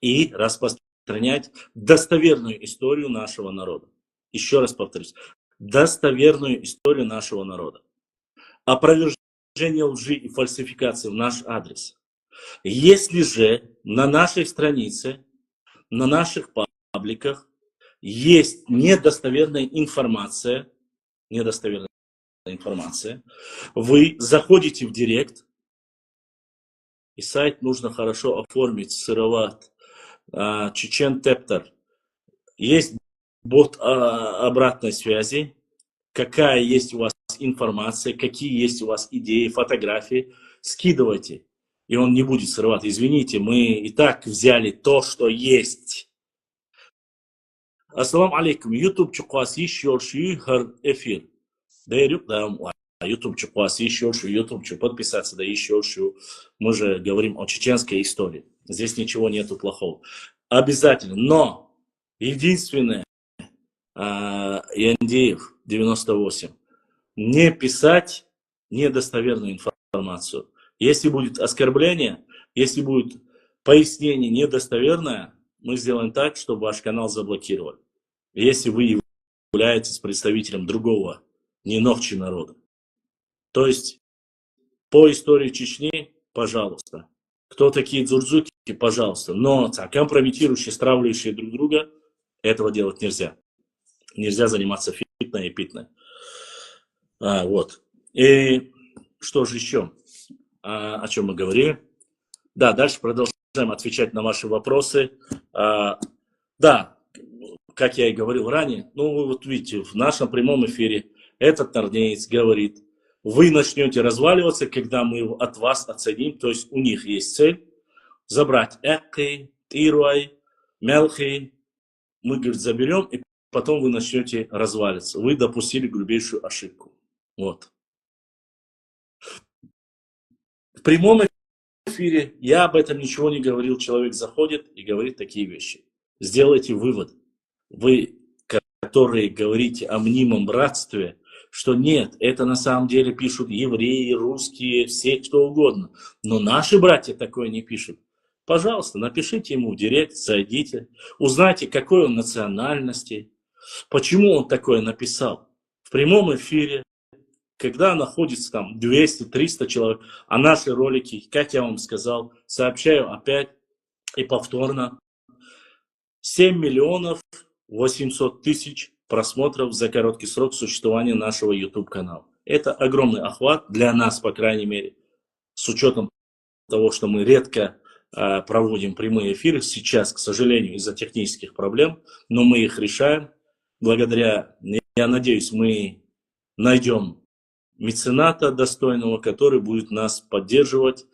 и распространять достоверную историю нашего народа. Еще раз повторюсь. Достоверную историю нашего народа. Опровержение лжи и фальсификации в наш адрес. Если же на нашей странице, на наших пабликах есть недостоверная информация, вы заходите в директ, и сайт нужно хорошо оформить, сыроват, Чечен Тептер. Есть бот обратной связи, какая есть у вас информация, какие есть у вас идеи, фотографии, скидывайте, и он не будет срывать. Извините, мы и так взяли то, что есть. Ассаламу алейкум. YouTube чукваси шорши хар эфир. Да YouTube чукваси шорши, YouTube подписаться, да еще шоршу. Мы же говорим о чеченской истории. Здесь ничего нету плохого. Обязательно. Но единственное, Яндеев, 98. Не писать недостоверную информацию. Если будет оскорбление, если будет пояснение недостоверное, мы сделаем так, чтобы ваш канал заблокировали. Если вы являетесь представителем другого, не Нохчи народа. То есть, по истории Чечни, пожалуйста. Кто такие дзурдзуки, пожалуйста. Но компрометирующие, стравливающие друг друга, этого делать нельзя. Нельзя заниматься фитной и питной. Вот. И что же еще? О чем мы говорили? Да, дальше продолжаем отвечать на ваши вопросы. Да, как я и говорил ранее, ну вы вот видите, в нашем прямом эфире этот норнеец говорит, вы начнете разваливаться, когда мы от вас оценим, то есть у них есть цель забрать Экки, Тируай, Мелхи, мы, говорит, заберем, и потом вы начнете развалиться. Вы допустили грубейшую ошибку. Вот. В прямом эфире я об этом ничего не говорил. Человек заходит и говорит такие вещи. Сделайте вывод. Вы, которые говорите о мнимом братстве, что нет, это на самом деле пишут евреи, русские, все, кто угодно. Но наши братья такое не пишут. Пожалуйста, напишите ему в директ, зайдите, узнайте, какой он национальности, почему он такое написал. В прямом эфире, когда находится там 200-300 человек, а наши ролики, как я вам сказал, сообщаю опять и повторно, 7 миллионов 800 тысяч просмотров за короткий срок существования нашего YouTube-канала. Это огромный охват для нас, по крайней мере, с учетом того, что мы редко проводим прямые эфиры сейчас, к сожалению, из-за технических проблем, но мы их решаем. Благодаря, я надеюсь, мы найдем мецената достойного, который будет нас поддерживать.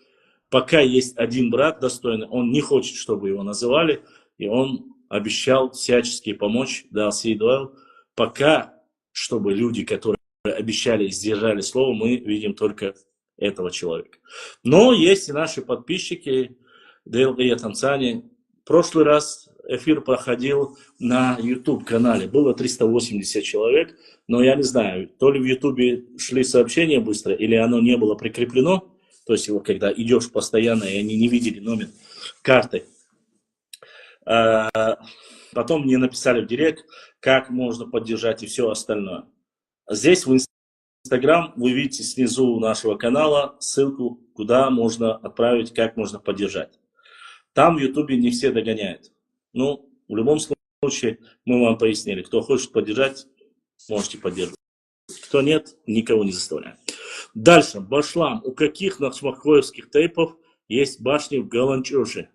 Пока есть один брат достойный, он не хочет, чтобы его называли, и он обещал всячески помочь, дал сей дуэл. Пока, чтобы люди, которые обещали и сдержали слово, мы видим только этого человека. Но есть и наши подписчики, ДЛГ Танцани. В прошлый раз эфир проходил на YouTube-канале. Было 380 человек, но я не знаю, то ли в YouTube шли сообщения быстро, или оно не было прикреплено. То есть, его, когда идешь постоянно, и они не видели номер карты. Потом мне написали в директ, как можно поддержать и все остальное. Здесь в Instagram вы видите снизу нашего канала ссылку, куда можно отправить, как можно поддержать. Там в YouTube не все догоняют. Ну, в любом случае, мы вам пояснили. Кто хочет поддержать, можете поддерживать. Кто нет, никого не заставляем. Дальше. Башлам. У каких нахшмахоевских тейпов есть башни в Галанчуше?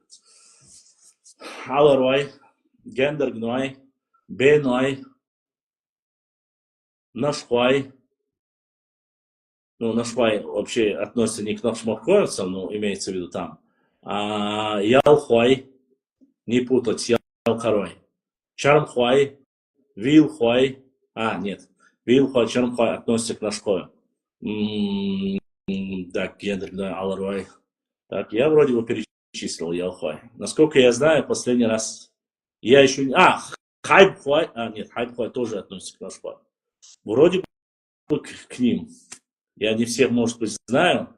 Аларвай, Гендергнуай, Бенуай, Нашхуай. Ну, Нашхуай вообще относится не к нахшмахоевцам, но имеется в виду там. Ялхуай, не путать с Ялхарой. Чармхуай, Вилхуай, нет, Вилхуай, Чармхуай относятся к Нашхую. Так, Гендергнуай, Аларвай. Так, я вроде бы перечислил Ялхуай. Насколько я знаю, последний раз я еще не... Хайбхуай. Нет, Хайбхуай тоже относится к Нашхуай. Вроде бы к ним. Я не всех, может быть, знаю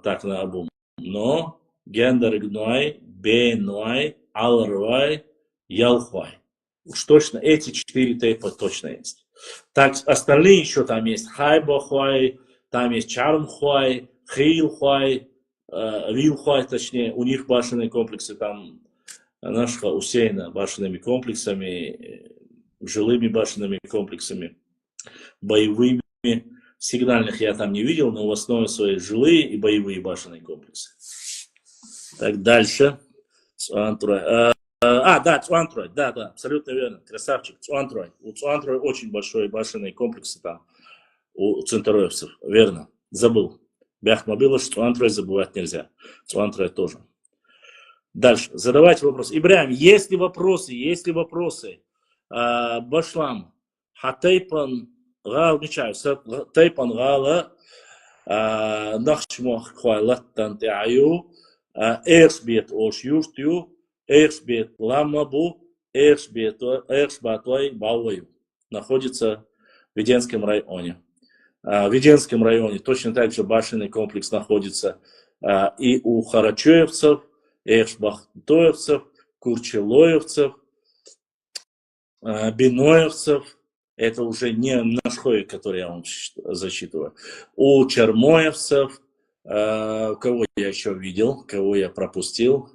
так наобум. Но Гендергнуай, Бенуай, Аларвай, Ялхуай. Уж точно эти 4 тейпа точно есть. Так, остальные еще там есть Хайбахуай, там есть Чармхуай, Хейлхуай, Вилхуай, точнее, у них башенные комплексы, там нашего усеяна башенными комплексами, жилыми башенными комплексами, боевыми. Сигнальных я там не видел, но в основе своей жилые и боевые башенные комплексы. Так, дальше. Да, Цуантрой, да, абсолютно верно, красавчик, Цуантрой. У Цуантрой очень большой башенный комплекс там, у центроевцев, верно, забыл. Бяхмобила, что Цуантрой забывать нельзя, Цуантрой тоже. Дальше, задавайте вопросы. Ибрahim, есть ли вопросы? Башлам, хатейпан, гал, ничаю, тейпан гала, нахчмох хвайлаттан теаю, эршбет ош юштю, Эршбет Ламабу, Эршбатой Бауэю. Находится Веденском районе. В Веденском районе точно так же башенный комплекс находится и у харачоевцев, эшбахтоевцев, курчелоевцев, биноевцев. Это уже не нашхои, который я вам зачитываю. У чермоевцев, кого я еще видел, кого я пропустил.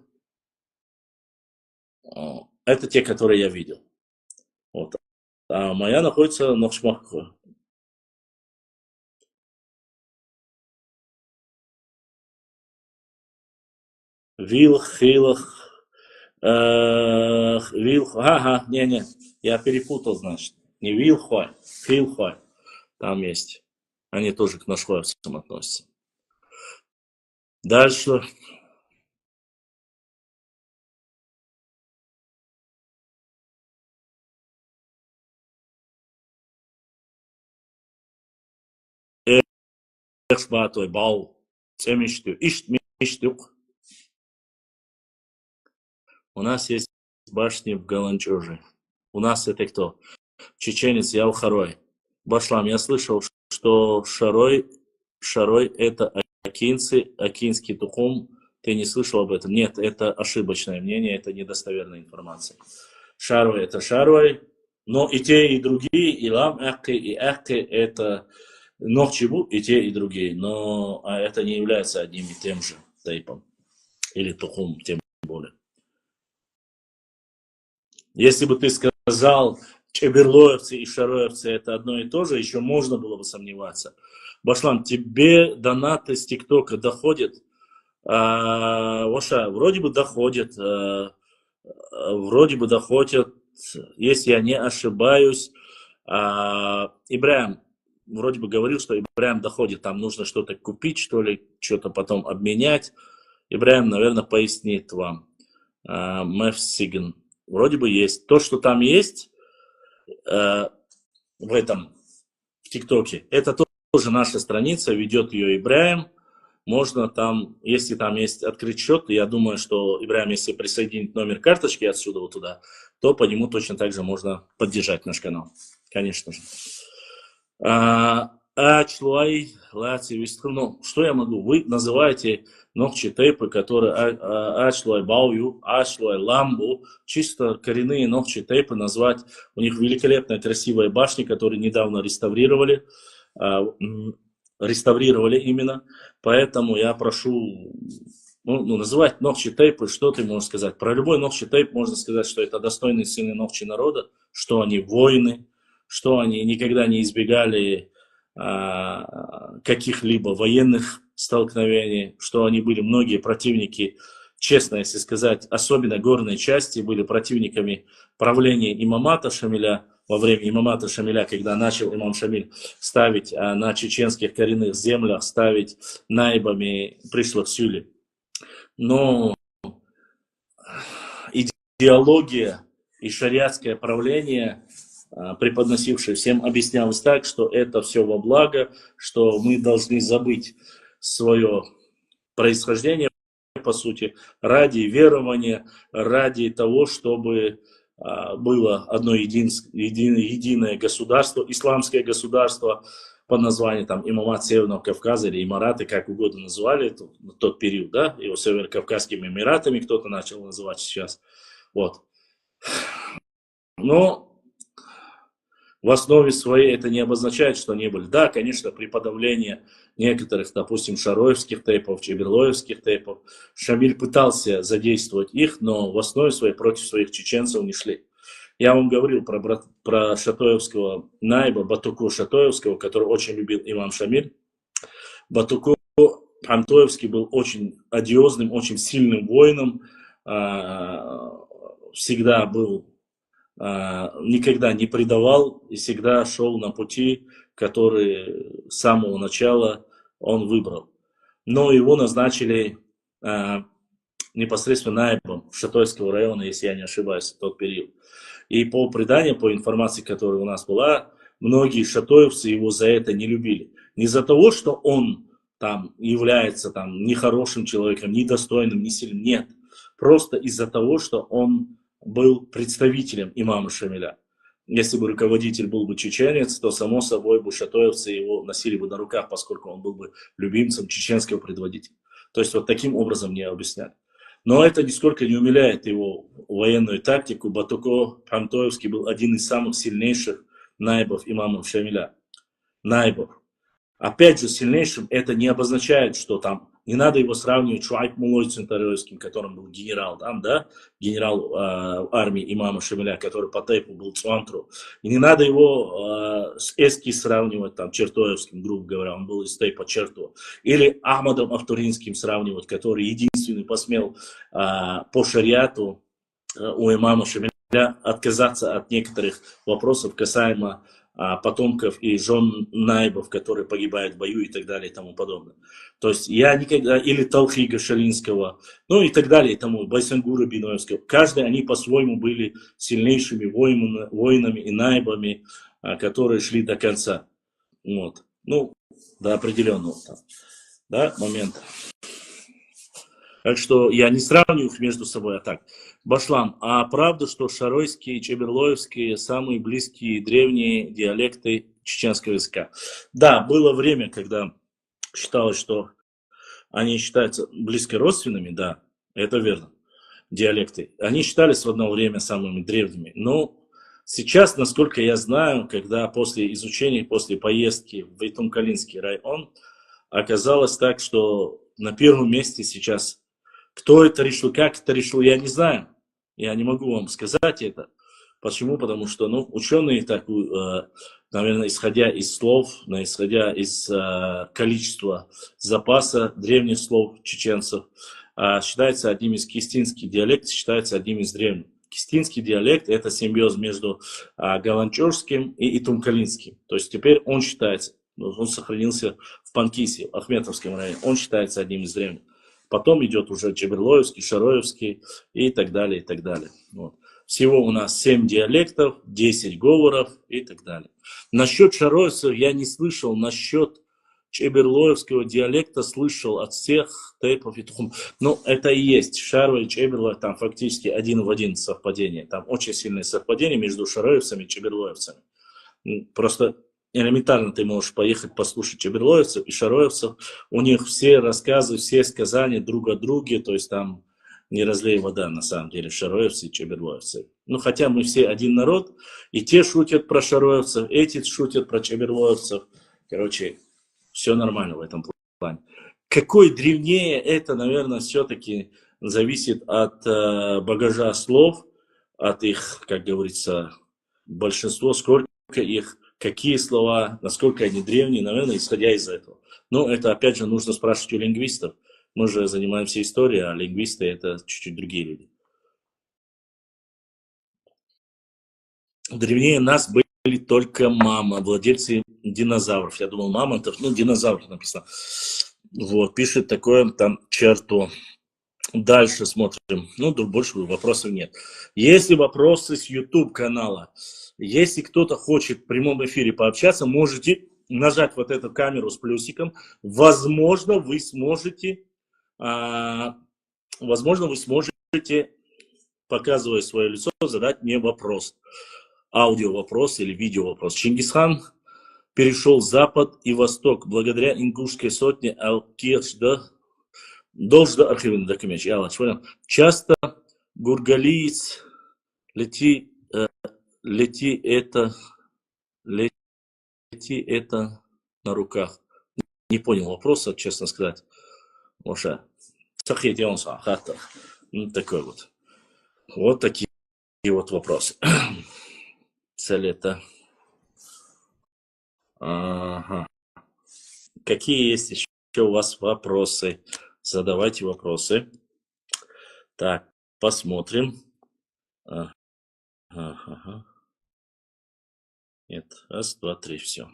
Это те, которые я видел. Вот. А моя находится на Шмахко. Вилх, ага, не, я перепутал, значит. Не Вилхой, Вилхой. Там есть. Они тоже к нашхоевцам относятся. Дальше. Эхшбатой бау. Цемиштю. Иштмиштюк. У нас есть башни в Галанчуже. У нас это кто? Чеченец Ялхарой. Башлам, я слышал, что Шарой это акинцы, акинский тухум. Ты не слышал об этом? Нет, это ошибочное мнение, это недостоверная информация. Шарой это Шарой, но и те, и другие, и лам эхки, и эхки это нохчибу, и те, и другие. Но это не является одним и тем же тейпом. Или тухум, тем более. Если бы ты сказал, чеберлоевцы и шароевцы это одно и то же, еще можно было бы сомневаться. Башлам, тебе донаты с ТикТока доходят? Воша, вроде бы доходят. Если я не ошибаюсь. Ибраим вроде бы говорил, что Ибраим доходит, там нужно что-то купить, что ли, что-то потом обменять. Ибраим, наверное, пояснит вам. Мефсиген. Вроде бы есть. То, что там есть в ТикТоке, это тоже наша страница, ведет ее Ибраим. Можно там, если там есть открыть счет, я думаю, что Ибраим, если присоединить номер карточки отсюда вот туда, то по нему точно так же можно поддержать наш канал. Конечно же. Что я могу? Вы называете ногчи тейпы, которые ачлой баую, ачлой ламбу, чисто коренные ногчи тейпы назвать. У них великолепная красивая башня, которую недавно реставрировали именно. Поэтому я прошу называть ногчи тейпы. Что ты можешь сказать? Про любой ногчи тейп можно сказать, что это достойные сыны ногчи народа, что они воины, что они никогда не избегали каких-либо военных столкновений, что они были многие противники, честно, если сказать, особенно горной части, были противниками правления имамата Шамиля, во время имамата Шамиля, когда начал имам Шамиль ставить на чеченских коренных землях, ставить наибами пришлых сюли. Но идеология и шариатское правление, преподносивший всем, объяснялось так, что это все во благо, что мы должны забыть свое происхождение, по сути, ради верования, ради того, чтобы было одно единое государство, исламское государство под названием там, Имамат Северного Кавказа или Эмираты, как угодно называли тот период, да, его Северо-Кавказскими Эмиратами кто-то начал называть сейчас. Вот. Но в основе своей это не обозначает, что они были. Да, конечно, при подавлении некоторых, допустим, шароевских тейпов, чеберлоевских тейпов, Шамиль пытался задействовать их, но в основе своей против своих чеченцев не шли. Я вам говорил про шатоевского наиба, Батуку Шатоевского, который очень любил имам Шамиль. Батуку Пантоевский был очень одиозным, очень сильным воином, всегда был, никогда не предавал и всегда шел на пути, который с самого начала он выбрал. Но его назначили непосредственно наибом Шатойского района, если я не ошибаюсь, в тот период. И по преданию, по информации, которая у нас была, многие шатоевцы его за это не любили. Не за того, что он там является там нехорошим человеком, недостойным, не сильным. Нет. Просто из-за того, что он был представителем имама Шамиля. Если бы руководитель был бы чеченец, то, само собой, бы шатоевцы его носили бы на руках, поскольку он был бы любимцем чеченского предводителя. То есть вот таким образом мне объясняли. Но это нисколько не умиляет его военную тактику. Батуко Хамтоевский был один из самых сильнейших наибов имамов Шамиля. Наибов. Опять же, сильнейшим это не обозначает, что там не надо его сравнивать с Шуайб Мулой Центаровским, которым был генерал, там, да, генерал армии имама Шамиля, который по тейпу был Цуантру. И не надо его с Эски сравнивать, там, Чертоевским, грубо говоря, он был из тейпа Черту. Или Ахмадом Автуринским сравнивать, который единственный посмел по шариату у имама Шамиля отказаться от некоторых вопросов касаемо потомков и жен наибов, которые погибают в бою и так далее и тому подобное. То есть я никогда, или Талхига Шалинского, ну и так далее, и тому, Байсангура Биноевского, каждый они по-своему были сильнейшими воинами и наибами, которые шли до конца. Вот. Ну, до определенного да, момента. Так что я не сравниваю их между собой, а так. Башлам, а правда, что шаройские и чеберлоевские самые близкие древние диалекты чеченского языка? Да, было время, когда считалось, что они считаются близко родственными, да, это верно, диалекты. Они считались в одно время самыми древними, но сейчас, насколько я знаю, когда после изучения, после поездки в Итумкалинский район, оказалось так, что на первом месте сейчас кто это решил, как это решил, я не знаю. Я не могу вам сказать это. Почему? Потому что ученые, наверное, исходя из слов, исходя из количества запаса древних слов чеченцев, считается одним из кистинских диалектов, считается одним из древних. Кистинский диалект – это симбиоз между галанчорским и итумкалинским. То есть теперь он считается, он сохранился в Панкисе, в Ахметовском районе, он считается одним из древних. Потом идет уже Чеберлоевский, Шароевский и так далее, и так далее. Вот. Всего у нас 7 диалектов, 10 говоров и так далее. Насчет шароевцев я не слышал, насчет чеберлоевского диалекта слышал от всех тейпов и тухум. Но это и есть. Шаро и Чеберлоев там фактически один в один совпадение. Там очень сильное совпадение между шароевцами и чеберлоевцами. Просто элементарно ты можешь поехать послушать чеберлоевцев и шароевцев. У них все рассказы, все сказания друг о друге. То есть там не разлей вода, на самом деле, шароевцы и чеберлоевцы. Ну, хотя мы все один народ, и те шутят про шароевцев, эти шутят про чеберлоевцев. Короче, все нормально в этом плане. Какой древнее, это, наверное, все-таки зависит от багажа слов, от их, как говорится, большинства, сколько их, какие слова, насколько они древние, наверное, исходя из этого. Но это, опять же, нужно спрашивать у лингвистов. Мы же занимаемся историей, а лингвисты это чуть-чуть другие люди. Древнее нас были только владельцы динозавров. Я думал, мамонтов, динозавров написано. Вот, пишет такое там черту. Дальше смотрим. Больше вопросов нет. Если вопросы с YouTube канала, если кто-то хочет в прямом эфире пообщаться, можете нажать вот эту камеру с плюсиком. Возможно, вы сможете, показывая свое лицо, задать мне вопрос. Аудио вопрос или видео вопрос. Чингисхан перешел запад и восток благодаря ингушской сотне Алкиршда. Должен архивный документ. Часто гургалиец лети это на руках. Не понял вопроса, честно сказать. Моша. Такой вот. Вот такие вот вопросы. Цель это. Ага. Какие есть еще у вас вопросы? Задавайте вопросы. Так, посмотрим. Ага. Нет, раз, два, три, все.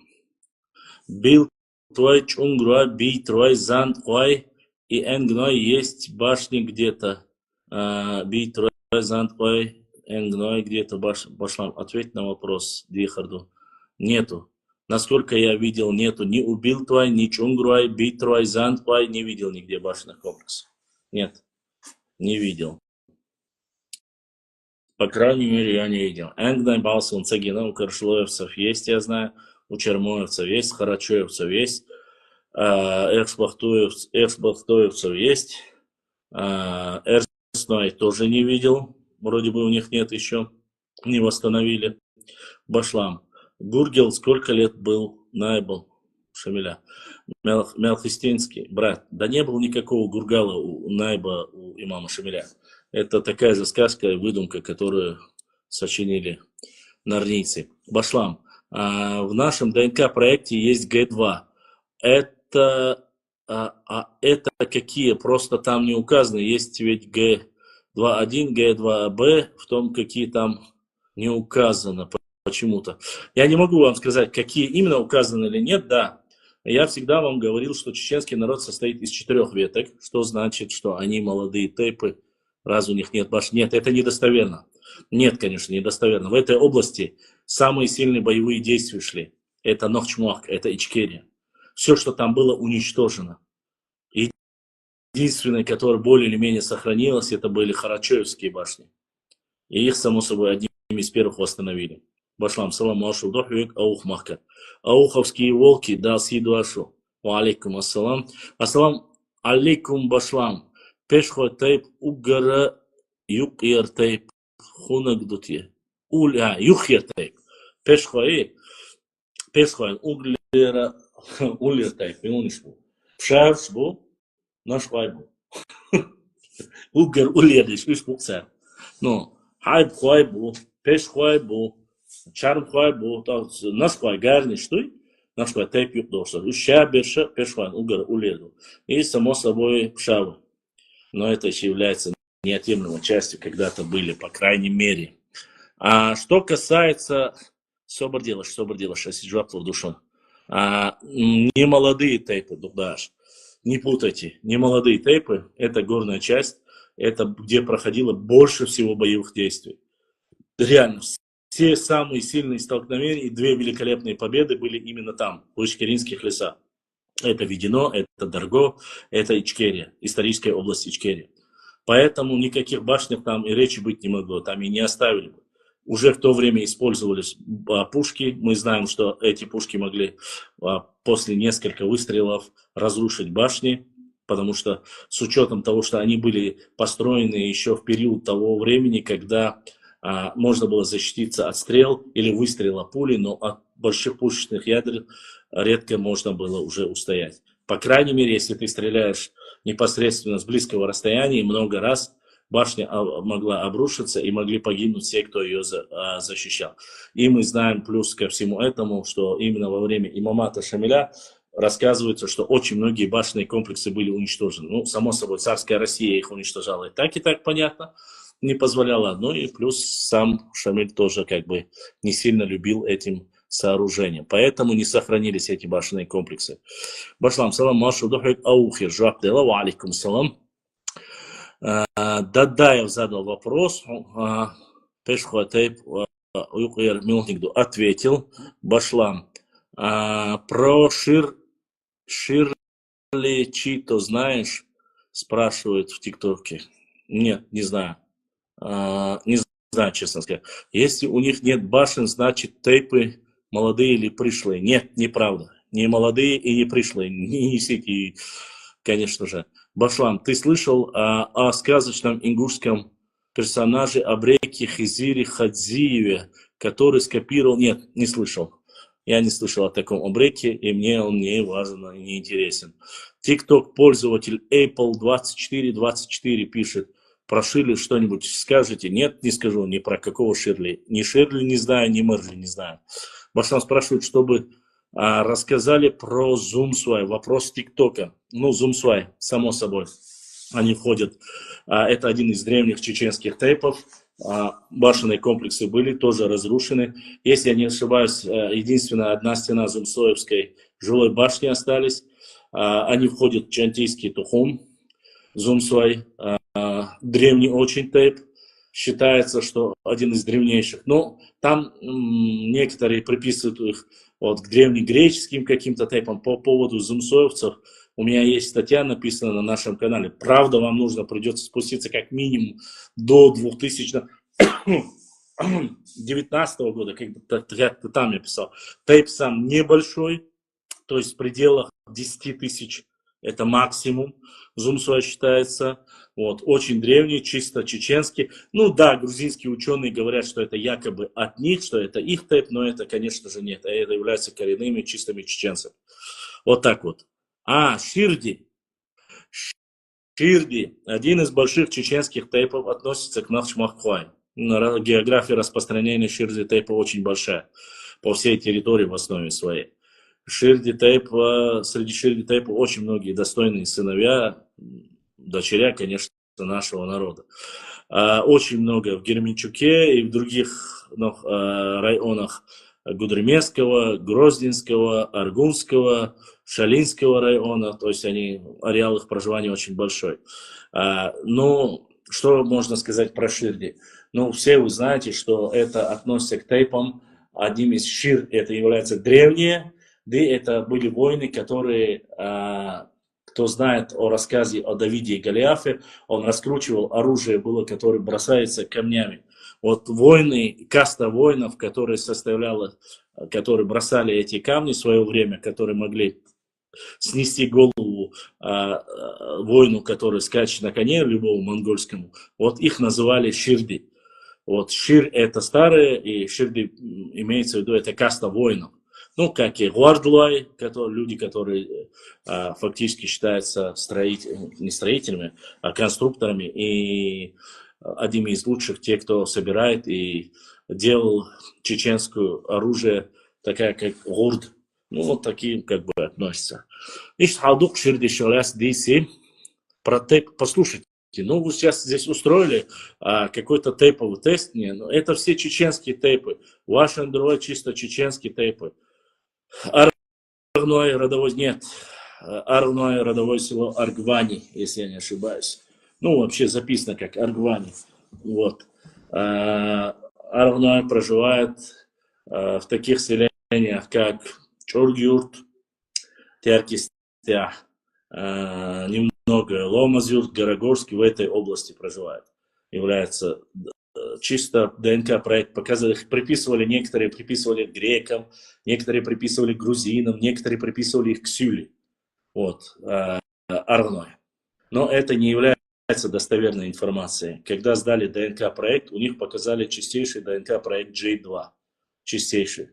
Бил твой чунгруа, бей твой зан твой, и энгной есть башни где-то. Бей твой зан твой, энгной где-то башлам. Ответь на вопрос, Дихарду. Нету. Насколько я видел, нету ни убил твой, ни чунгруай, бей твой зан твой, не видел нигде башенных комплексов. Нет, не видел. По крайней мере, я не видел. Энгдай Балсон, Цагина, у Коршлоевцев есть, я знаю. У Чермоевцев есть, Харачоевцев есть. Эксбахтоевцев есть. Эрсной тоже не видел. Вроде бы у них нет еще. Не восстановили. Башлам. Гургел сколько лет был? Найбл. Шамиля. Мелхистинский, брат. Да не было никакого Гургала у Найба, у имама Шамиля. Это такая же сказка и выдумка, которую сочинили нарнийцы. Башлам. В нашем ДНК-проекте есть Г2. Это, это какие? Просто там не указаны. Есть ведь Г2.1, Г2Б, в том, какие там не указано почему-то. Я не могу вам сказать, какие именно указаны или нет, да. Я всегда вам говорил, что чеченский народ состоит из 4 веток, что значит, что они молодые тейпы, раз у них нет башни. Нет, это недостоверно. Нет, конечно, недостоверно. В этой области самые сильные боевые действия шли. Это Нохчмуак, это Ичкерия. Все, что там было, уничтожено. Единственное, которое более или менее сохранилось, это были Харачоевские башни. И их, само собой, одними из первых восстановили. Башлам, салам ашу, дохвик, аух махка. Ауховские волки, да, сиду ашу. Ва алейкум ассалам. Ассалам алейкум башлам. Пешхо тейп угара юкьер тейп хунак дутье. Юхьер тейп. Пешхо углера улер тейп. Милунишбу. Пшавшбу, наш вайбу. Угар улердиш, вишбу цар. Ну, хайб хвайбу, пеш хвайбу, чарм хвайбу, наш хвай гарни, что? Наш хвай тейп юк доса. Уща берша, пеш хвай угар улерду. И само собой пшавы. Но это еще является неотъемлемой частью, когда-то были, по крайней мере. А что касается... Собор делаешь, я сижу в душу. Не молодые тейпы, дудаш. Не путайте, не молодые тейпы, это горная часть, это где проходило больше всего боевых действий. Реально, все самые сильные столкновения и 2 великолепные победы были именно там, в Ичкеринских лесах. Это Ведено, это Дарго, это Ичкерия, историческая область Ичкерия. Поэтому никаких башнях там и речи быть не могло, там и не оставили бы. Уже в то время использовались пушки. Мы знаем, что эти пушки могли после нескольких выстрелов разрушить башни, потому что с учетом того, что они были построены еще в период того времени, когда можно было защититься от стрел или выстрела пули, но от больших пушечных ядер редко можно было уже устоять. По крайней мере, если ты стреляешь непосредственно с близкого расстояния много раз, башня могла обрушиться и могли погибнуть все, кто ее защищал. И мы знаем плюс ко всему этому, что именно во время имамата Шамиля рассказывается, что очень многие башенные комплексы были уничтожены. Ну, само собой, царская Россия их уничтожала и так понятно, не позволяла. Ну и плюс сам Шамиль тоже как бы не сильно любил этим сооружением. Поэтому не сохранились эти башенные комплексы. Башлам, салам, машу, духик, аухир, жуак дела, ва алейкум салам. Дадаев задал вопрос. Пешхуатейп Милтигду ответил. Башлам. Про Ширли Чито знаешь? Спрашивают в ТикТоке. Нет, не знаю. Не знаю, честно сказать. Если у них нет башен, значит тейпы молодые или пришлые. Нет, неправда. Не молодые и не пришлые. Не несите, конечно же. Башлам, ты слышал о сказочном ингушском персонаже Абреке Хизире Хадзиеве, который скопировал... Нет, не слышал. Я не слышал о таком Абреке, и мне он не важен и не интересен. TikTok-пользователь Apple2424 пишет, про Ширли что-нибудь скажете? Нет, не скажу, ни про какого Ширли. Ни Ширли не знаю, ни Мерли не знаю. Башлам спрашивает, чтобы... рассказали про Зумсвай, вопрос ТикТока. Ну, Зумсвай, само собой, они входят. Это один из древних чеченских тейпов. Башенные комплексы были тоже разрушены. Если я не ошибаюсь, единственная одна стена Зумсоевской жилой башни остались. Они входят в Чантийский Тухум. Зумсвай, древний очень тейп. Считается, что один из древнейших. Но там некоторые приписывают их вот к древнегреческим каким-то тейпам. По поводу зумсоевцев у меня есть статья, написана на нашем канале. Правда, вам нужно придется спуститься как минимум до 2000 19 года, как-то там я писал, тейп сам небольшой, то есть в пределах 10 тысяч, это максимум, Зумсуа считается, вот, очень древний, чисто чеченский. Ну да, грузинские ученые говорят, что это якобы от них, что это их тейп, но это, конечно же, нет, это является коренными чистыми чеченцами. Вот так вот. Ширди. Ширди, один из больших чеченских тейпов, относится к Нахчмахквай. География распространения Ширди тейпа очень большая по всей территории в основе своей. Ширди тейп, среди Ширди тейпа очень многие достойные сыновья, дочеря, конечно, нашего народа. Очень много в Герменчуке и в других районах Гудримесского, Гроздинского, Аргунского, Шалинского района, то есть ареал их проживания очень большой. Но что можно сказать про Ширди? Ну, все вы знаете, что это относится к тейпам. Одним из Шир это является древние, да это были войны, которые, кто знает о рассказе о Давиде и Голиафе, он раскручивал оружие, было, которое бросается камнями. Вот войны, каста воинов, которые бросали эти камни в свое время, которые могли снести голову воину, который скачет на коне, любому монгольскому, вот их называли Ширди. Вот Шир это старые, и Ширди имеется в виду, это каста воинов. Ну, как и Гуардлай, люди, которые фактически считаются не строителями, а конструкторами, и одними из лучших тех, кто собирает и делал чеченское оружие, такая как Гурд. Ну, вот такие как бы относятся. Ишь, халдук Ширди шалас диси. Про тейп послушайте. Ну, вы сейчас здесь устроили какой-то тейповый тест. Не, ну, это все чеченские тейпы. Ваш Android чисто чеченские тейпы. Аргное родовое, нет. Аргное родовое село Аргвани, если я не ошибаюсь. Ну, вообще записано как Аргвани. Вот. Аргное проживает в таких селениях, как Чоргюрт, Теркистя, немного Ломазюрт, Горогорский в этой области проживает. Является чисто ДНК-проект. Показывали, некоторые приписывали грекам, некоторые приписывали грузинам, некоторые приписывали их к Сюле. Вот, Арной. Но это не является достоверной информацией. Когда сдали ДНК-проект, у них показали чистейший ДНК-проект J2. Чистейший.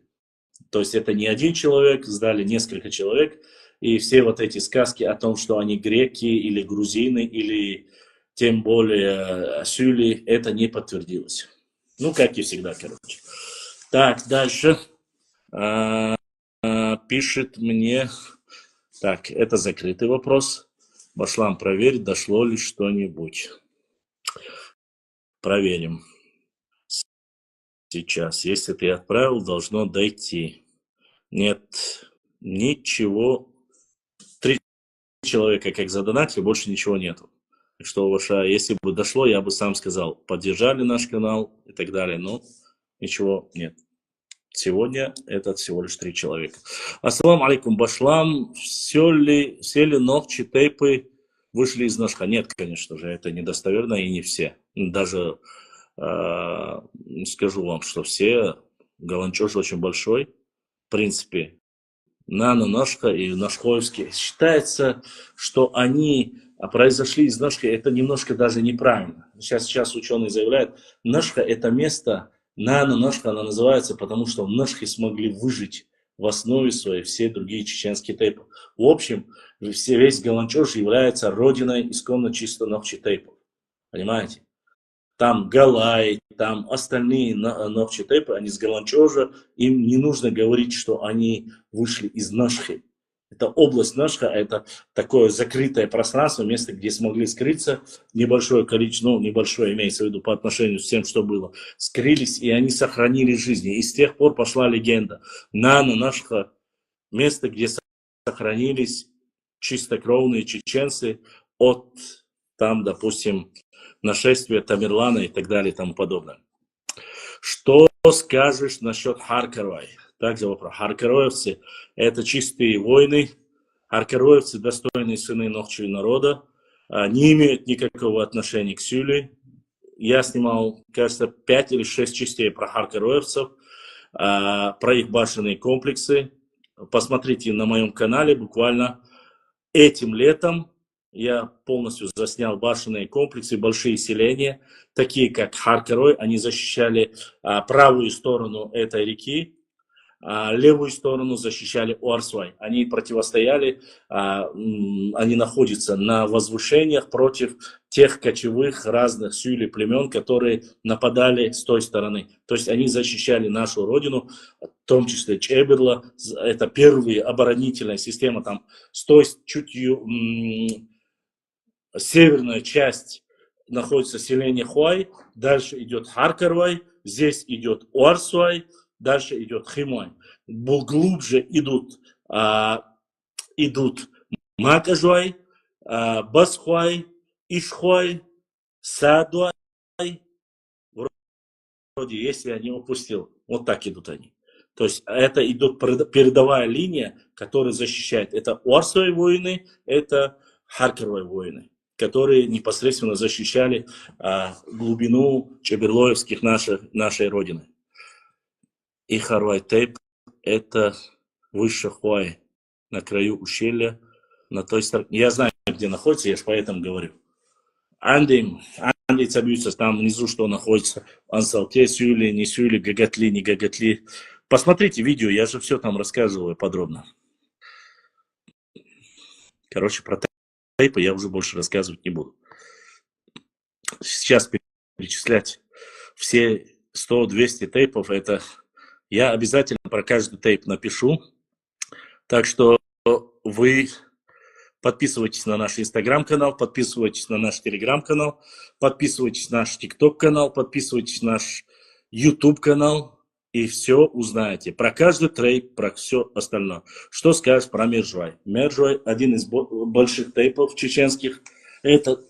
То есть это не один человек, сдали несколько человек. И все вот эти сказки о том, что они греки или грузины, или тем более Сюли, это не подтвердилось. Ну, как и всегда, короче. Так, дальше. Пишет мне... Так, это закрытый вопрос. Башлам, проверь, дошло ли что-нибудь. Проверим. Сейчас. Если ты отправил, должно дойти. Нет, ничего. 3 человека как задонатили, больше ничего нету. Так что, Ваша, если бы дошло, я бы сам сказал, поддержали наш канал и так далее, но ничего нет. Сегодня это всего лишь 3 человека. Ассаламу алейкум, Башлам. Все ли ногчи, тейпы вышли из ножка? Нет, конечно же, это недостоверно и не все. Даже скажу вам, что все. Галанчош очень большой. В принципе, нано-ножка и ножковский. Считается, что они произошли из ножки. Это немножко даже неправильно. Сейчас ученые заявляют, ножка это место, нано-ножка она называется, потому что в ножке смогли выжить в основе своей все другие чеченские тейпы. В общем, весь Галанчош является родиной исконно чисто ногчи тейпов. Понимаете? Там Галай, там остальные ногчи тейпы, они с Галанчожа, им не нужно говорить, что они вышли из Нашхи. Это область Нашха, это такое закрытое пространство, место, где смогли скрыться небольшое количество, ну, небольшое имеется в виду по отношению с тем, что было, скрылись, и они сохранили жизни. И с тех пор пошла легенда. Нашха, место, где сохранились чистокровные чеченцы от, там, допустим, нашествия Тамерлана и так далее и тому подобное. Что скажешь насчет Харкарвай? Также вопрос. Харкароевцы это чистые воины. Харкароевцы достойные сыны Нохчи народа. Не имеют никакого отношения к Сюле. я снимал, кажется, 5 или 6 частей про харкероевцев, про их башенные комплексы. Посмотрите на моем канале, буквально этим летом я полностью заснял башенные комплексы, большие селения, такие как Харкерой. Они защищали правую сторону этой реки, левую сторону защищали Уарсвай. Они противостояли, они находятся на возвышениях против тех кочевых разных сюли племен, которые нападали с той стороны. То есть они защищали нашу родину, в том числе Чеберла. Это первая оборонительная система. Там с той чутью северная часть находится селение Хуай, дальше идет Харкарвай, здесь идет Уарсвай, дальше идет Химой. Глубже идут Макажуай, Басхуай, Ишхуай, Садуай. Вроде, если я не упустил, вот так идут они. То есть это идет передовая линия, которая защищает. Это Уарсовые воины, это Харкеровые воины, которые непосредственно защищали глубину чеберлоевских нашей родины. И Харвай Тейп — это выше Хуай, на краю ущелья, на той стороне. Я знаю, где находится, я же поэтому говорю. Анди Цабюцас, там внизу что находится, Ансалте, Сюли, не Сюли, Гагатли, не Гагатли. Посмотрите видео, я же все там рассказываю подробно. Короче, про тейпы я уже больше рассказывать не буду. Сейчас перечислять все 100-200 тейпов, это я обязательно про каждый тейп напишу. Так что вы подписывайтесь на наш инстаграм-канал, подписывайтесь на наш телеграм-канал, подписывайтесь на наш тикток-канал, подписывайтесь на наш YouTube-канал и все узнаете. Про каждый тейп, про все остальное. Что скажешь про Мержуай? Мержуай — один из больших тейпов чеченских. Это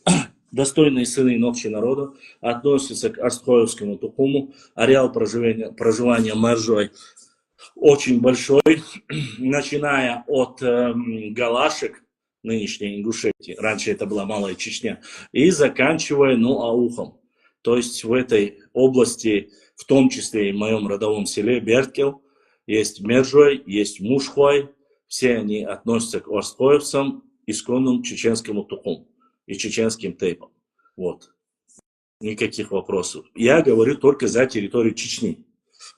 достойные сыны ночи народа, относятся к Астхоевскому тухуму. Ареал проживания Мержуай очень большой, начиная от Галашек, нынешней Ингушетии, раньше это была Малая Чечня, и заканчивая Аухом. То есть в этой области, в том числе и в моем родовом селе Берткел, есть Мержуай, есть Мушхуай, все они относятся к Астхоевцам, исконному чеченскому тухуму и чеченским тейпам. Вот. Никаких вопросов. Я говорю только за территорию Чечни.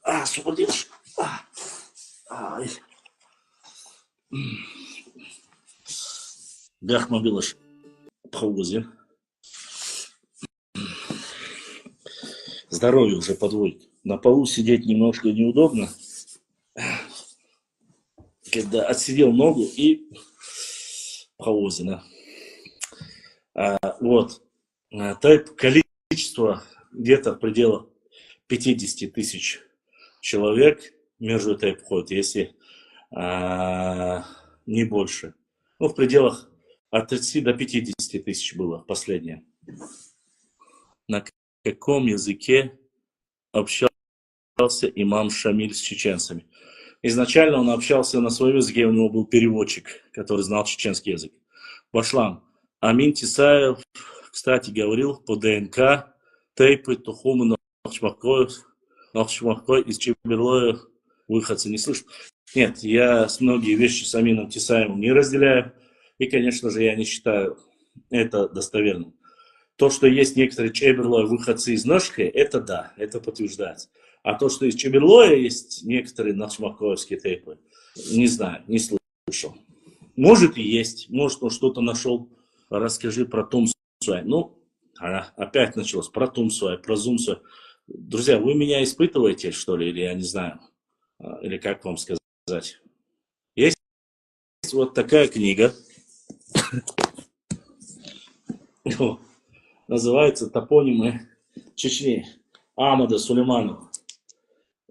Освободишь? Бяхмабилаш Пхаузи. Здоровье уже подводит. На полу сидеть немножко неудобно. Когда отсидел ногу и Пхаузи, да. Вот. Тайп количество где-то в пределах 50 тысяч человек между тайп входит, если не больше. Ну, в пределах от 30 до 50 тысяч было последнее. На каком языке общался имам Шамиль с чеченцами? Изначально он общался на своем языке, у него был переводчик, который знал чеченский язык. Башлам. Амин Тисаев, кстати, говорил по ДНК, тейпы, тухумы, Нахчмахкой из Чеберлоя выходцы не слышат. Нет, я многие вещи с Амином Тисаевым не разделяю. И, конечно же, я не считаю это достоверным. То, что есть некоторые Чеберлоя выходцы из Ножки, это да, это подтверждается. А то, что из Чеберлоя есть некоторые нахчмахкоевские тейпы, не знаю, не слышал. Может и есть, может он что-то нашел. Расскажи про Тумсуай. Ну, опять началось про Тумсуай, про Зумсуай. Друзья, вы меня испытываете, что ли, или я не знаю, или как вам сказать. Есть вот такая книга, называется «Топонимы Чечни» Ахмада Сулейманова.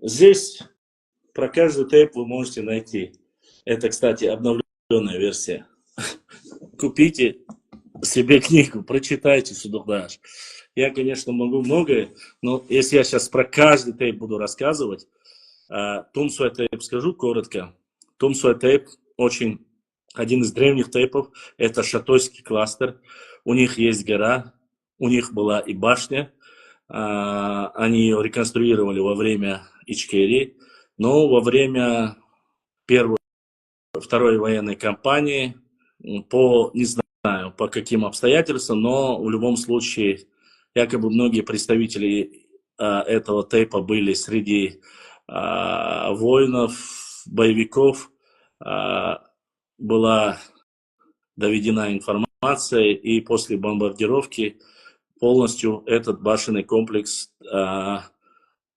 Здесь про каждый тейп вы можете найти. Это, кстати, обновленная версия. Купите себе книгу, прочитайте, Судухдаш. Я, конечно, могу многое, но если я сейчас про каждый тейп буду рассказывать, Тумсуай тейп скажу коротко. Тумсуай тейп очень один из древних тейпов. Это шатойский кластер. У них есть гора, у них была и башня. Они ее реконструировали во время Ичкерии, но во время Второй военной кампании, не знаю по каким обстоятельствам, но в любом случае, якобы многие представители этого тейпа были среди воинов, боевиков. Была доведена информация, и после бомбардировки полностью этот башенный комплекс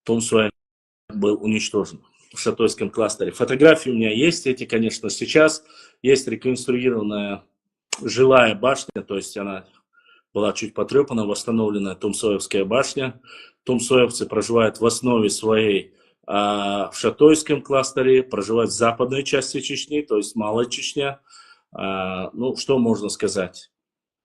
Томсуэ был уничтожен в Шатойском кластере. Фотографии у меня есть, эти, конечно, сейчас. Есть реконструированная жилая башня, то есть она была чуть потрепана, восстановленная Тумсоевская башня. Тумсоевцы проживают в основе своей в Шатойском кластере, проживают в западной части Чечни, то есть Малая Чечня. Ну, что можно сказать?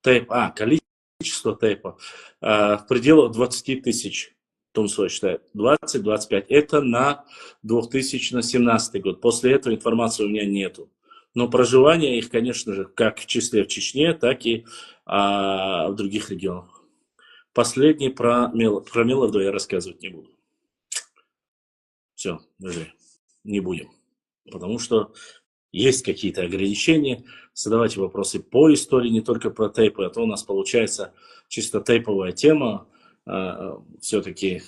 Количество тейпов в пределах 20 тысяч. Тумсой считает 20-25. Это на 2017 год. После этого информации у меня нету. Но проживание их, конечно же, как в числе в Чечне, так и в других регионах. Последний про Меловду я рассказывать не буду. Все, даже не будем. Потому что есть какие-то ограничения. Задавайте вопросы по истории, не только про тейпы, а то у нас получается чисто тейповая тема. Все-таки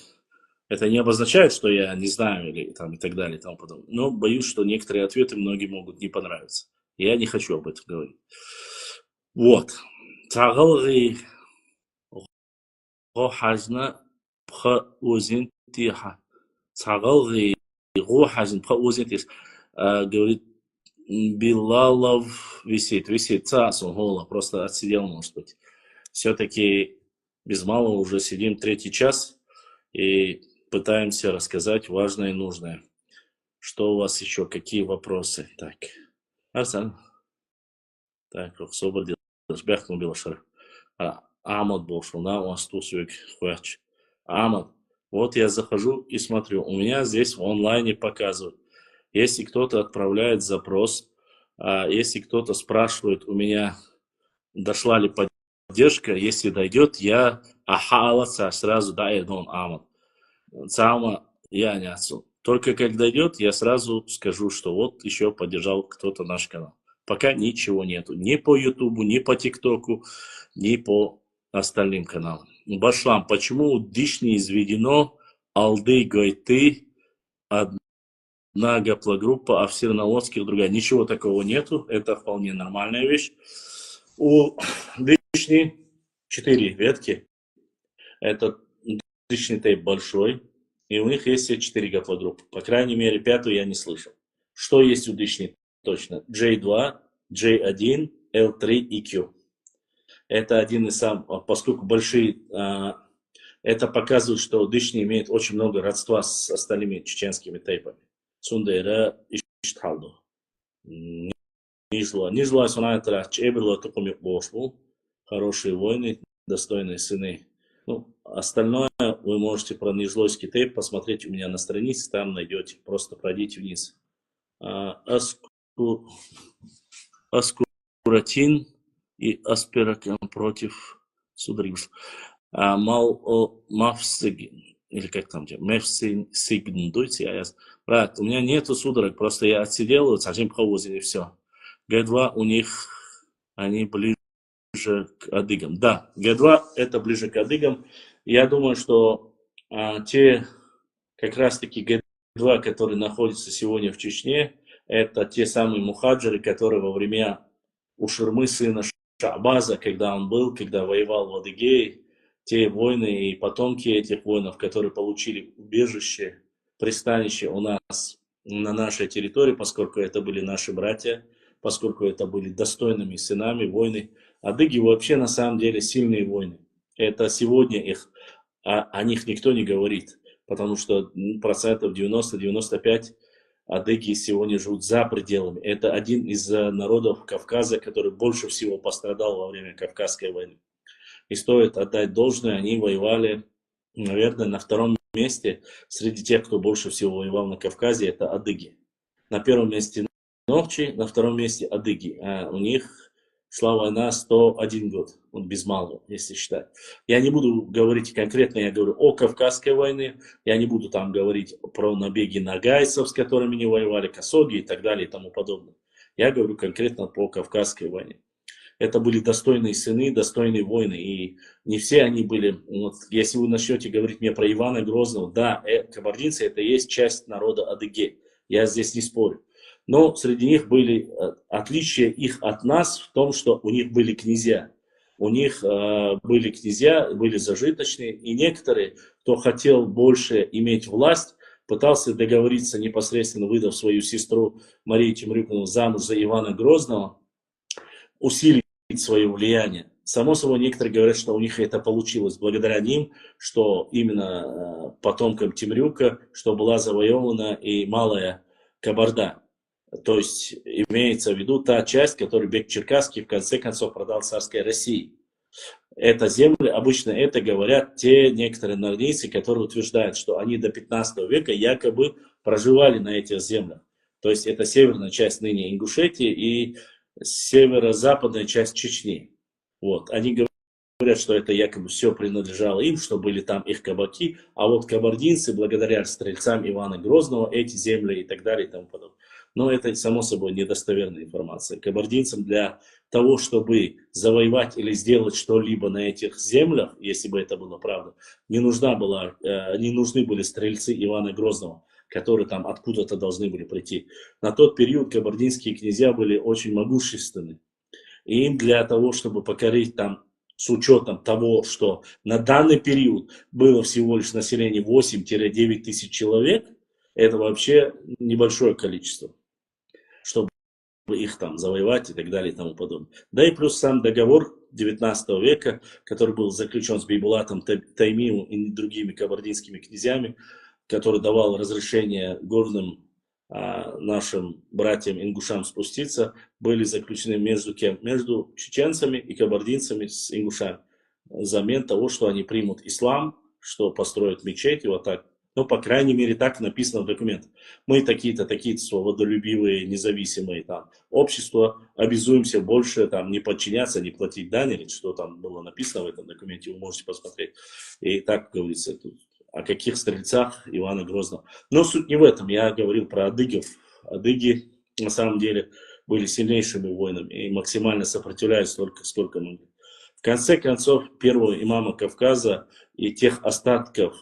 это не обозначает, что я не знаю или там и так далее и тому подобное. Но боюсь, что некоторые ответы многим могут не понравиться. Я не хочу об этом говорить. Вот. Цагалгы гохажна пха узин тиха. Цагалгы гохажна пха узин тиха. Говорит, Билалов висит. Цасу гола. Просто отсидел, может быть. Все-таки без малого уже сидим 3-й час и пытаемся рассказать важное и нужное. Что у вас еще? Какие вопросы? Так. Арсан. Так, собор бяхнул Белошар. Амад бошел, на у вас тут хвач. Амад. Вот я захожу и смотрю. У меня здесь в онлайне показывают. Если кто-то отправляет запрос, если кто-то спрашивает у меня, дошла ли поддержка, если дойдет, я сразу дайдон Амад. Сама я не отцу. Только как дойдет, я сразу скажу, что вот еще поддержал кто-то наш канал. Пока ничего нету. Ни по Ютубу, ни по ТикТоку, ни по остальным каналам. Башлам, почему дишни изведено алды гойты одна гаплогруппа, а в Серноводских другая? Ничего такого нету. Это вполне нормальная вещь. У дишни 4 ветки. Это дишни тейп большой. И у них есть все 4 гаплогруппы. По крайней мере, 5-ю я не слышал. Что есть у дишни точно? J2, J1, L3 и Q. Это один из самых, поскольку большие, это показывает, что дишни имеет очень много родства с остальными чеченскими тейпами. Сундера и Иштхалду. Нижла Сунайтра Чебрила Тукумик Бошлу. Хорошие войны, достойные сыны. Ну, остальное вы можете про нижлойский тейп посмотреть у меня на странице, там найдете. Просто пройдите вниз. Аскуратин и аспиракам против сударыгуш. Мавсигин, или как там, Мевсигн, дуйте, брат, у меня нету судорог, просто я отсидел, совсем повозили, и все. Г2 у них, они ближе к адыгам. Да, Г2 это ближе к адыгам. Я думаю, что те, как раз таки Г2, которые находятся сегодня в Чечне, это те самые мухаджиры, которые во время Ушурмы сына Шабаза, когда воевал в Адыгее, те воины и потомки этих воинов, которые получили убежище, пристанище у нас на нашей территории, поскольку это были наши братья, поскольку это были достойными сынами войны. Адыги вообще на самом деле сильные воины. Это сегодня о них никто не говорит, потому что процентов 90-95 адыги сегодня живут за пределами. Это один из народов Кавказа, который больше всего пострадал во время Кавказской войны. И стоит отдать должное, они воевали, наверное, на 2-м месте среди тех, кто больше всего воевал на Кавказе, это адыги. На 1-м месте Новчи, на 2-м месте адыги. У них шла война 101 год, вот без малого, если считать. Я не буду говорить конкретно, я говорю о Кавказской войне, я не буду там говорить про набеги нагайцев, с которыми не воевали, косоги и так далее и тому подобное. Я говорю конкретно по Кавказской войне. Это были достойные сыны, достойные воины, и не все они были, вот, если вы начнете говорить мне про Ивана Грозного, да, кабардинцы это и есть часть народа Адыгеи, я здесь не спорю. Но среди них были отличия их от нас в том, что у них были князья. У них были князья, были зажиточные, и некоторые, кто хотел больше иметь власть, пытался договориться непосредственно, выдав свою сестру Марию Темрюковну замуж за Ивана Грозного, усилить свое влияние. Само собой, некоторые говорят, что у них это получилось благодаря ним, что именно потомкам Темрюка, что была завоевана и Малая Кабарда. То есть имеется в виду та часть, которую Бек Черкасский в конце концов продал царской России. Это земли, обычно это говорят те некоторые народнейцы, которые утверждают, что они до 15 века якобы проживали на этих землях. То есть это северная часть ныне Ингушетии и северо-западная часть Чечни. Вот. Они говорят, что это якобы все принадлежало им, что были там их кабаки, а вот кабардинцы, благодаря стрельцам Ивана Грозного, эти земли и так далее и тому подобное. Но это, само собой, недостоверная информация. Кабардинцам для того, чтобы завоевать или сделать что-либо на этих землях, если бы это было правда, не нужны были стрельцы Ивана Грозного, которые там откуда-то должны были прийти. На тот период кабардинские князья были очень могущественны. И им для того, чтобы покорить там, с учетом того, что на данный период было всего лишь население 8-9 тысяч человек, это вообще небольшое количество, чтобы их там завоевать и так далее и тому подобное. Да и плюс сам договор 19 века, который был заключен с Бейбулатом Таймиевым и другими кабардинскими князьями, который давал разрешение горным нашим братьям ингушам спуститься, были заключены между кем? Между чеченцами и кабардинцами с ингушами. Взамен того, что они примут ислам, что построят мечеть, вот так. Ну, по крайней мере, так написано в документах. Мы такие-то, такие-то свободолюбивые, независимые там общества, обязуемся больше там не подчиняться, не платить дань, или что там было написано в этом документе, вы можете посмотреть. И так говорится тут. О каких стрельцах Ивана Грозного. Но суть не в этом. Я говорил про адыгов. Адыги на самом деле были сильнейшими воинами и максимально сопротивлялись столько, сколько могли. В конце концов, первого имама Кавказа и тех остатков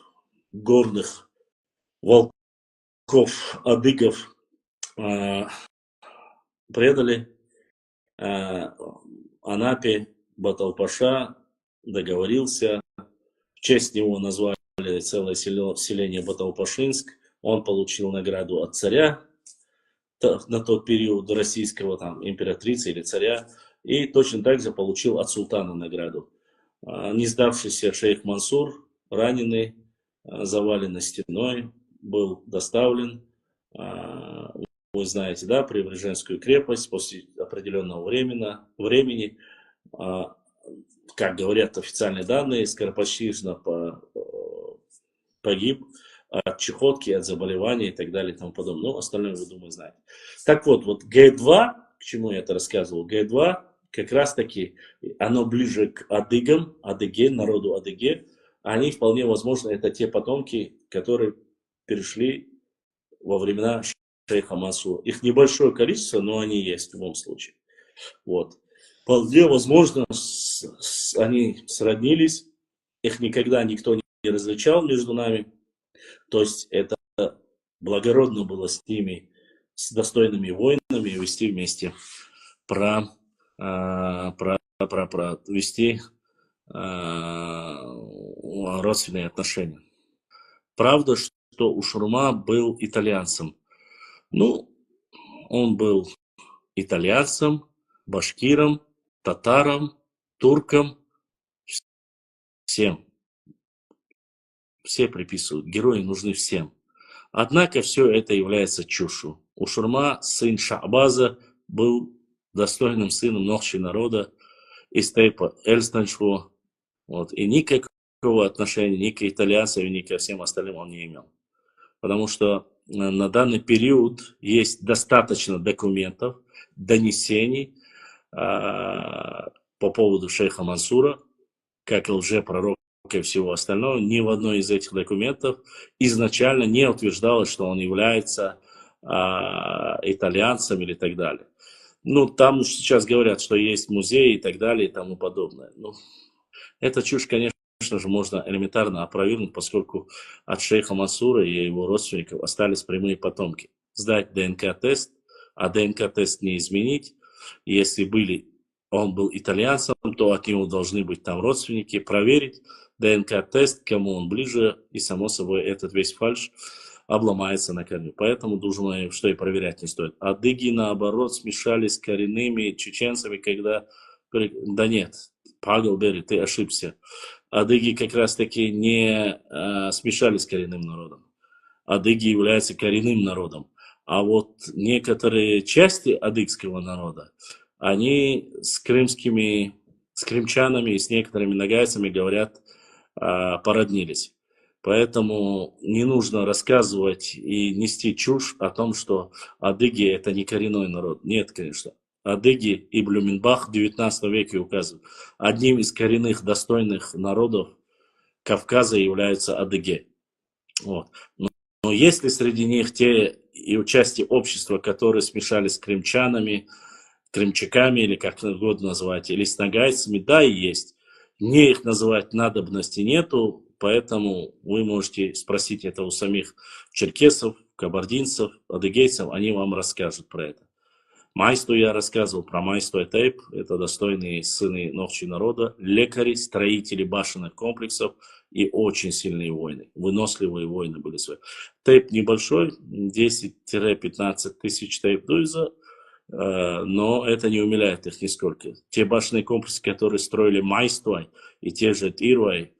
горных волков, адыгов предали Анапе. Баталпаша договорился. В честь него назвали целое селение Баталпашинск. Он получил награду от царя на тот период российского, там, императрицы или царя. И точно так же получил от султана награду. Не сдавшийся шейх Мансур, раненый, заваленный стеной, был доставлен, вы знаете, да, Преображенскую крепость после определенного времени, как говорят официальные данные, скоропостижно погиб от чехотки, от заболеваний и так далее и тому подобное. Ну, остальное, вы, думаю, знаете. Так вот, Г2, к чему я это рассказывал, Г2 как раз таки, оно ближе к адыгам, адыге, народу адыге. Они, вполне возможно, это те потомки, которые перешли во времена шейха Мансура. Их небольшое количество, но они есть в любом случае. Вот. Вполне возможно, они сроднились, их никогда никто не различал между нами. То есть это благородно было с ними, с достойными воинами вести вместе вести родственные отношения. Правда, что Ушурма был итальянцем. Ну, он был итальянцем, башкиром, татаром, турком, всем. Все приписывают, герои нужны всем. Однако все это является чушью. Ушурма, сын Шахбаза, был достойным сыном Нохчи народа из Тейпа Эльстанчву. Вот. И никакого отношения ни к итальянцам, ни ко всем остальным он не имел. Потому что на данный период есть достаточно документов, донесений по поводу шейха Мансура, как лжепророка и всего остального. Ни в одной из этих документов изначально не утверждалось, что он является итальянцем или так далее. Ну, там сейчас говорят, что есть музей и так далее и тому подобное. Ну, это чушь, конечно же, можно элементарно опровергнуть, поскольку от шейха Мансура и его родственников остались прямые потомки. Сдать ДНК-тест, а ДНК-тест не изменить. Если он был итальянцем, то от него должны быть там родственники, проверить ДНК-тест, кому он ближе, и, само собой, этот весь фальшь обломается на корню. Поэтому, думаю, что и проверять не стоит. Адыги, наоборот, смешались с коренными чеченцами, когда... Да нет, Павел Бери, ты ошибся. Адыги как раз-таки не смешались с коренным народом. Адыги являются коренным народом. А вот некоторые части адыгского народа, они с крымчанами и с некоторыми нагайцами, говорят, породнились. Поэтому не нужно рассказывать и нести чушь о том, что адыги это не коренной народ. Нет, конечно. Адыги и Блюменбах в 19 веке указывают. Одним из коренных достойных народов Кавказа являются адыги. Вот. Но есть ли среди них те и участие общества, которые смешались с крымчанами, крымчаками, или как угодно называть, или с нагайцами? Да, и есть. Мне их называть надобности нету, поэтому вы можете спросить это у самих черкесов, кабардинцев, адыгейцев, они вам расскажут про это. Майсту я рассказывал про Майсту и Тейп, это достойные сыны Нохчи народа, лекари, строители башенных комплексов и очень сильные воины, выносливые воины были свои. Тейп небольшой, 10-15 тысяч тейп-дуйза, но это не умиляет их нисколько. Те башенные комплексы, которые строили Майстуай и те же Тирвай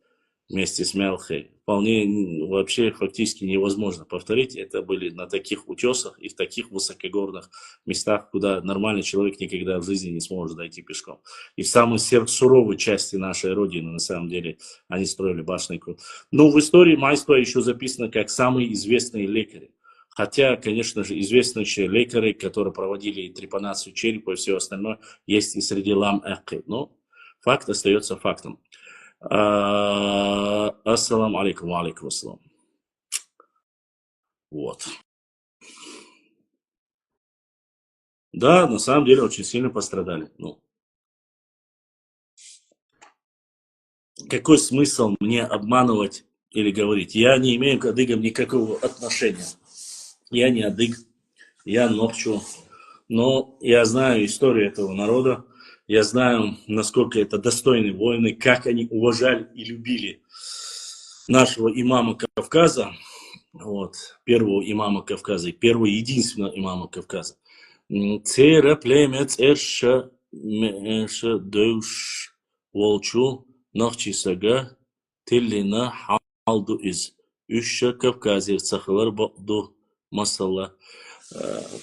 вместе с Мелхой, вполне вообще фактически невозможно повторить. Это были на таких утесах и в таких высокогорных местах, куда нормальный человек никогда в жизни не сможет дойти пешком. И в самой суровой части нашей Родины, на самом деле, они строили башни. Но в истории Майстуа еще записано как самые известные лекари. Хотя, конечно же, известные лекари, которые проводили трепанацию черепа и все остальное, есть и среди лам-эхи. Но факт остается фактом. Ассаламу алейкум, ва алейкум ассалам. Вот. Да, на самом деле очень сильно пострадали. Ну, какой смысл мне обманывать или говорить? Я не имею к адыгам никакого отношения. Я не адыг, я нохчу. Но я знаю историю этого народа. Я знаю, насколько это достойные воины, как они уважали и любили нашего имама Кавказа. Вот, первого имама Кавказа и первого единственного имама Кавказа. Цера племец эрша дövш волчу нахчисага тиллина халду из уща Кавказер цахалар баду масалла.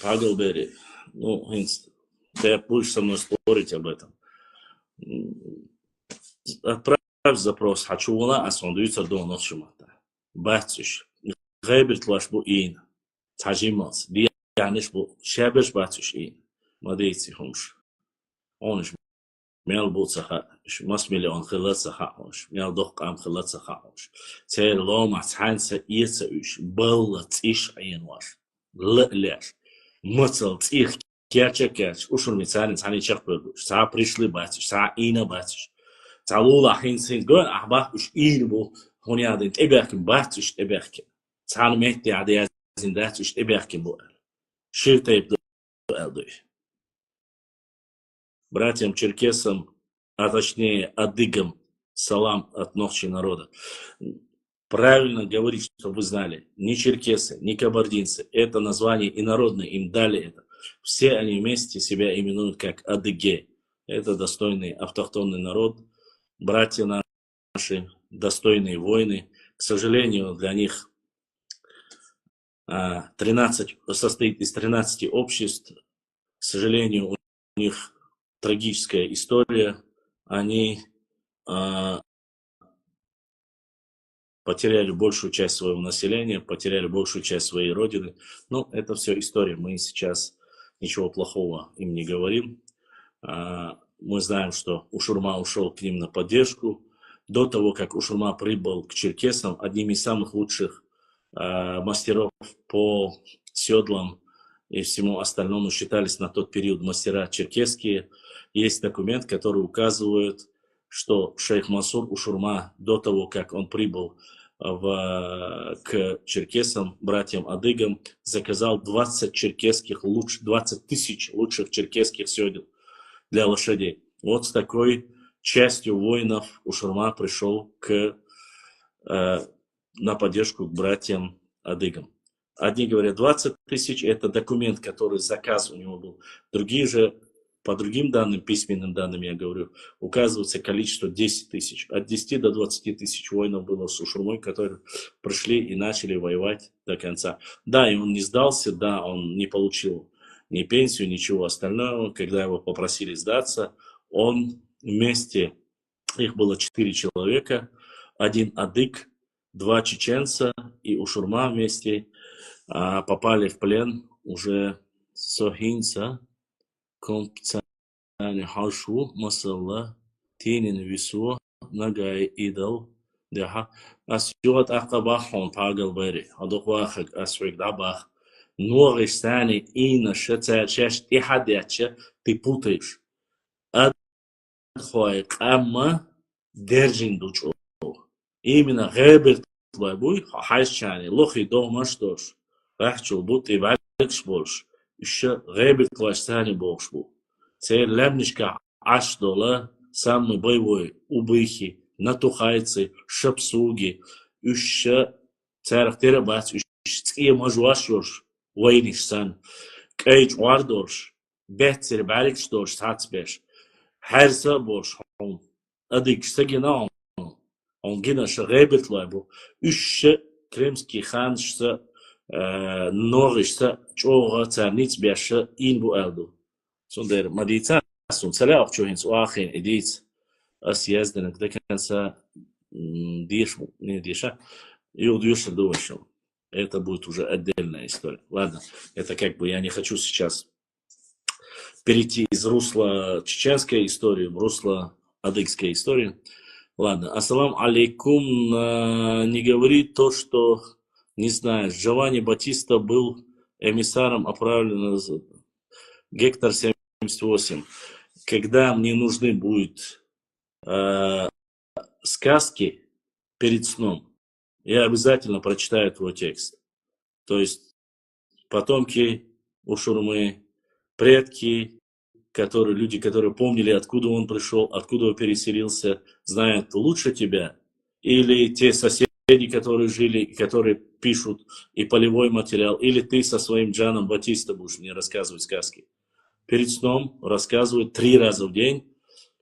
Павел Бери, ну, ты будешь со мной спорить об этом. Отправь запрос. Хочу вона асондуица до ночмата. Батюш. غيبت واش بو إين تاجيمات دي يعنيش بو شابش باتوش إين ما ديتي همش أونش ميل بو تخا ماس مليون خلات تخا همش ميل دق أم خلات تخا همش تير لو ما تحانس إيتسوش بلت إيش عين واش لألاش مثل تيخ كاتش كاتش وشو المثال تاني شخ بلوش تا بريشلي باتوش تا إينا باتوش تا لولا حين سين قول أحباه وش إين بو هوني عادين تباكم باتوش تباكم تعلمت عادي زندات وش تباكم بو شير تيب دو братьям черкесам, а точнее адыгам, салам от ногчи народа. Правильно говорить, чтобы вы знали, ни черкесы, ни кабардинцы, это название инородное, им дали это. Все они вместе себя именуют как адыге. Это достойный автохтонный народ, братья наши, достойные воины. К сожалению, для них 13 состоит из 13 обществ. К сожалению, у них трагическая история. Они потеряли большую часть своего населения, потеряли большую часть своей родины. Но это все история. Мы сейчас ничего плохого им не говорим. Мы знаем, что Ушурма ушел к ним на поддержку. До того, как Ушурма прибыл к черкесам, одним из самых лучших мастеров по седлам и всему остальному считались на тот период мастера черкесские. Есть документ, который указывает, что шейх Мансур Ушурма до того, как он прибыл к черкесам, братьям-адыгам, заказал 20 тысяч лучших черкесских седел для лошадей. Вот с такой частью воинов Ушурма пришел на поддержку к братьям-адыгам. Одни говорят 20 тысяч, это документ, который заказ у него был. Другие же, по другим данным, письменным данным я говорю, указывается количество 10 тысяч. От 10 до 20 тысяч воинов было с Ушурмой, которые пришли и начали воевать до конца. Да, и он не сдался, да, он не получил ни пенсию, ничего остального. Когда его попросили сдаться, он вместе, их было 4 человека, один адык, 2 чеченца и Ушурма вместе попали в плен уже сохинца, компцани хашу, масалла, тинин вису, нагай идал, деха, асюат акабахон пагал бери, адуквахак асвик дабах, ногиш сани ина шацачаш, и хадяча, ты путаешь. Адхуай камма держин дучо. Именно геберт твой хайшчани, лохи дома штош. Рахчул бути валикш больш. Еще геберт клаштани бокш бу. Це лемничка аш дола, самый боевой убыхи, натухайцы, шапсуги. Еще царахтера бац, еще мажуаш йош, войниш сан. Кейч вардорш, бетцер баликш дорш, сацбеш. Харса борш, адикш сагинам. Он гина шагайбет лайбу. Еще кремский ханшса, норишса, чога царниц бяша инбу элду. Зonder мадица, сон цаля обчогинс уахин идиц. Ас язденок до конца дешму, не деша. И удьюшер думаешь. Это будет уже отдельная история. Ладно, это как бы я не хочу сейчас перейти из русла чеченской истории в русло адыгской истории. Ладно, ассалам алейкум. Не говори то, что не знаешь. Джованни Батиста был эмиссаром, отправлен Гектор 78. Когда мне нужны будут сказки перед сном, я обязательно прочитаю твой текст. То есть потомки Ушурмы, предки, люди, которые помнили, откуда он пришел, откуда он переселился, знают лучше тебя, или те соседи, которые жили, которые пишут и полевой материал, или ты со своим Джаном Батиста будешь мне рассказывать сказки. Перед сном рассказывают 3 раза в день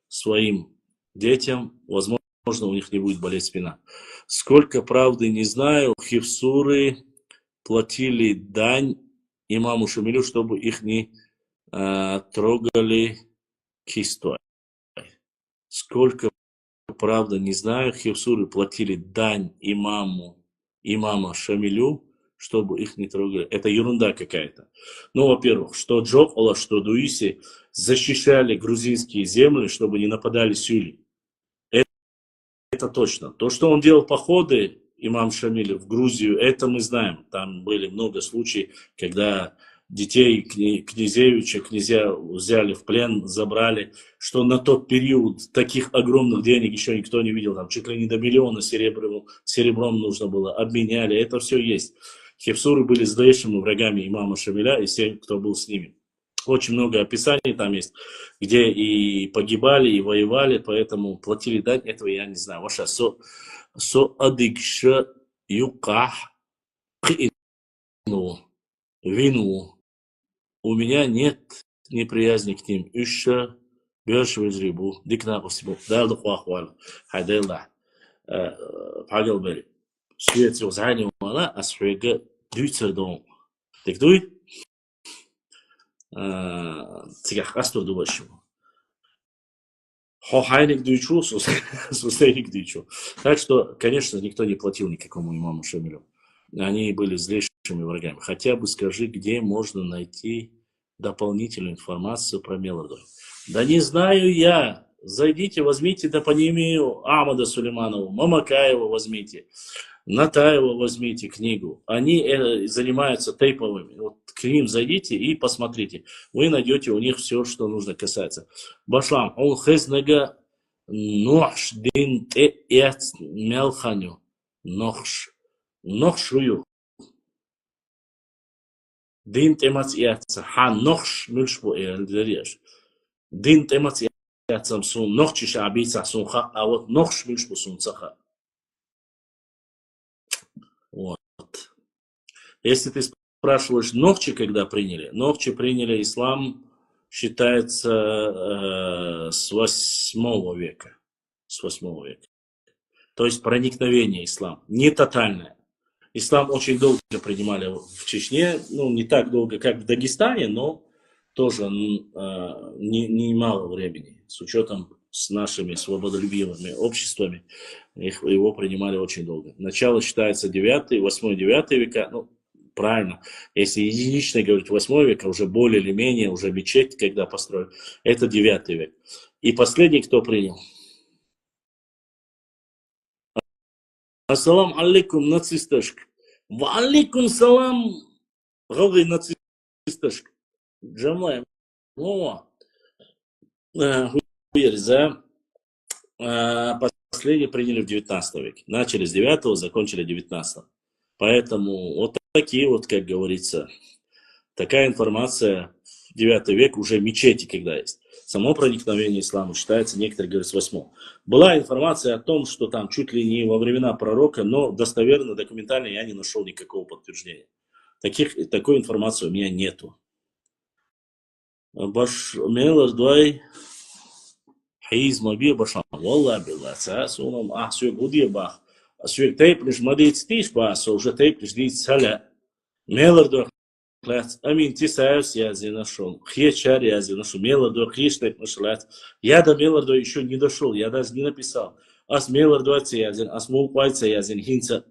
своим детям, возможно, у них не будет болеть спина. Сколько правды не знаю, хифсуры платили дань имаму Шамилю, чтобы их не трогали кистой. Сколько правда не знаю, хифсуры платили дань имама Шамилю, чтобы их не трогали. Это ерунда какая-то. Ну, во-первых, что Джокола, что Дуиси защищали грузинские земли, чтобы не нападали сюли. Это точно. То, что он делал походы, имам Шамиль, в Грузию, это мы знаем. Там были много случаев, когда детей князья взяли в плен, забрали, что на тот период таких огромных денег еще никто не видел, там чуть ли не до миллиона серебром нужно было, обменяли, это все есть. Хефсуры были злейшими врагами имама Шамиля и всех, кто был с ними. Очень много описаний там есть, где и погибали, и воевали, поэтому платили дань, этого я не знаю. Ваша адикша юках вину. У меня нет неприязни к ним. Ища бёрш везрибу, дикна посибу. Дал духвахвал. Хайдэлла. Пагал свет зани мала, а свега дүйцердон. Так дуй? Цигах астур дубашему. Хохайник дүйчу, сусейник дүйчу. Так что, конечно, никто не платил никакому имаму Шамилю. Они были злейшими врагами. Хотя бы скажи, где можно найти дополнительную информацию про Мелодой. Да не знаю я. Зайдите, возьмите топонимию Ахмада Сулейманова, Мамакаева возьмите, Натаева возьмите книгу. Они занимаются тейповыми. Вот к ним зайдите и посмотрите. Вы найдете у них все, что нужно касается. Башлам, он хезнега нохш дин эц мелханю. Нохш. Нохшую. Дин темац эц. Ха нохш мюшбу эльдереш. Дин темац эцам сун. Нохчи шабица сунха. А вот нохш мюшбу сунцаха. Вот. Если ты спрашиваешь, Нохчи когда приняли? Нохчи приняли ислам, считается, с 8 века. С 8 века. То есть проникновение ислама. Не тотальное. Ислам очень долго принимали в Чечне. Ну, не так долго, как в Дагестане, но тоже немало времени. С учетом с нашими свободолюбивыми обществами. Его принимали очень долго. Начало считается 9, 8, 9 века. Ну, правильно. Если единично говорить 8 века, уже более или менее, уже мечеть, когда построили, это 9 век. И последний, кто принял? Ассалам алейкум, нацисташка. Ва алейкум салам, галгай нацисташка. Джамлай. О, за последний приняли в 19 веке. Начали с 9, закончили 19. Поэтому вот такие вот, как говорится, такая информация в 9 век уже мечети, когда есть. Само проникновение ислама считается, некоторые говорят, с 8. Была информация о том, что там чуть ли не во времена пророка, но достоверно, документально я не нашел никакого подтверждения. Такой информации у меня нету. Баш мелар двай حيز ما بيه بشام والله بالأساس ونم أحسوي قديه باخ أسوي تايب ليش ما ديت ستيش باس وجا تايب ليش ديت سلا ميلر دو خلات أمين تساوس يا زين شو خير شار يا زين شو ميلر до خيشتك مشلات я до мейлор до еще не дошел, я даже не написал. Ас мейлор до язин, ас мул пальца язин хинца.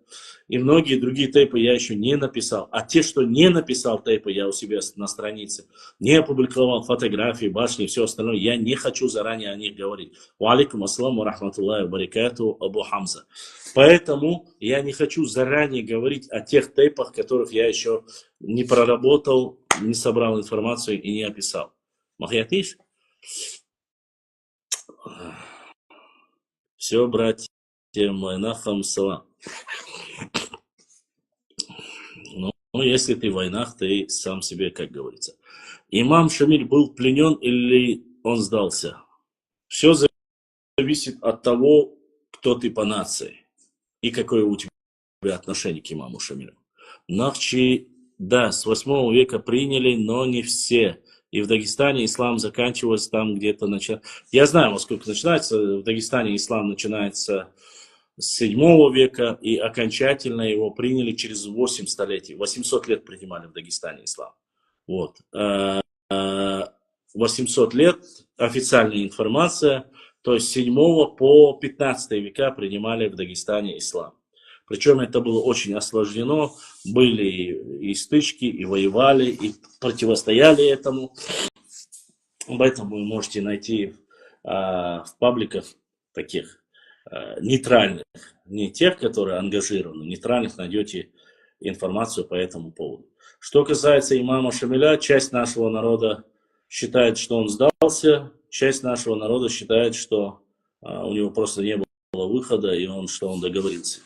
И многие другие тейпы я еще не написал. А те, что не написал тейпы, я у себя на странице, не опубликовал фотографии, башни и все остальное, я не хочу заранее о них говорить. Ва алейкум ассаламу рахматуллахи ва баракату, Абу Хамза. Поэтому я не хочу заранее говорить о тех тейпах, которых я еще не проработал, не собрал информацию и не описал. Махьятиш? Все, братья, майнахам салам. Ну, если ты в войнах, ты сам себе, как говорится. Имам Шамиль был пленен или он сдался? Все зависит от того, кто ты по нации и какое у тебя отношение к имаму Шамилю. Нахчи, да, с 8 века приняли, но не все. И в Дагестане ислам заканчивался там где-то Я знаю, во сколько начинается. В Дагестане ислам начинается с 7 века, и окончательно его приняли через 8 столетий. 800 лет принимали в Дагестане ислам. Вот. 800 лет, официальная информация, то есть с 7 по 15 века принимали в Дагестане ислам. Причем это было очень осложнено, были и стычки, и воевали, и противостояли этому. Поэтому вы можете найти в пабликах таких нейтральных, не тех, которые ангажированы, нейтральных найдете информацию по этому поводу. Что касается имама Шамиля, часть нашего народа считает, что он сдался, часть нашего народа считает, что у него просто не было выхода, и что он договорился.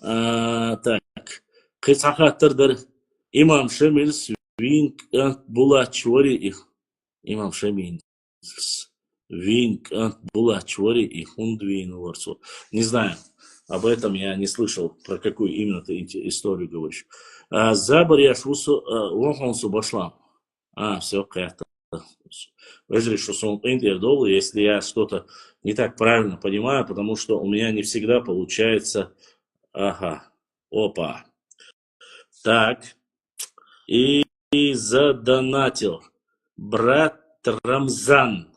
Так, Кыцахаттырдыр, имам Шамиль свинг булачвори их. Имам Шамиль Винг Булачвори и Хундвин Ворцу. Не знаю, об этом я не слышал, про какую именно ты историю говоришь. Забар я шусу лохонсу башлам. Все, как-то. Если я что-то не так правильно понимаю, потому что у меня не всегда получается. Ага, опа. Так, и задонатил брат Рамзан.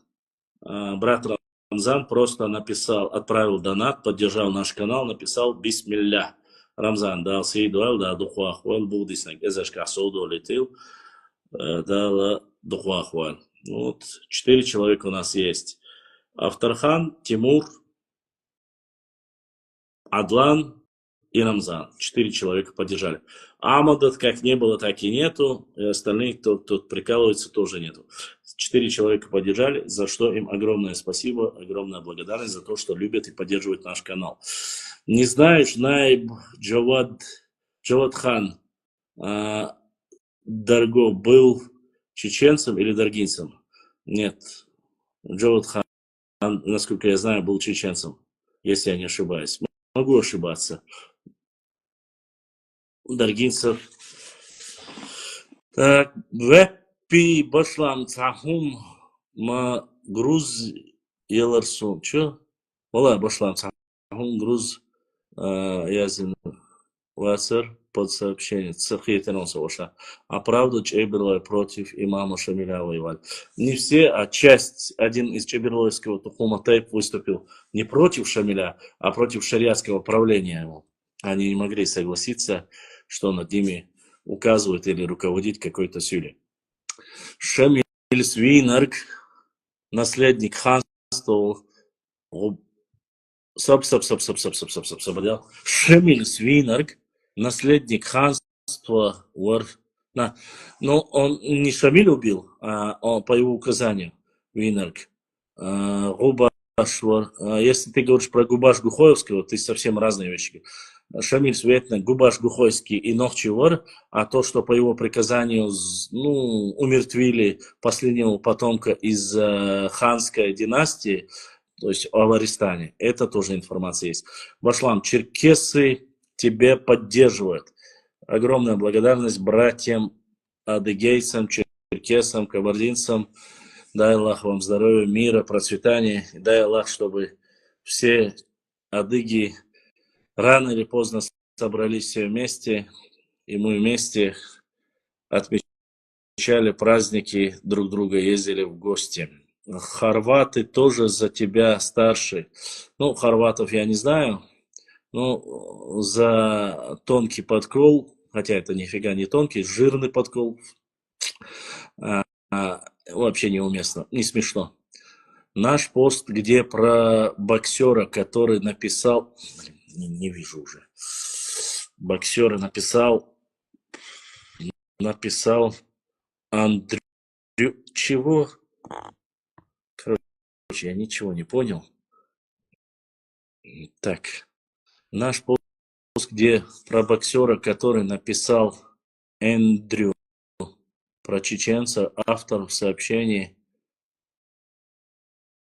Брат Рамзан просто отправил донат, поддержал наш канал, написал «Бисмилля». Рамзан дал сейдуал, да, духуахуан, будиснак, эзашка соуду летил, дал духуахуан. Вот, 4 человека у нас есть. Авторхан, Тимур, Адлан и Рамзан. 4 человека поддержали. Амада как не было, так и нету. И остальных, кто тут прикалывается, тоже нету. 4 человека поддержали, за что им огромное спасибо, огромная благодарность за то, что любят и поддерживают наш канал. Не знаешь, Найб Джавад Хан Дарго был чеченцем или даргинцем? Нет. Джавад Хан, насколько я знаю, был чеченцем, если я не ошибаюсь. Могу ошибаться. Даргинцев. Так, веппи башлам цахум ма груз еларсун. Че? Вала башлам цахум груз язин васер под сообщение. Цахиетенонса ваша. А правда Чеберлой против имама Шамиля воевали. Не все, а часть, один из Чеберлойского Тухума Тайп выступил не против Шамиля, а против шариатского правления его. Они не могли согласиться, что над ними указывает или руководит какой-то силе. Шамиль Свинарк, наследник ханства, Шамиль Свинарк, наследник ханства, но он не Шамиль убил, а он по его указанию, Винарк. Если ты говоришь про Губаш Гухоевского, ты совсем разные вещи. Шамиль Светна, Губаш Гухойский и Нохчевар, а то, что по его приказанию умертвили последнего потомка из ханской династии, то есть в Аваристане, это тоже информация есть. Башлам, черкесы тебя поддерживают. Огромная благодарность братьям адыгейцам, черкесам, кабардинцам. Дай Аллах вам здоровья, мира, процветания. Дай Аллах, чтобы все адыги рано или поздно собрались все вместе, и мы вместе отмечали праздники, друг друга ездили в гости. Хорваты тоже за тебя старше. Ну, хорватов я не знаю, но за тонкий подкол, хотя это нифига не тонкий, жирный подкол, вообще неуместно, не смешно. Наш пост, где про боксера, который написал... Не вижу уже. Боксера написал Андрю... Чего? Короче, я ничего не понял. Так. Наш пост, где про боксера, который написал Эндрю, про чеченца, автор в сообщении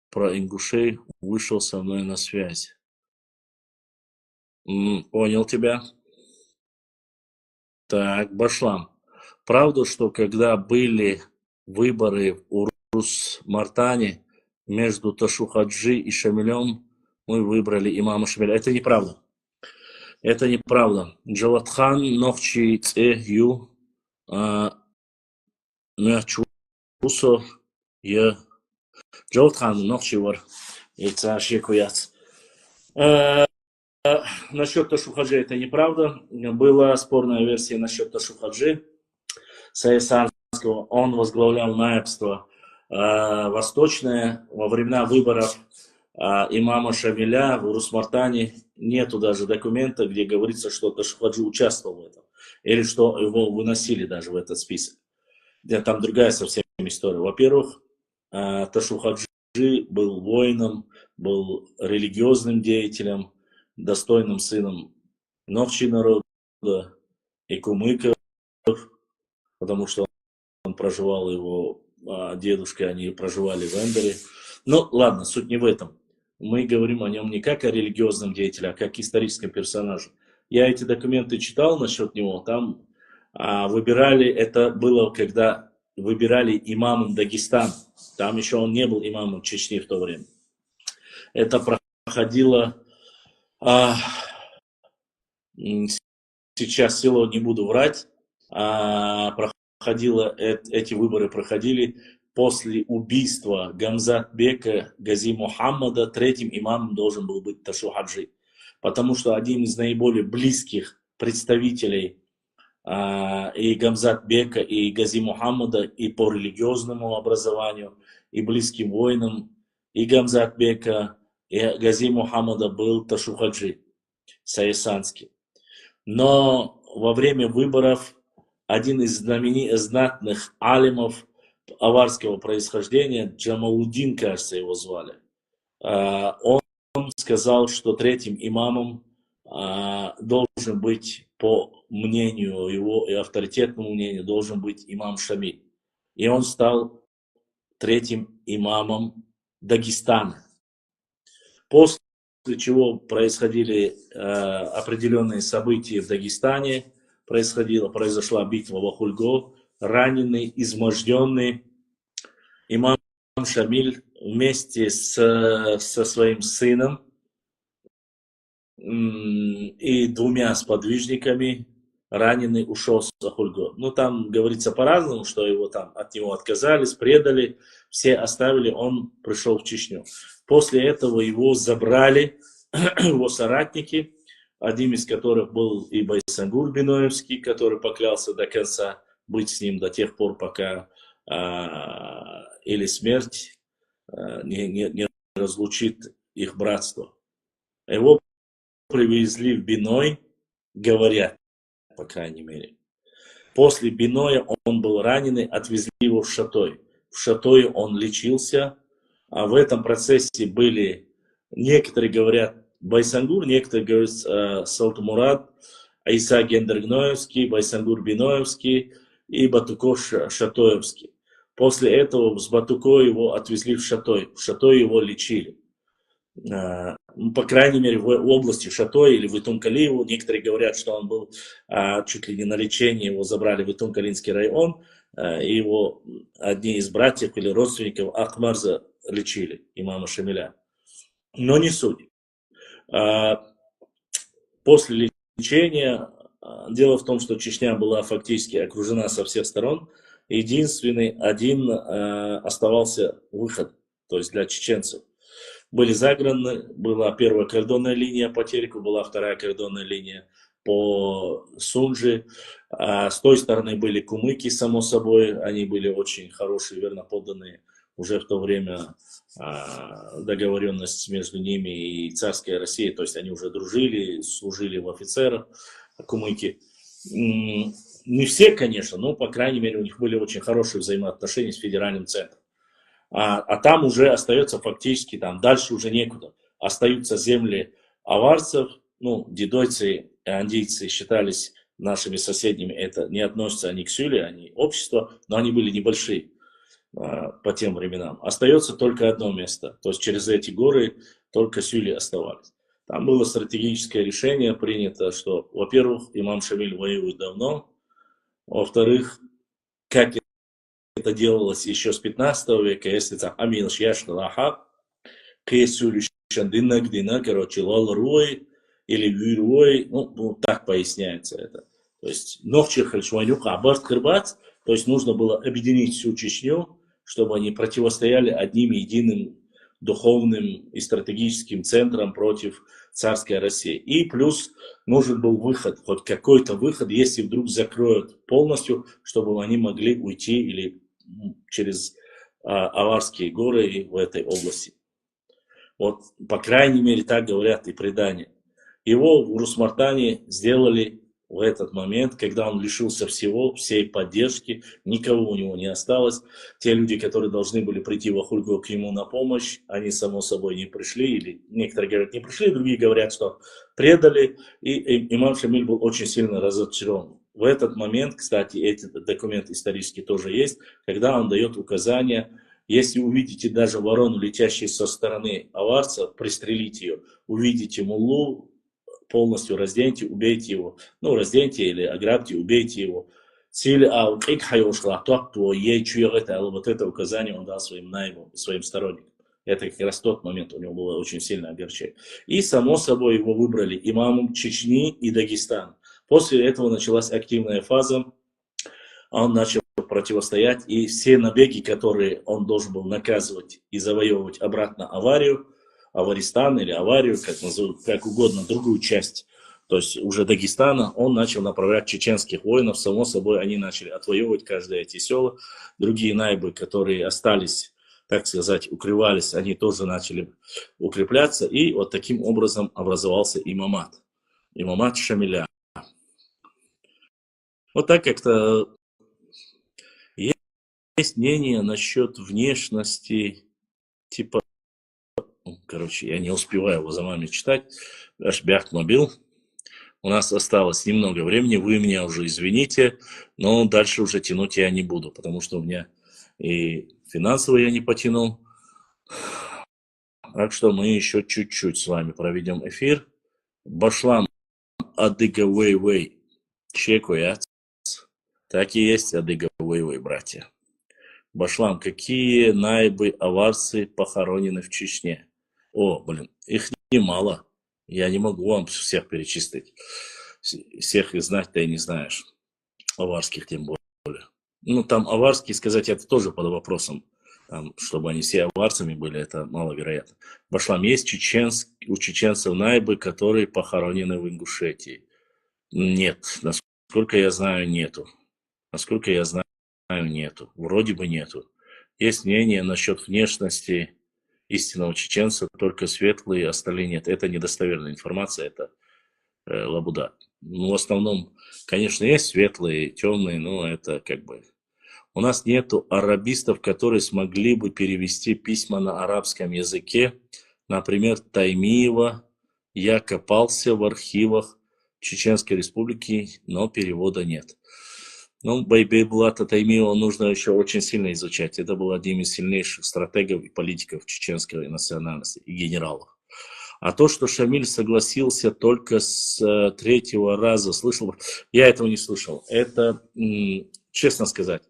про ингушей вышел со мной на связь. Понял тебя. Так, Башлам. Правда, что когда были выборы в Урус-Мартане между Ташухаджи и Шамилем, мы выбрали имама Шамиля. Это неправда. Это неправда. Джавадхан Нохчи Цехью Мячусо Я Джавадхан Нохчи Вар Яцашекуяц. Насчет Ташухаджи это неправда. Была спорная версия насчет Ташухаджи Саисанского. Он возглавлял наябство восточное. Во времена выборов имама Шамиля в Урус-Мартане нету даже документа, где говорится, что Ташухаджи участвовал в этом. Или что его выносили даже в этот список. Там другая совсем история. Во-первых, Ташухаджи был воином, был религиозным деятелем, достойным сыном Нохчи народа и кумыков, потому что он проживал, его дедушка, они проживали в Эндере. Но ладно, суть не в этом. Мы говорим о нем не как о религиозном деятеле, а как историческом персонаже. Я эти документы читал насчет него, там выбирали, это было, когда выбирали имамом Дагестан. Там еще он не был имамом Чечни в то время. Это проходило... сейчас село не буду врать, эти выборы проходили после убийства Гамзат-бека Гази Мухаммада. Третьим имамом должен был быть Ташухаджи, потому что один из наиболее близких представителей и Гамзат Бека, и Гази Мухаммада, и по религиозному образованию, и близким воинам, и Гамзат Бека, и Гази Мухаммада был Ташухаджи Саисанский. Но во время выборов один из знатных алимов аварского происхождения, Джамалудин, кажется, его звали, он сказал, что третьим имамом должен быть, по мнению его и авторитетному мнению, должен быть имам Шамиль. И он стал третьим имамом Дагестана. После чего происходили определенные события в Дагестане, произошла битва в Ахульго, раненый, изможденный имам Шамиль вместе со своим сыном и двумя сподвижниками раненый ушел с Ахульго. Ну, там говорится по-разному, что его там от него отказались, предали, все оставили, он пришел в Чечню. После этого его забрали его соратники, одним из которых был и Байсангур Биноевский, который поклялся до конца быть с ним до тех пор, пока или смерть не разлучит их братство. Его привезли в Биной, говорят, по крайней мере. После Биноя он был раненый, отвезли его в Шатой. В Шатое он лечился, а в этом процессе были, некоторые говорят, Байсангур, некоторые говорят Салтмурад, Айса Гендергноевский, Байсангур Биноевский и Батуко Шатоевский. После этого с Батуко его отвезли в Шатой. В Шатой его лечили. По крайней мере, в области Шатой или в Итун-Калиеву. Некоторые говорят, что он был чуть ли не на лечении, его забрали в Итун-Калинский район, и его одни из братьев или родственников Ахмарза лечили, имама Шамиля. Но не суть. После лечения, дело в том, что Чечня была фактически окружена со всех сторон, единственный один оставался выход, то есть для чеченцев. Были заграны, была первая кордонная линия по Тереку, была вторая кордонная линия по Сунжи. С той стороны были кумыки, само собой, они были очень хорошие, верно подданные. Уже в то время договоренность между ними и царская Россия, то есть они уже дружили, служили в офицерах, кумыки. Не все, конечно, но, по крайней мере, у них были очень хорошие взаимоотношения с федеральным центром. А там уже остается фактически, там дальше уже некуда. Остаются земли аварцев, ну, дидойцы и андийцы считались нашими соседями, это не относятся они к Сюле, они общество, но они были небольшие по тем временам. Остается только одно место, то есть через эти горы только Сюли оставались. Там было стратегическое решение принято, что, во-первых, имам Шамиль воюет давно, во-вторых, как это делалось еще с 15 века, если там Амин Шьяшналаха, Кесюли Шандинак, Дина, короче, Лалруой или Вюруой, ну, так поясняется это. То есть, Нохчир Хальшванюк, Абарт Кырбац, то есть нужно было объединить всю Чечню, чтобы они противостояли одним единым духовным и стратегическим центрам против царской России. И плюс нужен был выход, хоть какой-то выход, если вдруг закроют полностью, чтобы они могли уйти или через Аварские горы и в этой области. Вот, по крайней мере, так говорят и предания. Его в Урус-Мартане сделали в этот момент, когда он лишился всего, всей поддержки, никого у него не осталось. Те люди, которые должны были прийти в Ахульго к нему на помощь, они, само собой, не пришли, или некоторые говорят, не пришли, другие говорят, что предали, и имам Шамиль был очень сильно разочарован. В этот момент, кстати, этот документ исторический тоже есть, когда он дает указания, если увидите даже ворону, летящую со стороны аварца, пристрелите ее, увидите муллу, полностью разденьте, убейте его. Ну, разденьте или ограбьте, убейте его. Вот это указание он дал своим наимам, своим сторонникам. Это как раз тот момент у него было очень сильно огорчение. И, само собой, его выбрали имамом Чечни и Дагестана. После этого началась активная фаза. Он начал противостоять. И все набеги, которые он должен был наказывать и завоевывать обратно Аварию, Аваристан или Аварию, как назовут, как угодно, другую часть то есть уже Дагестана, он начал направлять чеченских воинов. Само собой, они начали отвоевывать каждое эти села. Другие найбы, которые остались, так сказать, укрывались, они тоже начали укрепляться. И вот таким образом образовался имамат. Имамат Шамиля. Вот так как-то есть мнение насчет внешности, типа, короче, я не успеваю его за вами читать, аж мобил. У нас осталось немного времени, вы меня уже извините, но дальше уже тянуть я не буду, потому что у меня и финансово я не потянул. Так что мы еще чуть-чуть с вами проведем эфир. Башлам Адыга Вэй Чекуяц. Так и есть Адыга Вэй, братья. Башлам, какие найбы аварцы похоронены в Чечне? О, блин, их немало. Я не могу вам всех перечислить. Всех их знать ты не знаешь. Аварских тем более. Ну, там аварские, сказать, это тоже под вопросом. Там, чтобы они все аварцами были, это маловероятно. Башлам, есть у чеченцев найбы, которые похоронены в Ингушетии? Нет. Насколько я знаю, нету. Насколько я знаю, нету. Вроде бы нету. Есть мнение насчет внешности истинного чеченца, только светлые, остальные нет. Это недостоверная информация, это лабуда. Ну, в основном, конечно, есть светлые, темные, но это как бы... У нас нету арабистов, которые смогли бы перевести письма на арабском языке. Например, Таймиева. Я копался в архивах Чеченской Республики, но перевода нет. Ну, Байбейбулата Таймиева нужно еще очень сильно изучать. Это был один из сильнейших стратегов и политиков чеченской национальности и генералов. А то, что Шамиль согласился только с третьего раза, слышал, я этого не слышал. Это, честно сказать,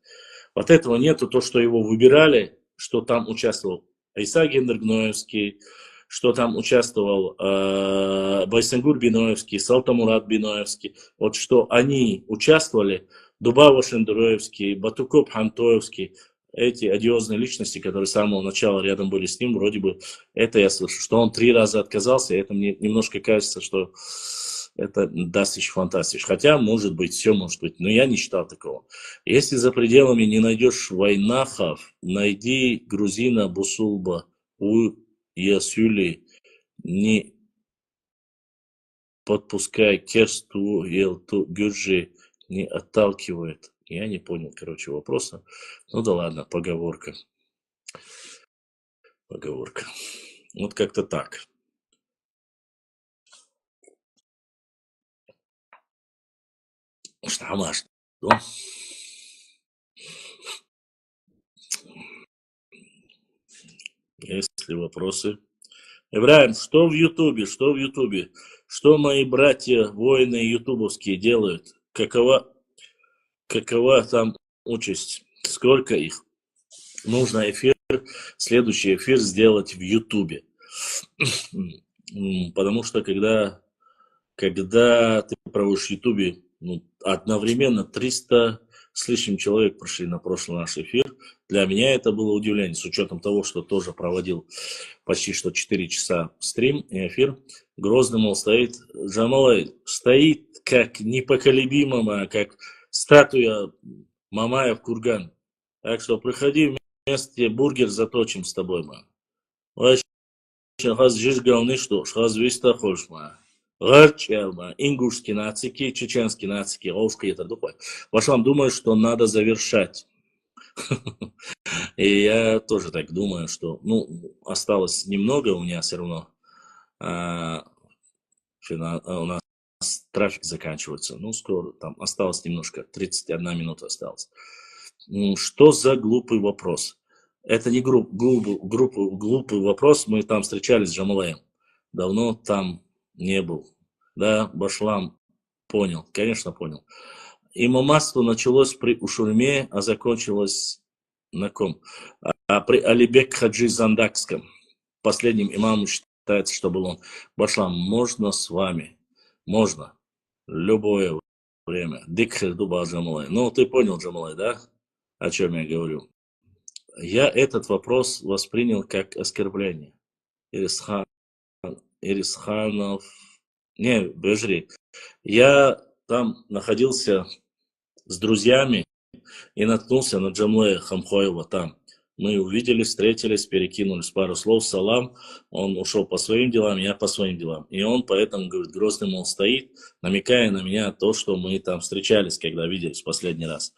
вот этого нету. То, что его выбирали, что там участвовал Айса Гендер-Гноевский, что там участвовал Байсангур Биноевский, Салтамурат Биноевский, вот что они участвовали, Дубава Шендероевский, Батукоп Хантоевский, эти одиозные личности, которые с самого начала рядом были с ним, вроде бы это я слышу. Что он 3 раза отказался, это мне немножко кажется, что это даст еще фантастич. Хотя, может быть, все может быть, но я не считал такого. Если за пределами не найдешь войнахов, найди грузина Бусулба у Ясюли, не подпускай Керсту, Елту, Гюрджи, не отталкивает. Я не понял, короче, вопроса. Ну да ладно, поговорка. Поговорка. Вот как-то так. Штамаш. Есть ли вопросы? Ибраим, что в Ютубе? Что в Ютубе? Что мои братья, воины ютубовские делают? Какова там участь? Сколько их? Нужно следующий эфир сделать в Ютубе. Потому что когда ты проводишь в Ютубе, одновременно 300 с лишним человек прошли на прошлый наш эфир. Для меня это было удивление, с учетом того, что тоже проводил почти что 4 часа стрим и эфир. Грозный, мол, стоит. Джамалай стоит как непоколебимая, как статуя Мамая в Курган. Так что приходи вместе, бургер заточим с тобой, ма. Вообще, хаз жиж говны, что хаз виста хочешь, ма. Гарчелма, ингушские нацики, чеченские нацики, русские, это дупай. Вашам, думаю, что надо завершать. И я тоже так думаю, что, осталось немного у меня все равно. У нас трафик заканчивается. Скоро, там осталось немножко, 31 минута осталось. Что за глупый вопрос? Это не глупый вопрос, мы там встречались с Джамалаем. Давно там не был. Да, Башлам, понял, конечно понял. Имаматство началось при Ушурме, а закончилось на ком? При Алибек Хаджи Зандакском. Последним имамом считается, что был он. Башлам, можно с вами? Можно. Любое время. Дикхер дуба Джамалай. Ты понял, Джамалай, да? О чем я говорю? Я этот вопрос воспринял как оскорбление. Ирисханов... Не, Бежри. Я там находился с друзьями и наткнулся на Джамлея Хамхоева там. Мы увиделись, встретились, перекинулись пару слов, салам. Он ушел по своим делам, я по своим делам. И он поэтому, говорит, грозный, мол, стоит, намекая на меня то, что мы там встречались, когда виделись в последний раз.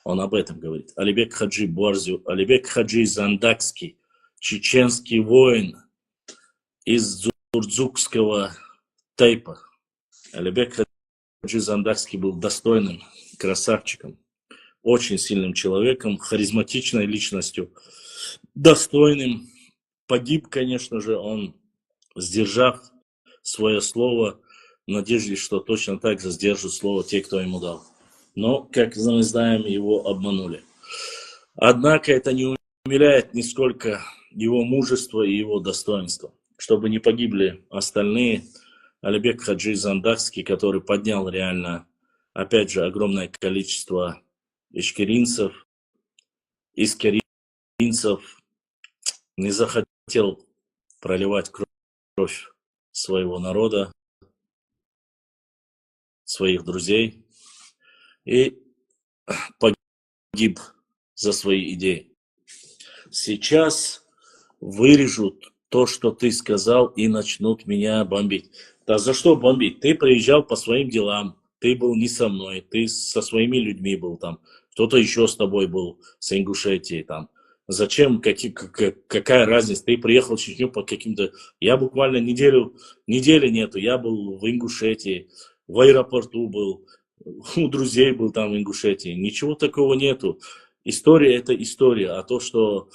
Он об этом говорит. Алибек Хаджи Борзю, Алибек Хаджи Зандакский, чеченский воин из Зурцукского тейпа. Алибек Хаджи Зандакский был достойным красавчиком, очень сильным человеком, харизматичной личностью, достойным. Погиб, конечно же, он, сдержав свое слово, в надежде, что точно так же сдержат слово те, кто ему дал. Но, как мы знаем, его обманули. Однако это не умиляет нисколько его мужество и его достоинство. Чтобы не погибли остальные, Алибек Хаджи Зандакский, который поднял реально, опять же, огромное количество ичкеринцев, искеринцев, не захотел проливать кровь своего народа, своих друзей, и погиб за свои идеи. Сейчас вырежут то, что ты сказал, и начнут меня бомбить. Да за что бомбить? Ты приезжал по своим делам, ты был не со мной, ты со своими людьми был там, кто-то еще с тобой был, с Ингушетии там. Зачем, какая разница? Ты приехал в Чечню по каким-то... Я буквально недели нету, я был в Ингушетии, в аэропорту был, у друзей был там в Ингушетии. Ничего такого нету. История – это история, а то, что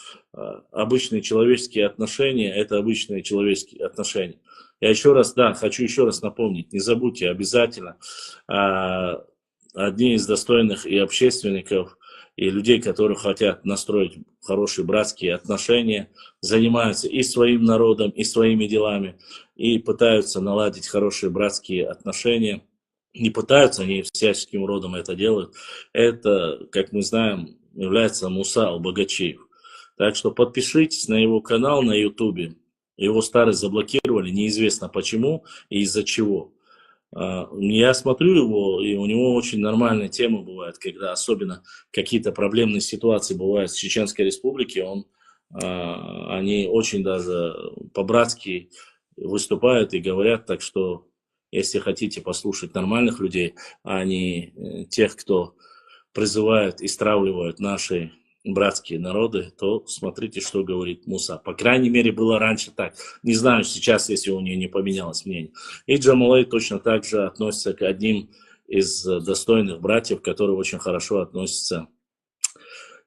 обычные человеческие отношения – это обычные человеческие отношения. Я еще раз, да, хочу еще раз напомнить, не забудьте обязательно, одни из достойных и общественников, и людей, которые хотят настроить хорошие братские отношения, занимаются и своим народом, и своими делами, и пытаются наладить хорошие братские отношения. Не пытаются, они всяческим родом это делают. Это, как мы знаем, является Муса Албагачиев. Так что подпишитесь на его канал на Ютубе. Его старый заблокировали, неизвестно почему и из-за чего. Я смотрю его, и у него очень нормальные темы бывают, когда особенно какие-то проблемные ситуации бывают в Чеченской Республике, они очень даже по-братски выступают и говорят, так что если хотите послушать нормальных людей, а не тех, кто призывают и стравливают наши братские народы, то смотрите, что говорит Муса. По крайней мере, было раньше так. Не знаю сейчас, если у нее не поменялось мнение. И Джамалей точно так же относится к одним из достойных братьев, которые очень хорошо относятся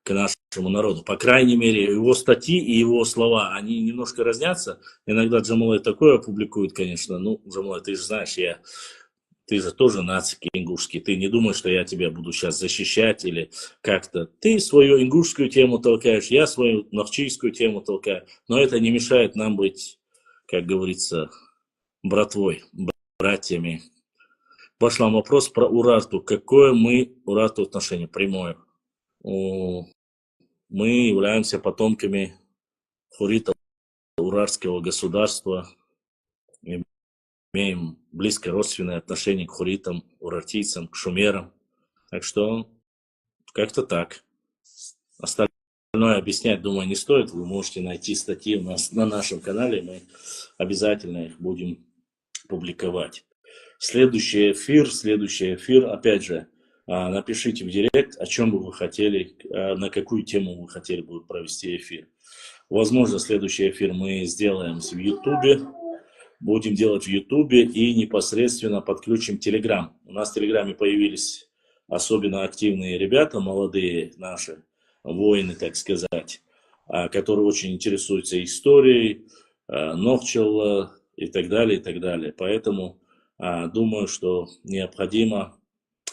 к нашему народу. По крайней мере, его статьи и его слова, они немножко разнятся. Иногда Джамалей такое публикует, конечно. Ну, Джамалей, ты же знаешь, ты же тоже нацик ингушский. Ты не думаешь, что я тебя буду сейчас защищать или как-то. Ты свою ингушскую тему толкаешь, я свою нахчийскую тему толкаю. Но это не мешает нам быть, как говорится, братвой, братьями. Пошла вопрос про Урарту. Какое мы Урарту отношение? Прямое. Мы являемся потомками хуритов Урарского государства. Имеем близкое родственное отношение к хуритам, урартийцам, к шумерам. Так что как-то так. Остальное объяснять, думаю, не стоит. Вы можете найти статьи у нас на нашем канале. Мы обязательно их будем публиковать. Следующий эфир, опять же, напишите в директ, о чем бы вы хотели, на какую тему вы хотели бы провести эфир. Возможно, следующий эфир мы сделаем в Ютубе. Будем делать в Ютубе и непосредственно подключим Телеграм. У нас в Телеграме появились особенно активные ребята, молодые наши воины, так сказать, которые очень интересуются историей, Нохчелла и так далее, и так далее. Поэтому думаю, что необходимо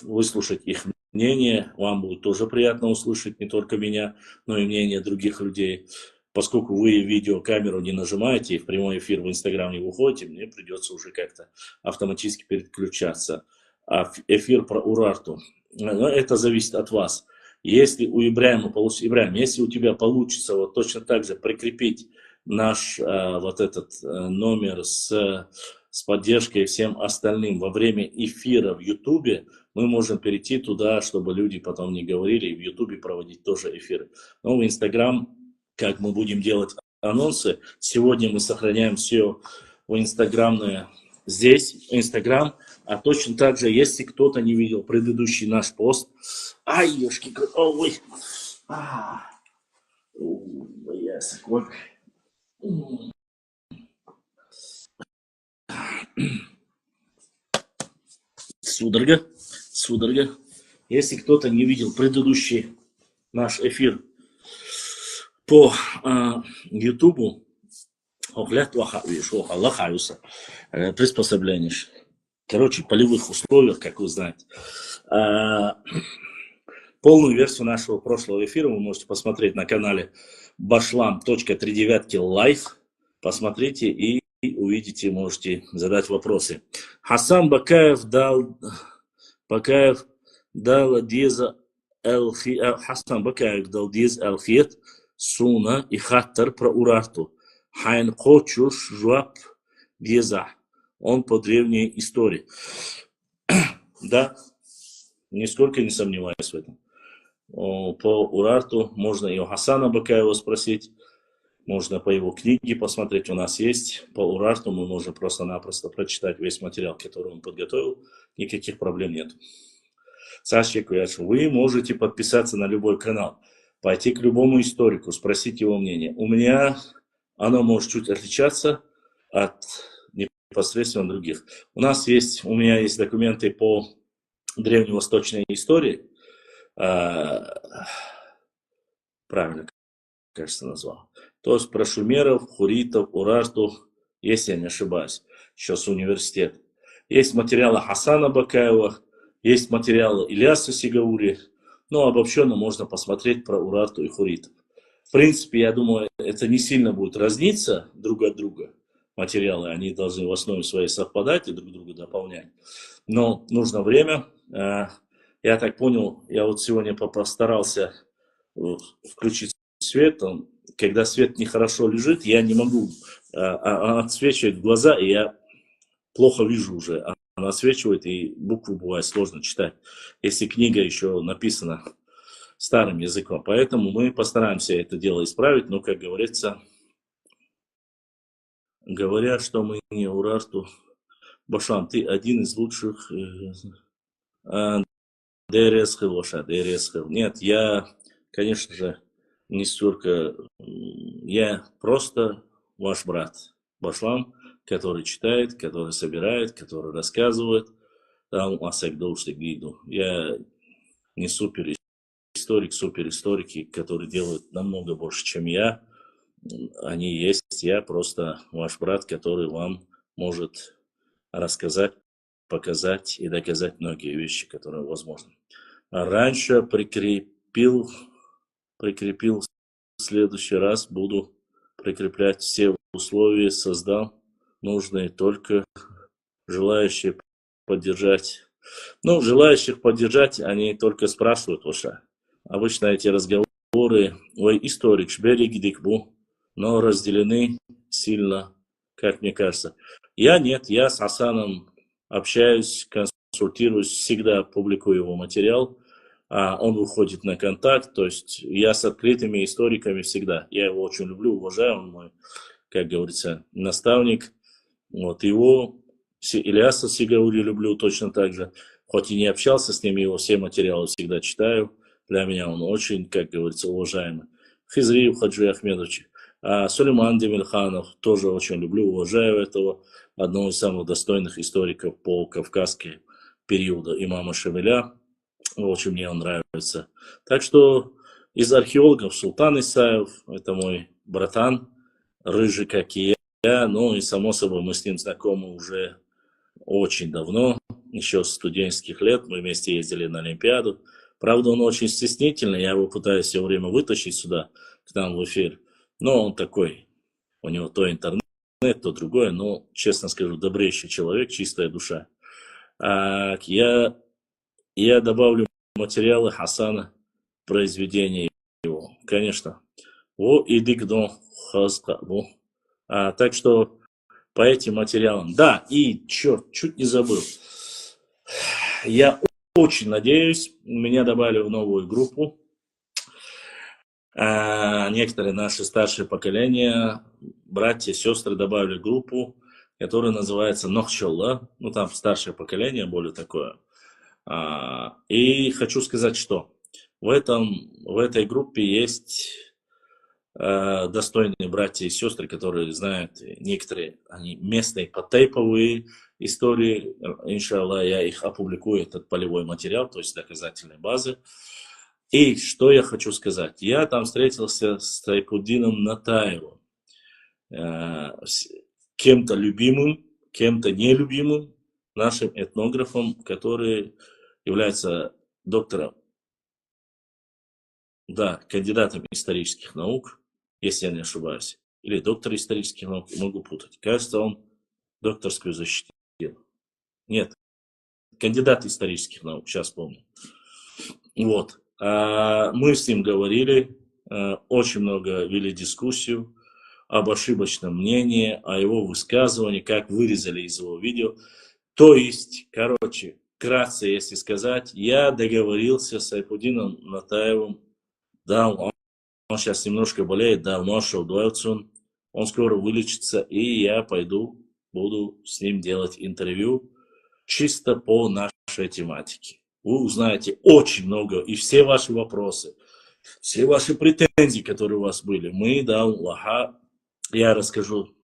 выслушать их мнение. Вам будет тоже приятно услышать не только меня, но и мнение других людей. Поскольку вы видеокамеру не нажимаете и в прямой эфир в Инстаграм не выходите, мне придется уже как-то автоматически переключаться. А эфир про Урарту, это зависит от вас. Если у Ибраима получится, Ибраим, если у тебя получится вот точно так же прикрепить наш вот этот номер с с поддержкой всем остальным во время эфира в Ютубе, мы можем перейти туда, чтобы люди потом не говорили, и в Ютубе проводить тоже эфиры. Но в Инстаграм, как мы будем делать анонсы, сегодня мы сохраняем все в инстаграмное здесь, Инстаграм, а точно так же, если кто-то не видел предыдущий наш пост, ай, ёшки, ой, yes, вот. Судорога. Если кто-то не видел предыдущий наш эфир по Ютубу, приспособление. Короче, полевых условиях, как вы знаете. Полную версию нашего прошлого эфира вы можете посмотреть на канале bashlam.39 live. Посмотрите и увидите, можете задать вопросы. Хасан Бакаев дал диза Хасан Бакаев дал диз алхиет суна и хаттер про урарту. Хайн хочуш жуап диза. Он по древней истории. Да, нисколько не сомневаюсь в этом. По урарту можно и у Хасана Бакаева спросить. Можно по его книге посмотреть, у нас есть. По урарту мы можем просто-напросто прочитать весь материал, который он подготовил. Никаких проблем нет. Саша Куяч, вы можете подписаться на любой канал, пойти к любому историку, спросить его мнение. У меня оно может чуть отличаться от непосредственно других. У меня есть документы по древневосточной истории. Правильно, кажется, назвал. То есть про шумеров, хуритов, урарту, если я не ошибаюсь, еще с университета. Есть материалы Хасана Бакаева, есть материалы Ильяса Сигаури, но обобщенно можно посмотреть про урарту и хуритов. В принципе, я думаю, это не сильно будет разниться друг от друга. Материалы, они должны в основе своей совпадать и друг друга дополнять. Но нужно время. Я так понял, я вот сегодня постарался включить свет. Когда свет нехорошо лежит, я не могу отсвечивать в глаза, и я плохо вижу уже. Она отсвечивает, и буквы бывает сложно читать, если книга еще написана старым языком. Поэтому мы постараемся это дело исправить, но, как говорится, говорят, что мы не урарту. Башан, ты один из лучших. Нет, я, конечно же, не столько. Я просто ваш брат Башлам, который читает, который собирает, который рассказывает. Там гиду. Я не суперисторики, которые делают намного больше, чем я. Они есть. Я просто ваш брат, который вам может рассказать, показать и доказать многие вещи, которые возможны. Раньше прикрепил, в следующий раз буду прикреплять все условия, создал нужные, только желающие поддержать. Ну, желающих поддержать, они только спрашивают уже. Обычно эти разговоры, ой, историк, шберик дикбу, но разделены сильно, как мне кажется. Я с Хасаном общаюсь, консультируюсь, всегда публикую его материал. Он выходит на контакт, то есть я с открытыми историками всегда. Я его очень люблю, уважаю, он мой, как говорится, наставник. Вот его, Ильяса Сигаури люблю точно так же. Хоть и не общался с ним, его все материалы всегда читаю. Для меня он очень, как говорится, уважаемый. Хизриев Хаджи Ахмедович. Сулейман Демирханов тоже очень люблю, уважаю этого. Одного из самых достойных историков по кавказскому периоду имама Шамиля. Очень мне он нравится. Так что из археологов Султан Исаев, это мой братан, рыжий, как и я. Ну и само собой мы с ним знакомы уже очень давно, еще с студенческих лет. Мы вместе ездили на Олимпиаду. Правда, он очень стеснительный, я его пытаюсь все время вытащить сюда, к нам в эфир. Но он такой, у него то интернет, то другое, но, честно скажу, добрейший человек, чистая душа. Я добавлю материалы Хасана, произведения его, конечно. Так что по этим материалам. Да, и черт, чуть не забыл. Я очень надеюсь, меня добавили в новую группу. Некоторые наши старшие поколения, братья, сестры добавили группу, которая называется Нохчолла. Ну, там старшее поколение, более такое. И хочу сказать, что в этой группе есть достойные братья и сестры, которые знают некоторые, они местные потейповые истории. Иншаллах, я их опубликую, этот полевой материал, то есть доказательные базы. И что я хочу сказать. Я там встретился с Сайпуддином Натаевым. Кем-то любимым, кем-то нелюбимым нашим этнографом, который является доктором, да, кандидатом исторических наук, если я не ошибаюсь. Или доктор исторических наук, могу путать. Кажется, он докторскую защитил. Нет, кандидат исторических наук, сейчас помню. Вот. Мы с ним говорили, очень много вели дискуссию об ошибочном мнении, о его высказывании, как вырезали из его видео. То есть, короче, вкратце, если сказать, я договорился с Сайпудином Натаевым, да, он сейчас немножко болеет, давно шел Дуэлцун, он скоро вылечится, и я буду с ним делать интервью чисто по нашей тематике. Вы узнаете очень много, и все ваши вопросы, все ваши претензии, которые у вас были, мы, да, Аллаха, я расскажу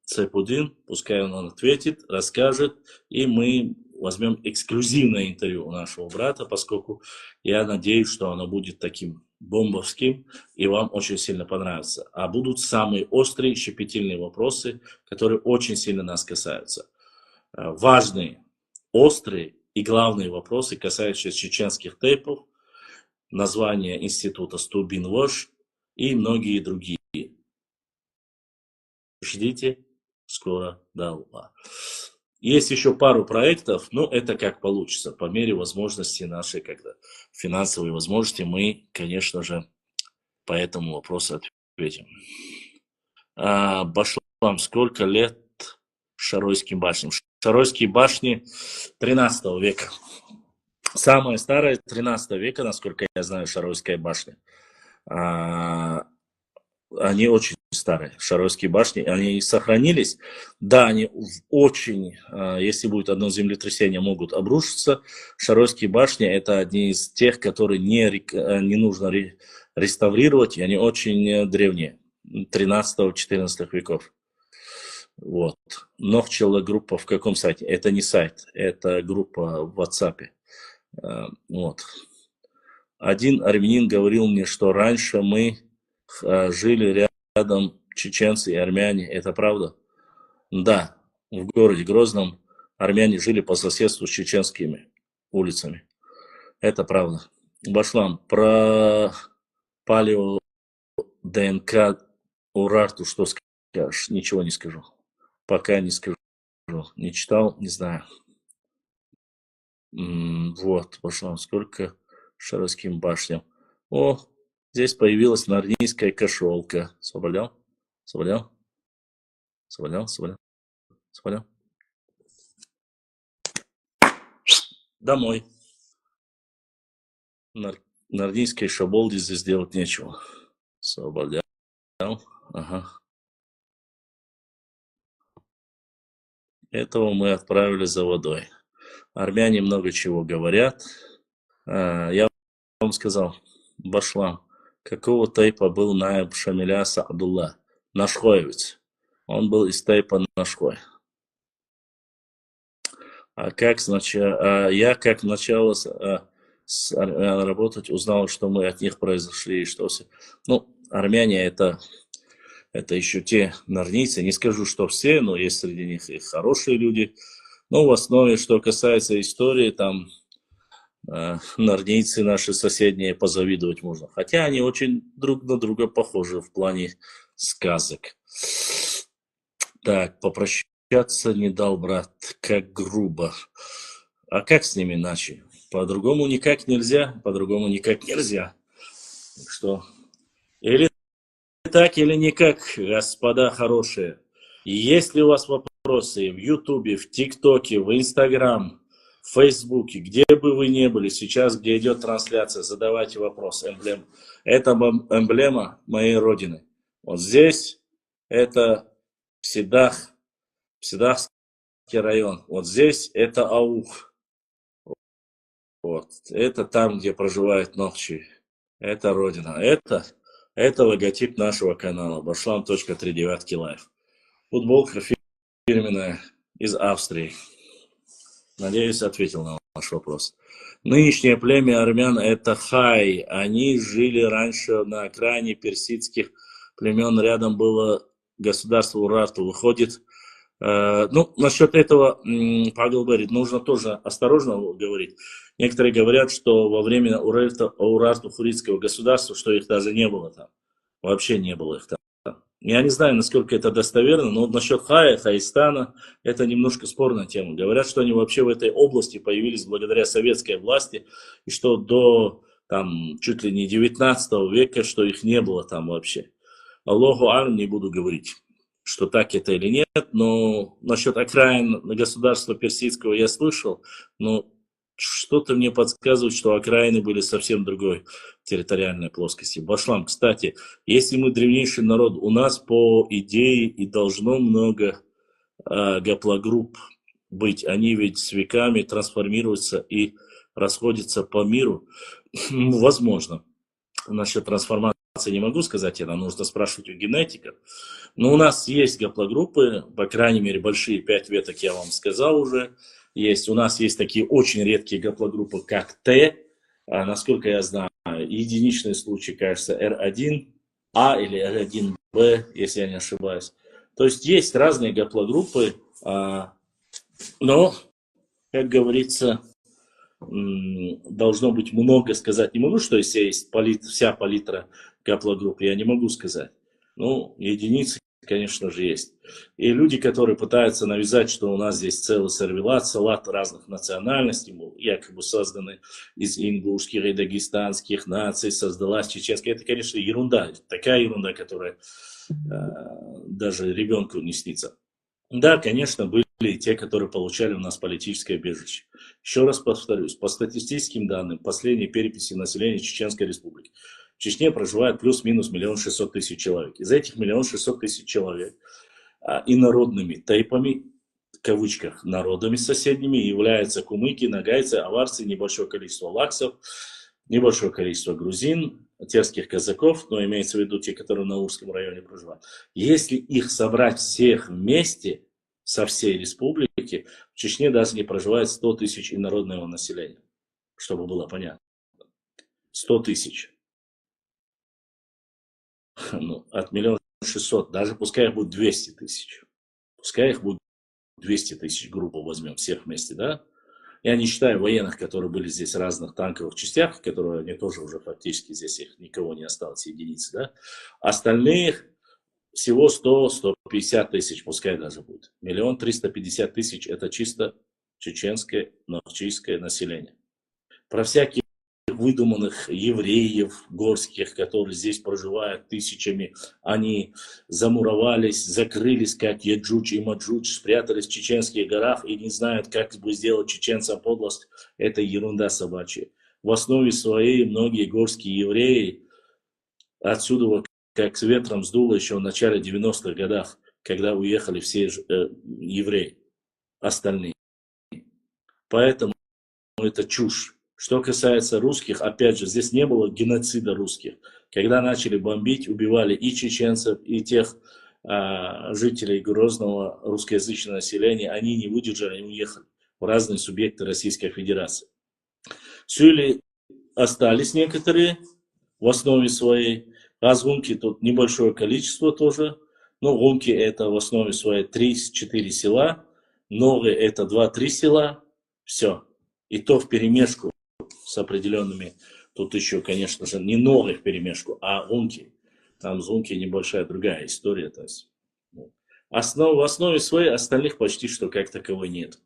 Сайпудин, пускай он ответит, расскажет, и мы возьмем эксклюзивное интервью у нашего брата, поскольку я надеюсь, что оно будет таким бомбовским, и вам очень сильно понравится. А будут самые острые, щепетильные вопросы, которые очень сильно нас касаются. Важные, острые и главные вопросы, касающиеся чеченских тейпов, название института Стубин-Вош и многие другие. Ждите, скоро, да, Аллах. Есть еще пару проектов, но это как получится. По мере возможности нашей, когда финансовые возможности, мы, конечно же, по этому вопросу ответим. Башлам, сколько лет Шаройским башням? Шаройские башни 13 века. Самая старая 13 века, насколько я знаю, Шаройская башня. Они очень старые, Шаройские башни, они сохранились. Да, они очень, если будет одно землетрясение, могут обрушиться. Шаройские башни это одни из тех, которые не нужно реставрировать, и они очень древние, 13-14 веков. Вот. Нохчелла группа в каком сайте? Это не сайт, это группа в WhatsApp. Вот. Один армянин говорил мне, что раньше мы жили рядом чеченцы и армяне. Это правда? Да, в городе Грозном армяне жили по соседству с чеченскими улицами. Это правда. Башлам, про палео ДНК Урарту что скажешь? Ничего не скажу. Пока не скажу. Не читал, не знаю. Вот, Башлам, сколько Шаройским башням. О, здесь появилась нарнийская кошелка. Соболял? Соболял? Соболял? Соболял? Соболял? Домой. Нарнийской шаболде здесь делать нечего. Соболял? Ага. Этого мы отправили за водой. Армяне много чего говорят. Я вам сказал, Башлам, какого тайпа был Наиб Шамиля Саадулла? Нашхоевец. Он был из тайпа Нашхой. Я как начало работать, узнал, что мы от них произошли и что все. Ну, армяне это еще те нарнийцы. Не скажу, что все, но есть среди них и хорошие люди. Но в основе, что касается истории, там нарнийцы наши соседние позавидовать можно. Хотя они очень друг на друга похожи в плане сказок. Так, попрощаться не дал брат, как грубо. А как с ними иначе? По-другому никак нельзя, по-другому никак нельзя. Что? Или так, или никак, господа хорошие. Есть ли у вас вопросы? вопросы в Ютубе, в ТикТоке, в Инстаграм, в Фейсбуке, где бы вы ни были, сейчас, где идет трансляция, задавайте вопрос. Это эмблема моей родины. Вот здесь это Псидахский район. Вот здесь это Аух. Вот. Это там, где проживают ногчи. Это родина. Это логотип нашего канала. Башлам.39 Лайф. Футболка фирменная из Австрии. Надеюсь, ответил на ваш вопрос. Нынешнее племя армян это Хай. Они жили раньше на окраине персидских племен. Рядом было государство Урарту. Выходит, насчет этого, Павел говорит, нужно тоже осторожно говорить. Некоторые говорят, что во время Урарту-Хуритского государства, что их даже не было там. Вообще не было их там. Я не знаю, насколько это достоверно, но насчет Хаистана, это немножко спорная тема. Говорят, что они вообще в этой области появились благодаря советской власти, и что до чуть ли не 19 века, что их не было там вообще. Аллаху алям, не буду говорить, что так это или нет, но насчет окраин государства персидского я слышал, но что-то мне подсказывает, что окраины были совсем другой территориальной плоскости. Башлам, кстати, если мы древнейший народ, у нас по идее и должно много гаплогрупп быть. Они ведь с веками трансформируются и расходятся по миру. Возможно. Насчет трансформации не могу сказать, это нужно спрашивать у генетиков. Но у нас есть гаплогруппы, по крайней мере, большие 5 веток, я вам сказал уже. У нас есть такие очень редкие гаплогруппы, как Т. Насколько я знаю, единичные случаи, кажется, R1А или R1B, если я не ошибаюсь. То есть разные гаплогруппы, но, как говорится, должно быть много сказать. Не могу, что если есть вся палитра гаплогрупп, я не могу сказать. Единицы, конечно же, есть. И люди, которые пытаются навязать, что у нас здесь целый сервелат, салат разных национальностей, якобы созданы из ингушских и дагестанских наций, создалась чеченская, это, конечно, ерунда. Такая ерунда, которая даже ребенку не снится. Да, конечно, были те, которые получали у нас политическое убежище. Еще раз повторюсь, по статистическим данным, последней переписи населения Чеченской Республики, в Чечне проживает плюс-минус 1 600 000 человек. Из этих 1 600 000 человек инородными тайпами, в кавычках, народами соседними являются кумыки, нагайцы, аварцы, небольшое количество лаксов, небольшое количество грузин, терских казаков, но имеется в виду те, которые на Урском районе проживают. Если их собрать всех вместе, со всей республики, в Чечне даже не проживает 100 000 инородного населения, чтобы было понятно. 100 000. От 1 600 000, даже пускай их будет 200 000. Пускай их будет 200 000, грубо возьмем всех вместе, да? Я не считаю военных, которые были здесь в разных танковых частях, которые они тоже уже фактически здесь их никого не осталось, единицы, да? Остальных всего 100-150 000, пускай даже будет. 1 350 000 это чисто чеченское, нахчийское население. Про всяких выдуманных евреев горских, которые здесь проживают тысячами, они замуровались, закрылись, как Яджуч и Маджуч, спрятались в чеченских горах и не знают, как бы сделать чеченцам подлость. Это ерунда собачья. В основе своей многие горские евреи отсюда как с ветром сдуло еще в начале 90-х годах, когда уехали все евреи, остальные. Поэтому это чушь. Что касается русских, опять же, здесь не было геноцида русских. Когда начали бомбить, убивали и чеченцев, и тех жителей Грозного русскоязычного населения, они не выдержали, они уехали в разные субъекты Российской Федерации. Все ли остались некоторые в основе своей. Гунки тут небольшое количество тоже. Но гунки это в основе своей 3-4 села. Новые это 2-3 села. Все. И то вперемешку с определенными. Тут еще, конечно же, не новые вперемешку, а гунки. Там с гунки небольшая другая история. То есть, в основе своей остальных почти что как таковой нет.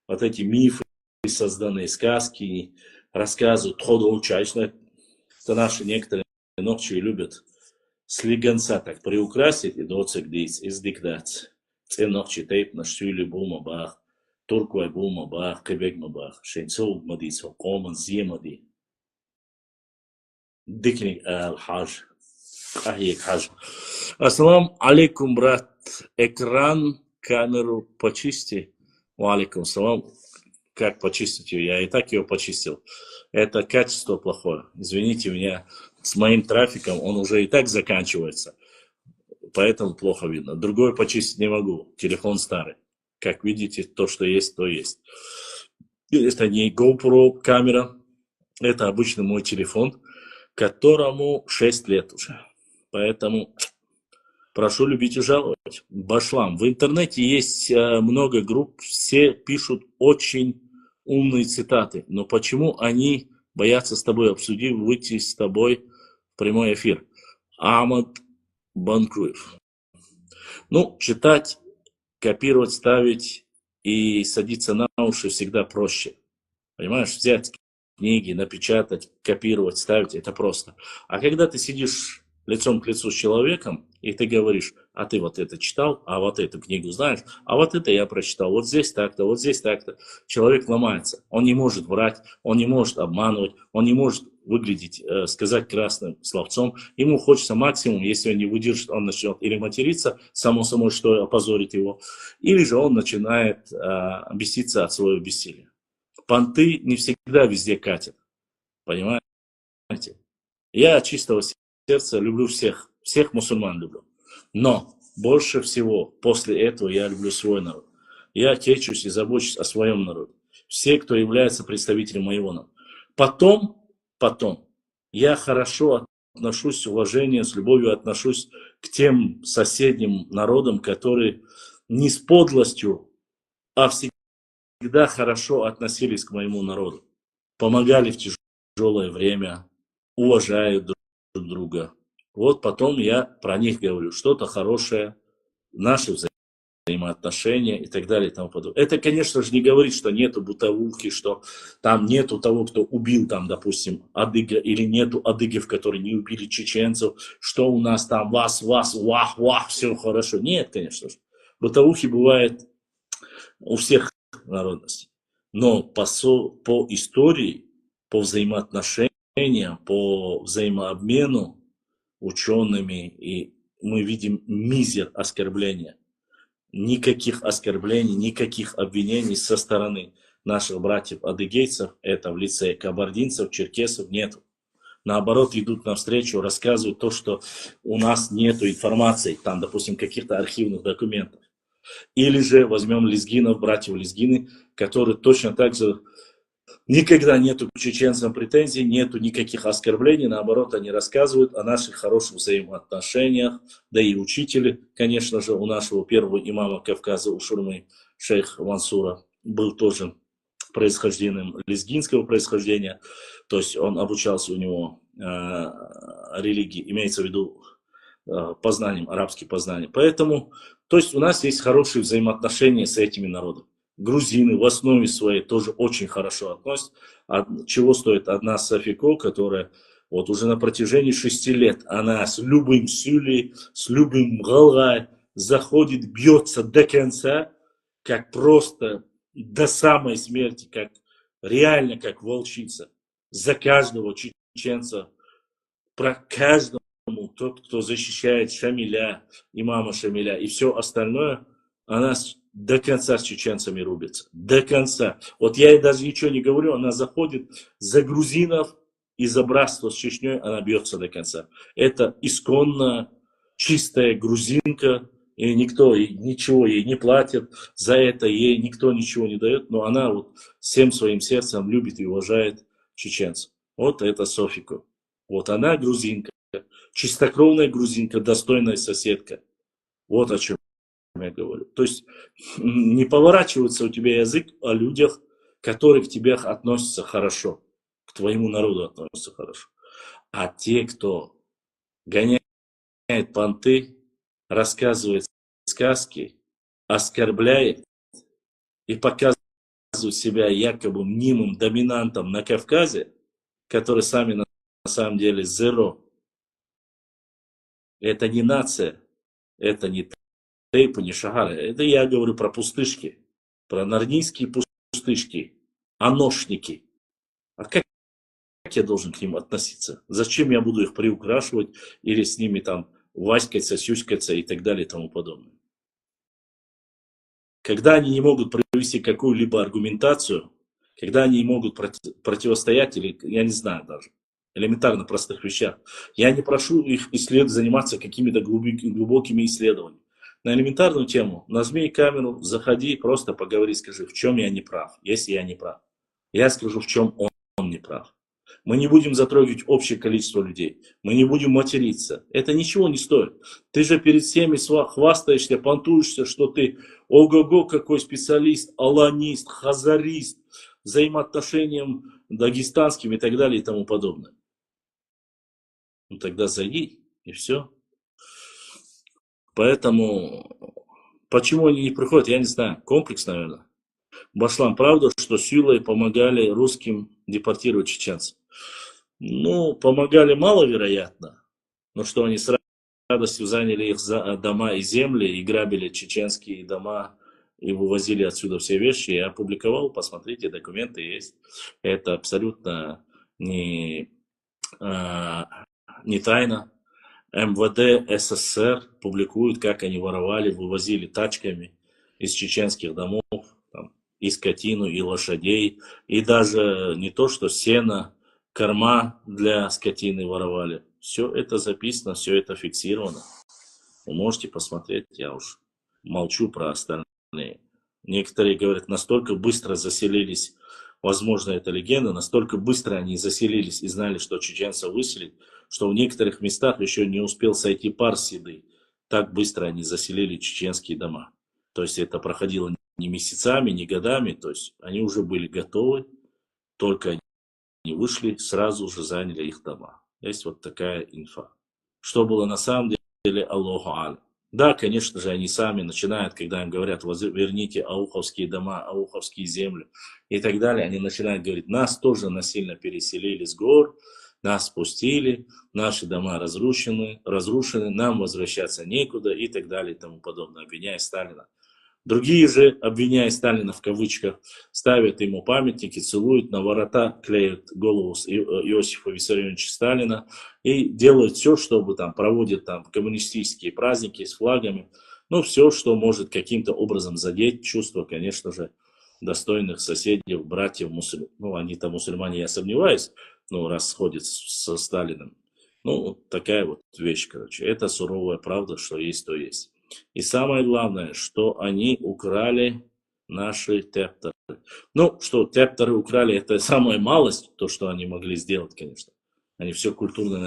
Вот эти мифы, созданные сказки, рассказы, это наши некоторые ногчи любят слегонца так приукрасить и доцек дейц, издыгдаться. Ценохчи тейп на штюле бума бах, турквай бума бах, кебегма бах, шенцов мадицо, коман зимади. Дикни аль-хаж. Ахик хаж. Ассалам алейкум, брат. Экран, камеру почисти. Валикум салам. Как почистить ее? Я и так ее почистил. Это качество плохое. Извините меня, с моим трафиком он уже и так заканчивается. Поэтому плохо видно. Другой почистить не могу. Телефон старый. Как видите, то, что есть, то есть. Это не GoPro камера. Это обычный мой телефон, которому 6 лет уже. Поэтому прошу любить и жаловать. Башлам. В интернете есть много групп, все пишут очень умные цитаты. Но почему они боятся с тобой обсудить, выйти с тобой в прямой эфир? Ахмад Банкруев. Ну, читать, копировать, ставить и садиться на уши всегда проще. Понимаешь, взять книги, напечатать, копировать, ставить, это просто. А когда ты сидишь лицом к лицу с человеком, и ты говоришь, а ты вот это читал, а вот эту книгу знаешь, а вот это я прочитал, вот здесь так-то, вот здесь так-то. Человек ломается, он не может врать, он не может обманывать, он не может выглядеть, сказать красным словцом. Ему хочется максимум, если он не выдержит, он начнет или материться, само собой, что опозорит его, или же он начинает беситься от своего бессилия. Понты не всегда везде катят, понимаете? Я от чистого сердца люблю всех, всех мусульман люблю. Но больше всего после этого я люблю свой народ. Я кечусь и забочусь о своем народе. Все, кто является представителем моего народа. Потом, я хорошо отношусь с уважением, с любовью отношусь к тем соседним народам, которые не с подлостью, а всегда хорошо относились к моему народу. Помогали в тяжелое время, уважают друг друга. Вот потом я про них говорю, что-то хорошее, наши взаимоотношения и так далее и тому подобное. Это, конечно же, не говорит, что нету бытовухи, что там нету того, кто убил там, допустим, адыга, или нету адыгов, которые не убили чеченцев, что у нас там вах, все хорошо. Нет, конечно же. Бытовухи бывает у всех народностей. Но по истории, по взаимоотношениям, по взаимообмену учеными, и мы видим мизер оскорбления. Никаких оскорблений, никаких обвинений со стороны наших братьев-адыгейцев, это в лице кабардинцев, черкесов, нет. Наоборот, идут навстречу, рассказывают то, что у нас нет информации, там, допустим, каких-то архивных документов. Или же возьмем лезгинов, братьев лезгины, которые точно так же никогда нету к чеченцам претензий, нету никаких оскорблений, наоборот, они рассказывают о наших хороших взаимоотношениях, да и учители, конечно же, у нашего первого имама Кавказа, у Шурмы, шейх Мансура, был тоже происхождением лезгинского происхождения, то есть он обучался у него религии, имеется в виду познанием, арабским познанием. Поэтому, то есть у нас есть хорошие взаимоотношения с этими народами. Грузины в основе своей тоже очень хорошо относятся. Чего стоит одна Софико, которая вот уже на протяжении 6 лет, она с любым сюли, с любым галгай заходит, бьется до конца, как просто до самой смерти, как реально как волчица. За каждого чеченца, про каждого, тот, кто защищает Шамиля, имама Шамиля и все остальное, она до конца с чеченцами рубится. До конца. Вот я ей даже ничего не говорю, она заходит за грузинов и за братство с Чечней, она бьется до конца. Это исконно чистая грузинка, и никто ничего ей не платит, за это ей никто ничего не дает, но она вот всем своим сердцем любит и уважает чеченцев. Вот это Софико. Вот она грузинка, чистокровная грузинка, достойная соседка. Вот о чем я говорю. То есть не поворачивается у тебя язык о людях, которые к тебе относятся хорошо, к твоему народу относятся хорошо. А те, кто гоняет понты, рассказывает сказки, оскорбляет и показывает себя якобы мнимым доминантом на Кавказе, которые сами на самом деле zero. Это не нация, это не Тейпани, Шагары. Это я говорю про пустышки, про нарнийские пустышки, аношники. А как я должен к ним относиться? Зачем я буду их приукрашивать или с ними там васькаться, сюськаться и так далее и тому подобное? Когда они не могут провести какую-либо аргументацию, когда они не могут противостоять, или я не знаю даже, элементарно простых вещах, я не прошу их заниматься какими-то глубокими исследованиями. На элементарную тему нажми камеру, заходи, просто поговори, скажи, в чем я не прав, если я не прав. Я скажу, в чем он не прав. Мы не будем затрагивать общее количество людей. Мы не будем материться. Это ничего не стоит. Ты же перед всеми хвастаешься, понтуешься, что ты ого-го какой специалист, аланист, хазарист, взаимоотношениям дагестанским и так далее и тому подобное. Ну тогда зайди и все. Поэтому, почему они не приходят, я не знаю. Комплекс, наверное. Башлан, правда, что силой помогали русским депортировать чеченцев? Ну, помогали маловероятно, но что они с радостью заняли их дома и земли, и грабили чеченские дома, и вывозили отсюда все вещи. Я опубликовал, посмотрите, документы есть. Это абсолютно не тайна. МВД СССР публикуют, как они воровали, вывозили тачками из чеченских домов, там, и скотину, и лошадей, и даже не то, что сено, корма для скотины воровали. Все это записано, все это фиксировано. Вы можете посмотреть, я уж молчу про остальные. Некоторые говорят, настолько быстро заселились, возможно, это легенда, настолько быстро они заселились и знали, что чеченцев выселить, что в некоторых местах еще не успел сойти пар седый. Так быстро они заселили чеченские дома. То есть это проходило не месяцами, не годами, то есть они уже были готовы, только они вышли, сразу же заняли их дома. Есть вот такая инфа. Что было на самом деле, Аллаху аль. Да, конечно же, они сами начинают, когда им говорят, верните ауховские дома, ауховские земли и так далее, они начинают говорить, нас тоже насильно переселили с гор, нас спустили, наши дома разрушены, нам возвращаться некуда и так далее и тому подобное, обвиняя Сталина. Другие же, обвиняя Сталина в кавычках, ставят ему памятники, целуют на ворота, клеят голову Иосифа Виссарионовича Сталина и делают все, чтобы там проводят там коммунистические праздники с флагами. Ну, все, что может каким-то образом задеть чувства, конечно же, достойных соседей, братьев, ну, они-то мусульмане, я сомневаюсь, ну, раз сходят со Сталиным. Ну, такая вот вещь, короче. Это суровая правда, что есть, то есть. И самое главное, что они украли наши тепторы. Ну, что тепторы украли, это самая малость, то, что они могли сделать, конечно. Они все культурное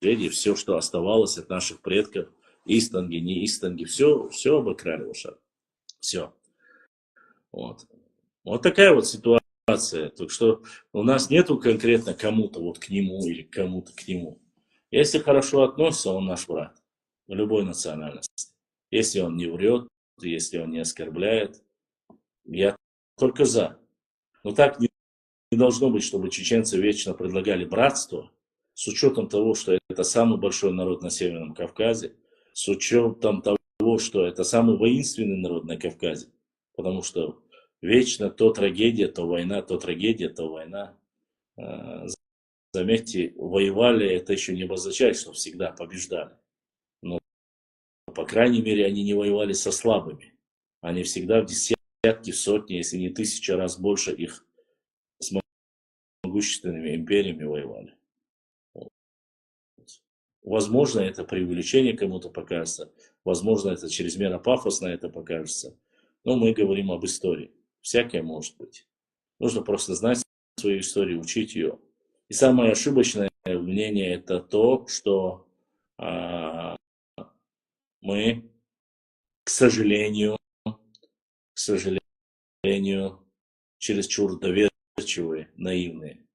наследие, все, что оставалось от наших предков, истанги, не истанги, все обокрали лошадь. Все. Вот. Вот такая вот ситуация. Так что у нас нету конкретно кому-то вот к нему или кому-то к нему. Если хорошо относится, он наш брат. В любой национальности. Если он не врет, если он не оскорбляет, я только за. Но так не должно быть, чтобы чеченцы вечно предлагали братство, с учетом того, что это самый большой народ на Северном Кавказе, с учетом того, что это самый воинственный народ на Кавказе. Потому что вечно то трагедия, то война, то трагедия, то война. Заметьте, воевали, это еще не обозначает, что всегда побеждали. Но, по крайней мере, они не воевали со слабыми. Они всегда в десятки, в сотни, если не тысячи раз больше их с могущественными империями воевали. Возможно, это преувеличение кому-то покажется. Возможно, это чрезмерно пафосно это покажется. Но мы говорим об истории. Всякое может быть. Нужно просто знать свою историю, учить ее. И самое ошибочное мнение это то, что мы, к сожалению, чересчур доверчивые, наивные.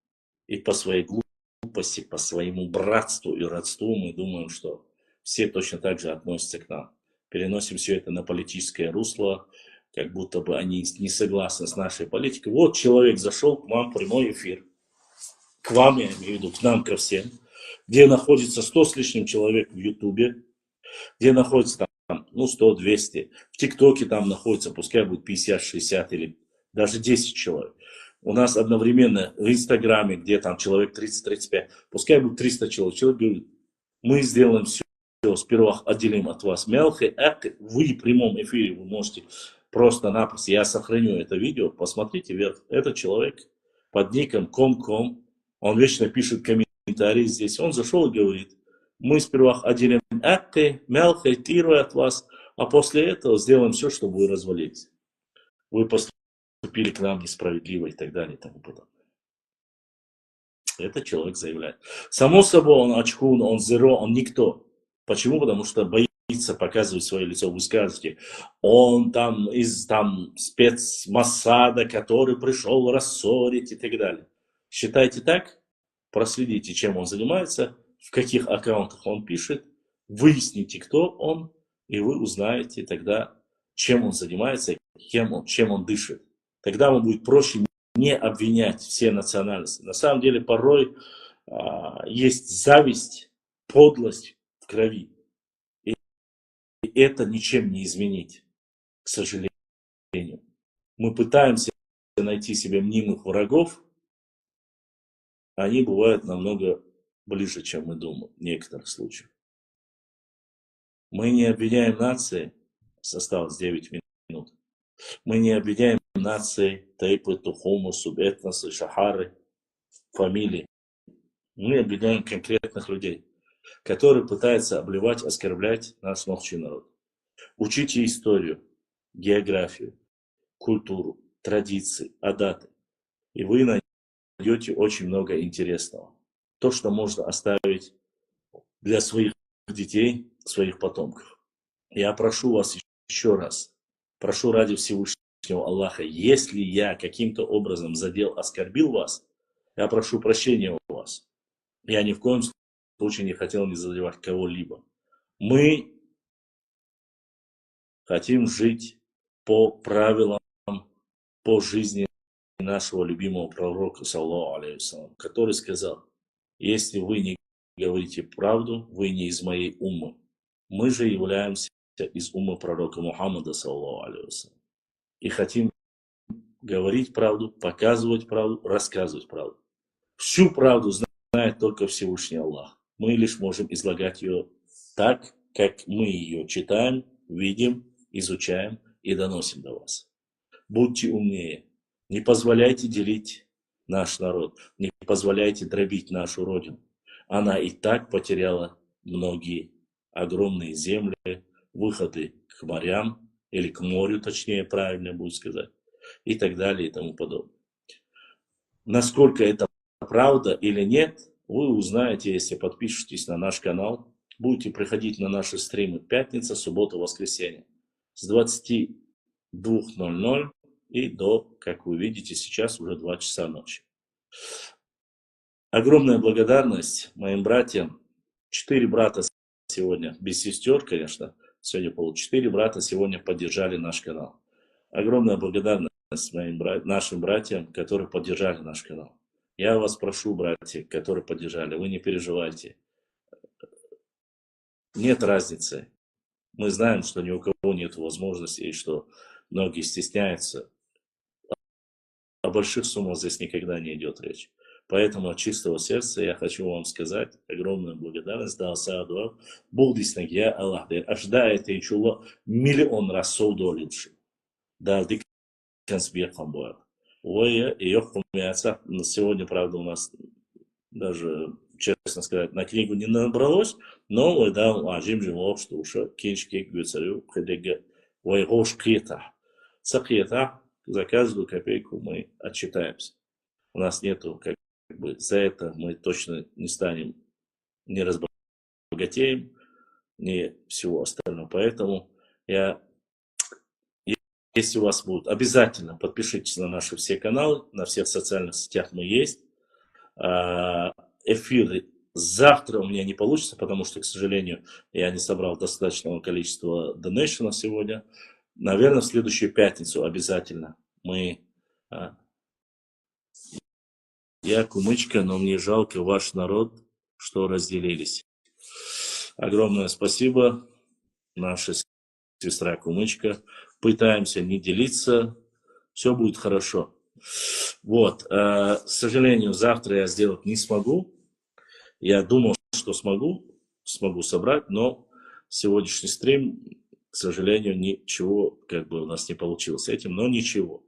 И по своей глупости, по своему братству и родству мы думаем, что все точно так же относятся к нам. Переносим все это на политическое русло, как будто бы они не согласны с нашей политикой. Вот человек зашел к вам в прямой эфир. К вам, я имею в виду, к нам, ко всем. Где находится 100 с лишним человек в Ютубе. Где находится там ну, 100, 200. В ТикТоке там находится, пускай будет 50, 60 или даже 10 человек. У нас одновременно в Инстаграме, где там человек 30-35, пускай будет 300 человек. Человек говорит, мы сделаем все, сперва отделим от вас мелкий акт. Вы в прямом эфире, вы можете просто-напросто, я сохраню это видео, посмотрите вверх. Этот человек под ником Комком, он вечно пишет комментарии здесь. Он зашел и говорит, мы сперва отделим акты, мелкий, тирую от вас, а после этого сделаем все, чтобы вы развалились. Вы поступили к нам несправедливо и так далее и тому подобное. Это человек заявляет. Само собой, он очкун, он зеро, он никто. Почему? Потому что боится показывать свое лицо. Вы скажете, он там из спецмассада, который пришел рассорить и так далее. Считайте так, проследите, чем он занимается, в каких аккаунтах он пишет, выясните, кто он, и вы узнаете тогда, чем он занимается, чем он дышит. Тогда вам будет проще не обвинять все национальности. На самом деле порой есть зависть, подлость в крови. И это ничем не изменить, к сожалению. Мы пытаемся найти себе мнимых врагов, они бывают намного ближе, чем мы думаем в некоторых случаях. Мы не обвиняем нации, осталось 9 минут, мы не обвиняем нации, тайпы, тухумы, субэтносы, шахары, фамилии. Мы обвиняем конкретных людей, которые пытаются обливать, оскорблять наш новый народ. Учите историю, географию, культуру, традиции, адаты. И вы найдете очень много интересного. То, что можно оставить для своих детей, своих потомков. Я прошу вас еще раз, прошу ради Всевышнего Аллаха, если я каким-то образом задел, оскорбил вас, я прошу прощения у вас. Я ни в коем случае не хотел не задевать кого-либо. Мы хотим жить по правилам, по жизни нашего любимого пророка, саллаллаху алейхи вассалям, который сказал, если вы не говорите правду, вы не из моей уммы. Мы же являемся из уммы пророка Мухаммада, саллаллаху алейхи вассалям. И хотим говорить правду, показывать правду, рассказывать правду. Всю правду знает только Всевышний Аллах. Мы лишь можем излагать ее так, как мы ее читаем, видим, изучаем и доносим до вас. Будьте умнее. Не позволяйте делить наш народ. Не позволяйте дробить нашу родину. Она и так потеряла многие огромные земли, выходы к морям, или к морю, точнее, правильно будет сказать, и так далее и тому подобное. Насколько это правда или нет, вы узнаете, если подпишетесь на наш канал. Будете приходить на наши стримы пятница, суббота, воскресенье с 22:00 и до, как вы видите, сейчас уже 2 часа ночи. Огромная благодарность моим братьям. 4 брата сегодня, без сестер, конечно, сегодня 4 брата сегодня поддержали наш канал. Огромная благодарность нашим братьям, которые поддержали наш канал. Я вас прошу, братья, которые поддержали, вы не переживайте. Нет разницы. Мы знаем, что ни у кого нет возможности, и что многие стесняются. О больших суммах здесь никогда не идет речь. Поэтому от чистого сердца я хочу вам сказать огромную благодарность. Да, Сааду, Бог я Аллах, ожидает и чуло миллион раз соудоливший. Да, диканс хамбоя. Ой, и сегодня, правда, у нас даже, честно сказать, на книгу не набралось, но мы да, ажим же что уже кинчики гуцарю, предега, ой, гош кита. Сакита, за каждую копейку мы отчитаемся. У нас нету, как бы, за это мы точно не станем, не разбогатеем, не всего остального. Поэтому если у вас будут, обязательно подпишитесь на наши все каналы, на всех социальных сетях мы есть. Эфиры завтра у меня не получится, потому что, к сожалению, я не собрал достаточного количества донейшенов сегодня. Наверное, в следующую пятницу обязательно мы... Я кумычка, но мне жалко ваш народ, что разделились. Огромное спасибо. Наши сестра Кумычка. Пытаемся не делиться, все будет хорошо. Вот, к сожалению, завтра я сделать не смогу. Я думал, что смогу собрать, но сегодняшний стрим, к сожалению, ничего как бы у нас не получилось с этим, но ничего.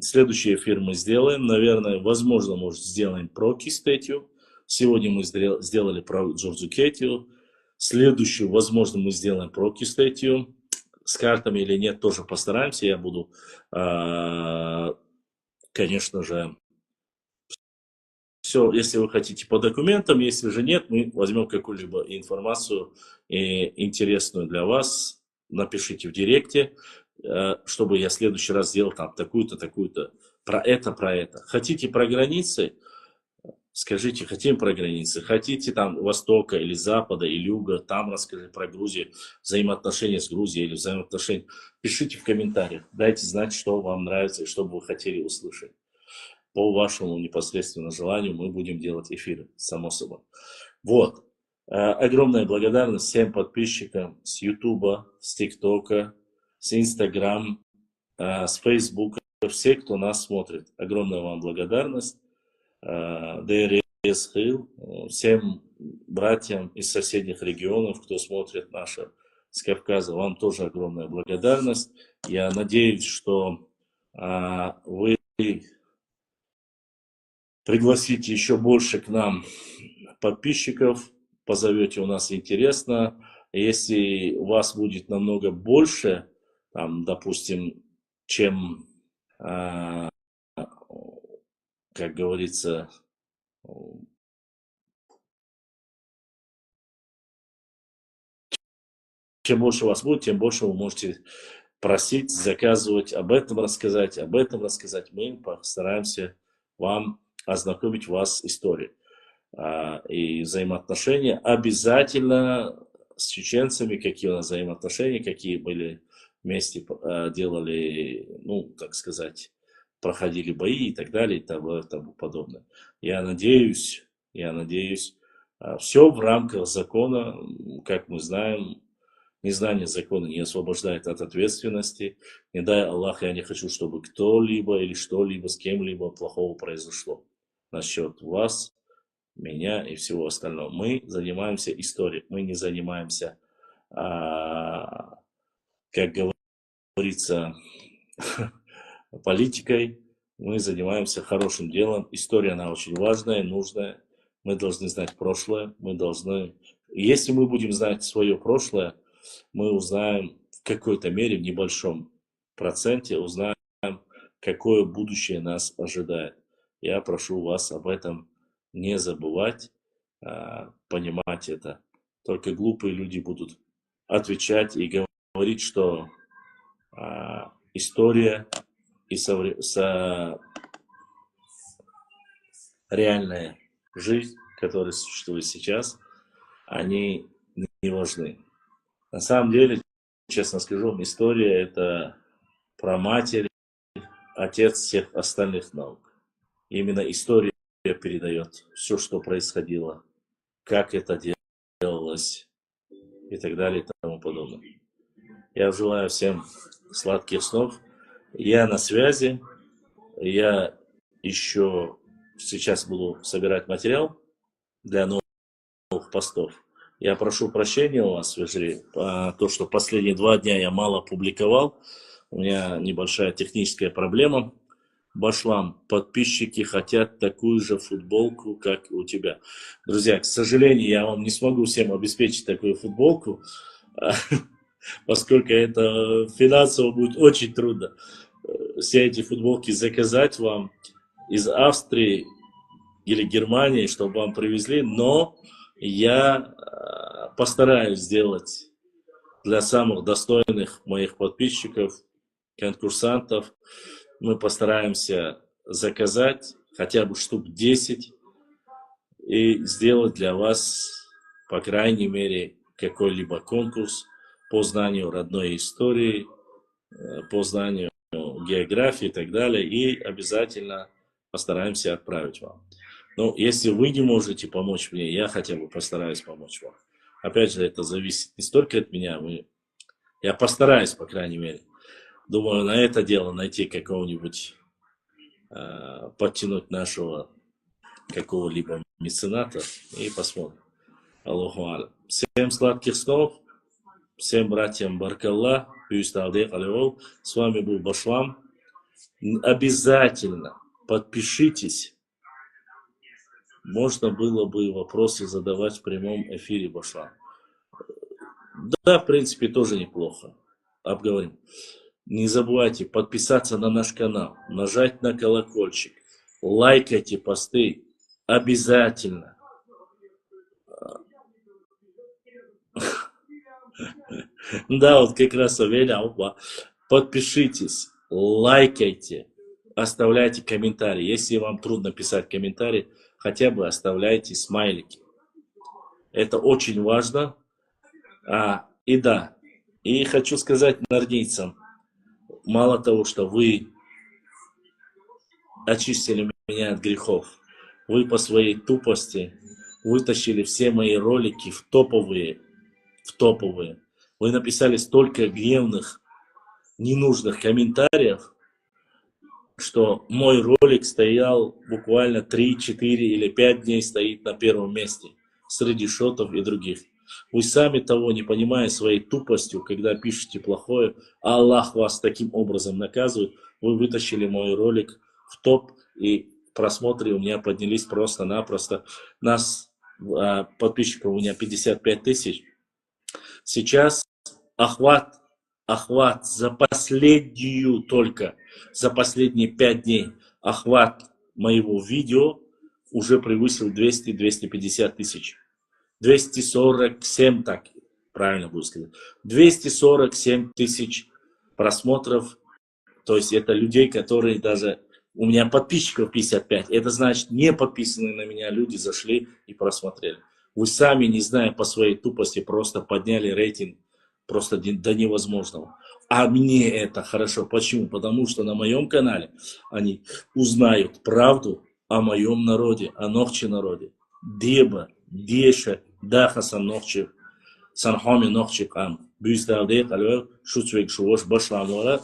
Следующий эфир мы сделаем, наверное, возможно, может, сделаем про Кистетию. Сегодня мы сделали про Джорджу Кетию. Следующую, возможно, мы сделаем про Кистетию. С картами или нет, тоже постараемся. Я буду, конечно же, все, если вы хотите по документам, если же нет, мы возьмем какую-либо информацию интересную для вас. Напишите в директе, чтобы я в следующий раз сделал там такую-то, такую-то, про это. Хотите про границы? Скажите, хотим про границы. Хотите там Востока или Запада или Юга, там расскажите про Грузию, взаимоотношения с Грузией или взаимоотношения. Пишите в комментариях, дайте знать, что вам нравится и что бы вы хотели услышать. По вашему непосредственному желанию мы будем делать эфиры, само собой. Вот. Огромная благодарность всем подписчикам с Ютуба, с ТикТока, с Инстаграм, с Фейсбука. Все, кто нас смотрит. Огромная вам благодарность. Всем братьям из соседних регионов, кто смотрит наше с Кавказа, вам тоже огромная благодарность. Я надеюсь, что вы пригласите еще больше к нам подписчиков, позовете, у нас интересно. Если у вас будет намного больше, там, допустим, чем, как говорится, чем больше у вас будет, тем больше вы можете просить, заказывать, об этом рассказать. Мы постараемся вам ознакомить вас с историей и взаимоотношения. Обязательно с чеченцами, какие у нас взаимоотношения, какие были вместе, делали, ну, так сказать, проходили бои и так далее и тому подобное. Я надеюсь, все в рамках закона, как мы знаем. Незнание закона не освобождает от ответственности. Не дай Аллах, я не хочу, чтобы кто-либо или что-либо с кем-либо плохого произошло насчет вас, меня и всего остального. Мы занимаемся историей, мы не занимаемся, как говорится, политикой. Мы занимаемся хорошим делом. История, она очень важная, нужная. Мы должны знать прошлое. Если мы будем знать свое прошлое, мы узнаем в какой-то мере, в небольшом проценте, узнаем, какое будущее нас ожидает. Я прошу вас об этом не забывать, понимать это. Только глупые люди будут отвечать и говорить, что история и реальная жизнь, которая существует сейчас, они не важны. На самом деле, честно скажу, история — это праматерь, отец всех остальных наук. Именно история передает все, что происходило, как это делалось и так далее и тому подобное. Я желаю всем сладких снов. Я на связи. Я еще сейчас буду собирать материал для новых постов. Я прошу прощения у вас, Вежри, то, что последние 2 дня я мало публиковал. У меня небольшая техническая проблема. Башлам, подписчики хотят такую же футболку, как у тебя. Друзья, к сожалению, я вам не смогу всем обеспечить такую футболку, поскольку это финансово будет очень трудно. Все эти футболки заказать вам из Австрии или Германии, чтобы вам привезли, но я постараюсь сделать для самых достойных моих подписчиков, конкурсантов. Мы постараемся заказать хотя бы штук 10 и сделать для вас, по крайней мере, какой-либо конкурс по знанию родной истории, по знанию географии и так далее. И обязательно постараемся отправить вам. Но если вы не можете помочь мне, я хотя бы постараюсь помочь вам. Опять же, это зависит не столько от меня, вы Я постараюсь, по крайней мере. Думаю, на это дело найти какого-нибудь, подтянуть нашего какого-либо мецената и посмотрим. Аллаху алям. Всем сладких снов, всем братьям баркалла, с вами был Башлам. Обязательно подпишитесь. Можно было бы вопросы задавать в прямом эфире, Башлам. Да, в принципе, тоже неплохо. Обговорим. Не забывайте подписаться на наш канал, нажать на колокольчик, лайкайте посты. Обязательно. Да, вот как раз уверял. Подпишитесь, лайкайте, оставляйте комментарии. Если вам трудно писать комментарии, хотя бы оставляйте смайлики. Это очень важно. И да, и хочу сказать нордийцам, мало того, что вы очистили меня от грехов, вы по своей тупости вытащили все мои ролики в топовые. Вы написали столько гневных, ненужных комментариев, что мой ролик стоял буквально 3, 4 или 5 дней стоит на первом месте среди шотов и других. Вы сами того не понимая своей тупостью, когда пишете плохое, а Аллах вас таким образом наказывает, вы вытащили мой ролик в топ, и просмотры у меня поднялись просто-напросто. Нас, подписчиков у меня 55 тысяч. Сейчас охват за последние 5 дней, охват моего видео уже превысил 200-250 тысяч. 247, так правильно буду сказать, 247 тысяч просмотров, то есть это людей, которые даже, у меня подписчиков 55, это значит не подписанные на меня люди зашли и просмотрели. Вы сами, не зная по своей тупости, просто подняли рейтинг просто до невозможного. А мне это хорошо. Почему? Потому что на моем канале они узнают правду о моем народе, о Нохче народе. Деба, Деша, Даха Санохче, Санхоми Нохче Кам. Бюсталде, Калвел, Шуцвек Шуош, Башламора,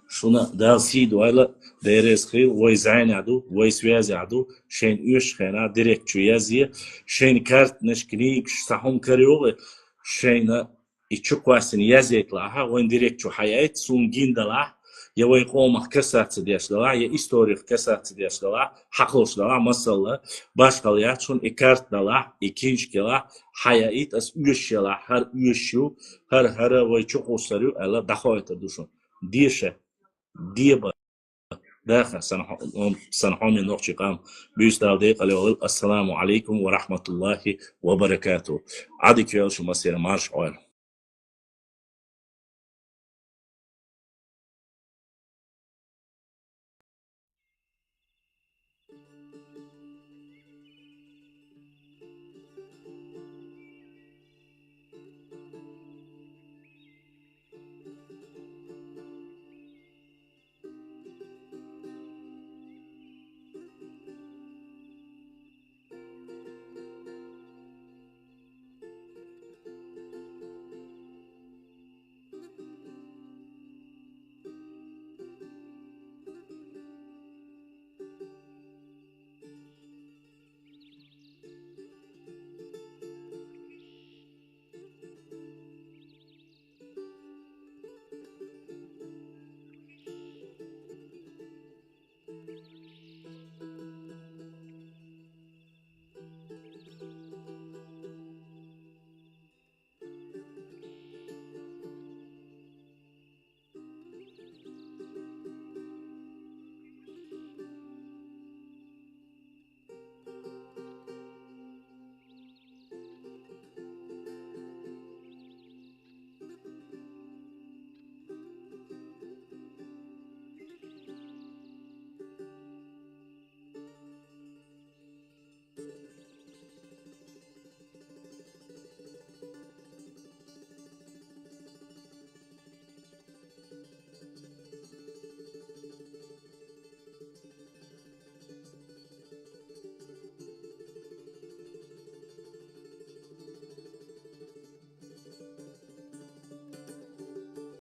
Шуна, Далси Дуайла, Дерес Хил, Вой Зайнаду, Вой Связяду, Шейн Уш Хена, Директ Чуязия, Шейн Карт Нешкник, Сахом Кариолы, Шейна и Чуквасин Язетлаха, Войн Директ Чухаят, Сунгиндала, я вой қомақ кәсәтсі дешдала, я историк кәсәтсі дешдала, хақлышдала, масалла, башқал ячун, и картдала, и киншкела, хаяит ас үйшела, хар үйшу, хар вой чуқусарю, әла дахойта душун. Дише, деба, даха, санхоми нохчикам, бюсталдейк, ассаламу алейкум, ва рахматуллахи, ва баракату. Адик велшу масир марш ойл.